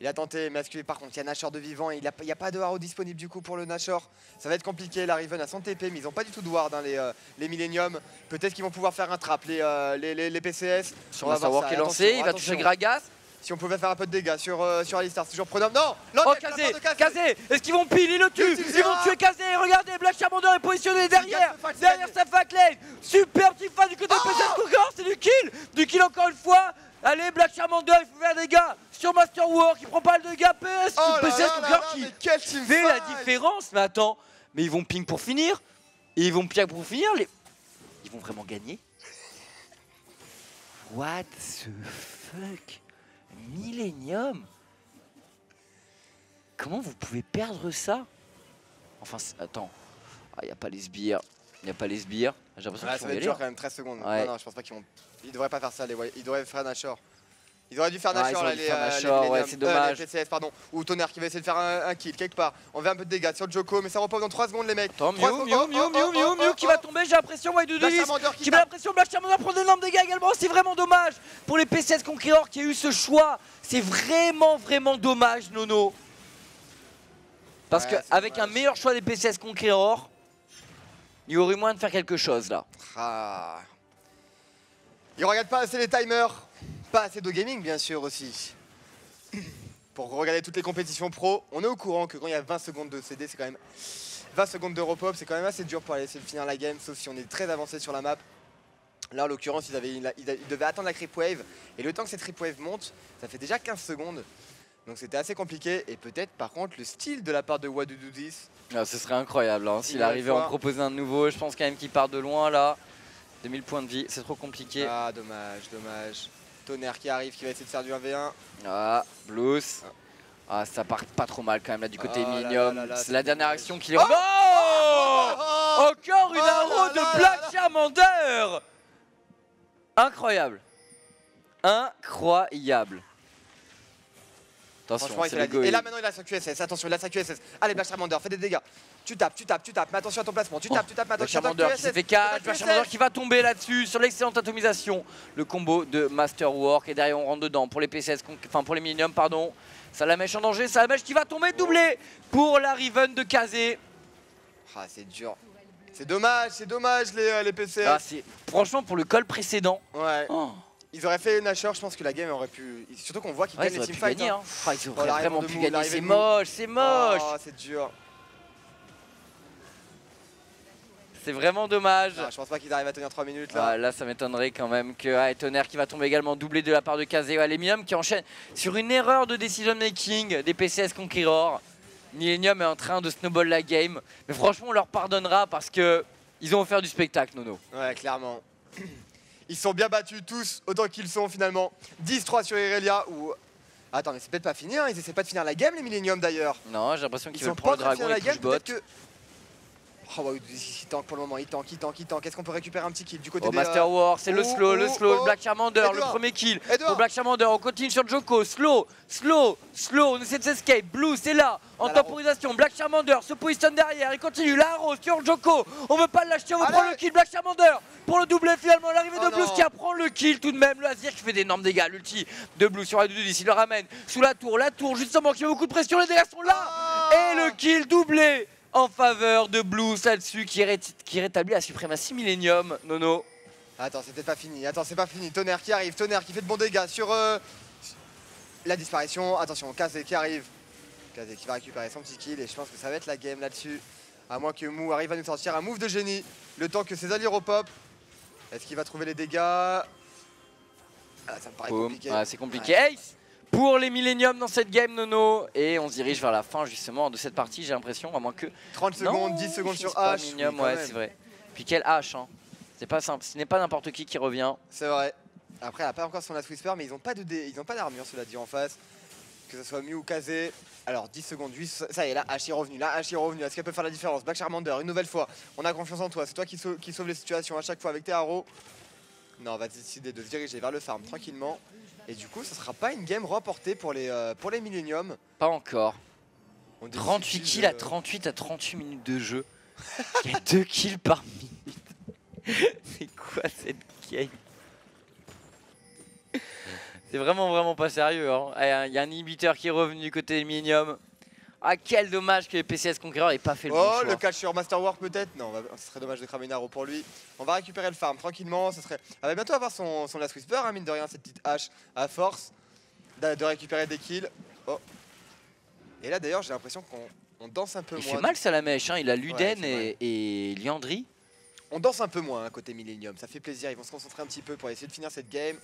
Il a tenté, mais par contre, il y a Nashor de vivant et il n'y a pas de Arrow disponible du coup pour le Nashor. Ça va être compliqué. La Riven a son TP, mais ils n'ont pas du tout de ward, les Millennium. Peut-être qu'ils vont pouvoir faire un trap, les PCS. Sur la savoir qui est lancé, il va toucher Gragas. Si on pouvait faire un peu de dégâts sur Alistar, c'est toujours prenant. Non, oh, Kazé, est-ce qu'ils vont pile? Ils le tuent. Ils vont tuer Kazé. Regardez, Black Charmander est positionné derrière sa fac lane. Super petit fan du côté de PCS Conqueror, c'est du kill encore une fois. Allez, Black Charmander, il faut faire des dégâts sur Masterwork, il prend pas le dégât. PCS Conqueror qui fait la différence. Mais attends, mais ils vont ping pour finir. Et ils vont ping pour finir. Ils vont vraiment gagner. What the fuck? Millennium? Comment vous pouvez perdre ça? Enfin, attends. Ah, il n'y a pas les sbires. Il n'y a pas les sbires. J'ai l'impression qu'ils ça va être dur quand même, 13 secondes. Ouais. Non, je pense pas qu'ils vont. Ils devraient pas faire ça, ils devraient faire Nashor. Ils auraient dû faire Nashor, ouais, c'est dommage. Les PCS, pardon. Ou Tonnerre qui va essayer de faire un kill quelque part. On fait un peu de dégâts sur Joko, mais ça repose dans 3 secondes, les mecs. Attends, Mew qui va tomber, j'ai l'impression. Ouais, qui met l'impression. Black Charmander prend d'énormes dégâts également. C'est vraiment dommage pour les PCS Conqueror qui a eu ce choix. C'est vraiment dommage, Nono. Parce qu'avec un meilleur choix des PCS Conqueror, il y aurait moyen de faire quelque chose là. Ils regardent pas assez les timers, pas assez de gaming bien sûr aussi. Pour regarder toutes les compétitions pro, on est au courant que quand il y a 20 secondes de CD, c'est quand même 20 secondes d'Europop, c'est quand même assez dur pour aller essayer de finir la game, sauf si on est très avancé sur la map. Là en l'occurrence, ils devaient attendre la creep wave, et le temps que cette creep wave monte, ça fait déjà 15 secondes. Donc c'était assez compliqué, et peut-être par contre le style de la part de Wadududis. Ah, ce serait incroyable, hein. S'il arrivait à en proposer un nouveau, je pense quand même qu'il part de loin là. 2000 points de vie, c'est trop compliqué. Ah dommage. Tonnerre qui arrive, qui va essayer de faire du 1v1. Ah, Blues. Ah, ça part pas trop mal quand même là du côté Millennium. C'est la dernière action qu'il est... Oh, encore une arrow de Black Charmander. Incroyable. Attention, c'est et là maintenant il a sa QSS, attention il a sa QSS. Allez Black Charmander, fais des dégâts. Tu tapes, mais attention à ton placement. Tu tapes, mais attention à ton QSS. Black Charmander qui s'est fait catch, Black Charmander qui va tomber là-dessus sur l'excellente atomisation. Le combo de Masterwork et derrière on rentre dedans pour les PCS, enfin pour les Millennium pardon. Salamèche en danger, Salamèche qui va tomber doublé pour la Riven de Kazé. Ah c'est dur. C'est dommage les PCS. Ah, franchement pour le call précédent. Ouais. Ils auraient fait Nashor, je pense que la game aurait pu. Surtout qu'on voit qu'ils gagnent les teamfights. Ils auraient vraiment pu gagner. C'est moche, c'est moche. Oh, c'est dur. C'est vraiment dommage. Je pense pas qu'ils arrivent à tenir 3 minutes là. Là, ça m'étonnerait quand même que Tonnerre qui va tomber également doublé de la part de Kazé. Les Millennium qui enchaînent sur une erreur de decision making des PCS Conqueror. Millennium est en train de snowball la game. Mais franchement, on leur pardonnera parce que ils ont offert du spectacle, Nono. Ouais, clairement. Ils sont bien battus tous, autant qu'ils sont finalement. 10-3 sur Irelia ou... Attends, mais c'est peut-être pas fini, hein. Ils essaient pas de finir la game les Millennium d'ailleurs. Non, j'ai l'impression qu'ils veulent prendre le dragon et push bot. Oh ouais, il tank pour le moment, il tank. Est-ce qu'on peut récupérer un petit kill du côté des... Masterwork, c'est le slow, Black Charmander, le premier kill pour Black Charmander, on continue sur Joko, slow, on essaie de s'escape, Blue c'est là, en temporisation, Black Charmander se positionne derrière, il continue, la arrow sur Joko, on veut pas le lâcher, on veut prendre le kill, Black Charmander pour le doublé finalement, l'arrivée de Blue qui apprend le kill tout de même, le Azir qui fait d'énormes dégâts, l'ulti de Blue sur Wadududis, il le ramène sous la tour justement qui a beaucoup de pression, les dégâts sont là, et le kill doublé en faveur de Blue là-dessus qui rétablit la suprématie Millennium, Nono. Attends, c'est pas fini, c'est pas fini. Tonnerre qui arrive, Tonnerre qui fait de bons dégâts sur la disparition. Attention, Kazé qui arrive. Kazé qui va récupérer son petit kill et je pense que ça va être la game là-dessus. À moins que Mou arrive à nous sortir un move de génie. Le temps que ses alliés repop. Est-ce qu'il va trouver les dégâts? Ça me paraît compliqué. C'est compliqué. Ouais. Ace pour les Millennium dans cette game, Nono. Et on se dirige vers la fin justement de cette partie, j'ai l'impression, à moins que... 30 secondes, 10 secondes sur H. Millennium, ouais, c'est vrai. Puis quel H, hein. C'est pas simple, ce n'est pas n'importe qui revient. C'est vrai. Après, elle n'a pas encore son Last Whisper, mais ils n'ont pas d'armure, cela dit en face. Que ce soit Mew ou Kazé. Alors 10 secondes, 8, ça y est, là H est revenu, est-ce qu'elle peut faire la différence? Black Charmander, une nouvelle fois, on a confiance en toi, c'est toi qui sauve les situations à chaque fois avec tes arrows. Non, on va décider de se diriger vers le farm tranquillement. Et du coup, ce sera pas une game remportée pour les Millennium. Pas encore. 38 kills à 38 minutes de jeu. Il y a 2 kills par minute. C'est quoi cette game? C'est vraiment pas sérieux, hein. Il y a un inhibiteur qui est revenu du côté des Millennium. Ah, quel dommage que les PCS Conqueror n'aient pas fait le bon choix. Le catch sur Masterwork peut-être? Non, ce serait dommage de cramer une arrow pour lui. On va récupérer le farm tranquillement. Elle va bientôt avoir son Last Whisper, hein, mine de rien, cette petite hache à force. de récupérer des kills. Oh. Et là d'ailleurs j'ai l'impression qu'on danse un peu moins. Il fait mal Salamèche, hein. Il a Luden et Liandry. On danse un peu moins côté Millennium, ça fait plaisir, ils vont se concentrer un petit peu pour essayer de finir cette game.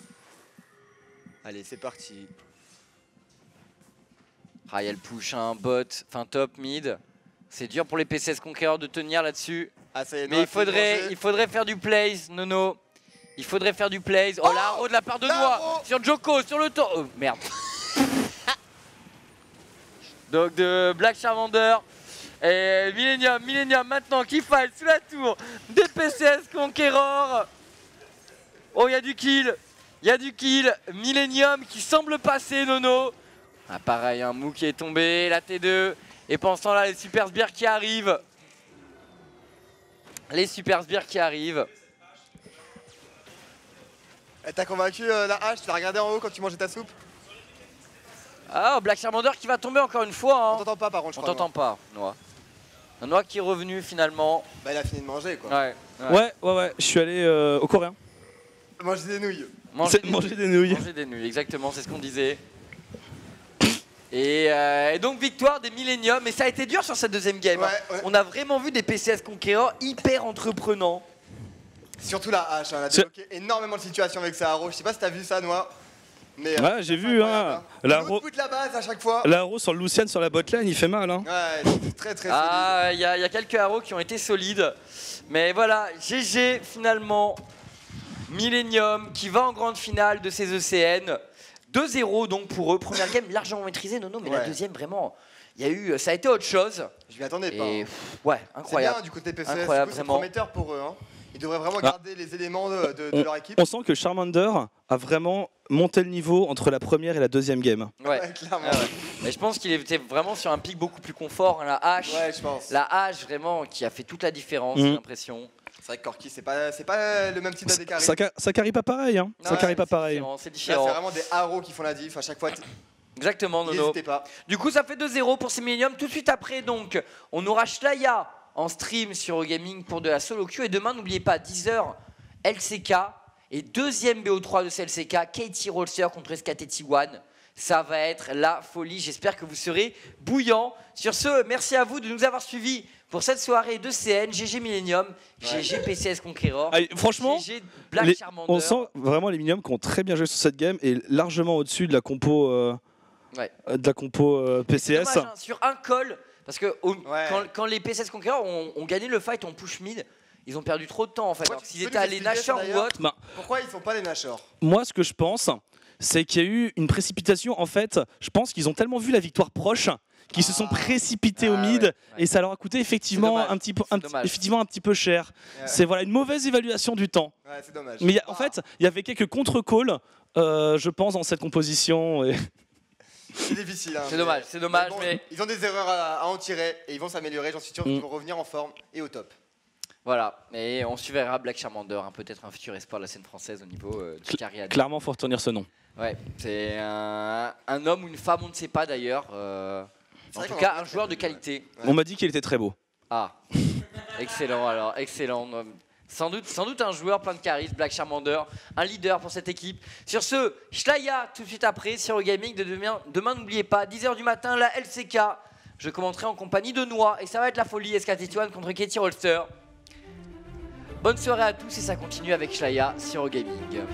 Allez, c'est parti. Ah, il y a le push, hein, bot, enfin top, mid. C'est dur pour les PCS Conqueror de tenir là-dessus. Ah, mais il faudrait faire du plays, Nono. Il faudrait faire du plays. Oh, l'arrow de la part de Noix sur Djoko, sur le tour. Oh, merde. Donc de Black Charmander. Et Millennium maintenant qui fight sous la tour des PCS Conqueror. Oh, il y a du kill. Il y a du kill. Millennium qui semble passer, Nono. Ah, pareil, un Mou qui est tombé, la T2. Et pendant ce temps-là, les Super Sbires qui arrivent. Les Super Sbires qui arrivent. T'as convaincu la hache, tu l'as regardé en haut quand tu mangeais ta soupe? Ah, Black Charmander qui va tomber encore une fois. Hein. On t'entend pas par contre, je crois. On t'entend pas, Noix. Noix qui est revenu finalement. Bah, il a fini de manger quoi. Ouais. Je suis allé au coréen. Manger des nouilles. Manger des nouilles. Manger des nouilles, exactement, c'est ce qu'on disait. Et donc victoire des Millennium, et ça a été dur sur cette deuxième game. Ouais. On a vraiment vu des PCS Conqueror hyper entreprenants. Surtout la hache, elle a débloqué énormément de situations avec sa haro. Je sais pas si t'as vu ça, Noix. Mais ouais, j'ai vu, hein. L'autre bout de la base à chaque fois. L'arrow sur le Lucian sur la botlane, il fait mal, hein. Ouais, c'est très solide. Ah, il y a quelques arrows qui ont été solides. Mais voilà, GG finalement. Millennium qui va en grande finale de ces ECN. 2-0 donc pour eux. Première game largement maîtrisée, Nono, mais la deuxième vraiment, ça a été autre chose. Je m'y attendais pas. Et ouais, incroyable. C'est bien du côté PCS, incroyable, c'est prometteur pour eux. Hein. Ils devraient vraiment garder les éléments de leur équipe. On sent que Charmander a vraiment monté le niveau entre la première et la deuxième game. Ouais, clairement. Mais je pense qu'il était vraiment sur un pic beaucoup plus confort. La hache, je pense. La hache vraiment qui a fait toute la différence, j'ai l'impression. C'est vrai que Corki, c'est pas le même type d'AD. Ça carry pas pareil, hein. Ça carry pas pareil. C'est différent. C'est vraiment des arrows qui font la diff à chaque fois. Exactement, Nono. N'hésitez pas. Du coup, ça fait 2-0 pour ces Millennium. Tout de suite après, donc, on aura Shlaya en stream sur Eurogaming pour de la solo queue. Et demain, n'oubliez pas, 10h, LCK. Et deuxième BO3 de ce LCK, KT Rolster contre SKT1. Ça va être la folie. J'espère que vous serez bouillants. Sur ce, merci à vous de nous avoir suivis pour cette soirée de CN. GG Millennium, GG PCS Conqueror. Allez, franchement, GG Black Charmander. On sent vraiment les Millennium qui ont très bien joué sur cette game et largement au-dessus de la compo, PCS. C'est dommage, hein, sur un call, parce que quand les PCS Conqueror ont gagné le fight, on push mid. Ils ont perdu trop de temps en fait. Alors s'ils étaient allés Nashor ou autre. Pourquoi ils sont pas les Nashor? Moi, ce que je pense, c'est qu'il y a eu une précipitation. En fait, je pense qu'ils ont tellement vu la victoire proche qu'ils se sont précipités au mid et ça leur a coûté effectivement un petit peu cher. C'est voilà une mauvaise évaluation du temps. Ouais, c'est dommage. Mais en fait, il y avait quelques contre-calls, je pense, dans cette composition. Et... C'est difficile. Hein, c'est dommage, c'est dommage. Mais ils ont des erreurs à en tirer et ils vont s'améliorer. J'en suis sûr qu'ils vont revenir en forme et au top. Voilà, et on suivra Black Charmander, peut-être un futur espoir de la scène française au niveau du carry AD. Clairement, il faut retenir ce nom. Ouais, c'est un homme ou une femme, on ne sait pas d'ailleurs. En tout cas, un joueur de qualité. On m'a dit qu'il était très beau. Ah, excellent alors, excellent. Sans doute un joueur plein de charisme, Black Charmander, un leader pour cette équipe. Sur ce, Shlaya tout de suite après, sur Eurogaming de demain n'oubliez pas, 10h du matin, la LCK. Je commenterai en compagnie de Noix et ça va être la folie, SKT1 contre KT Rolster. Bonne soirée à tous et ça continue avec Shlaya sur Eurogaming.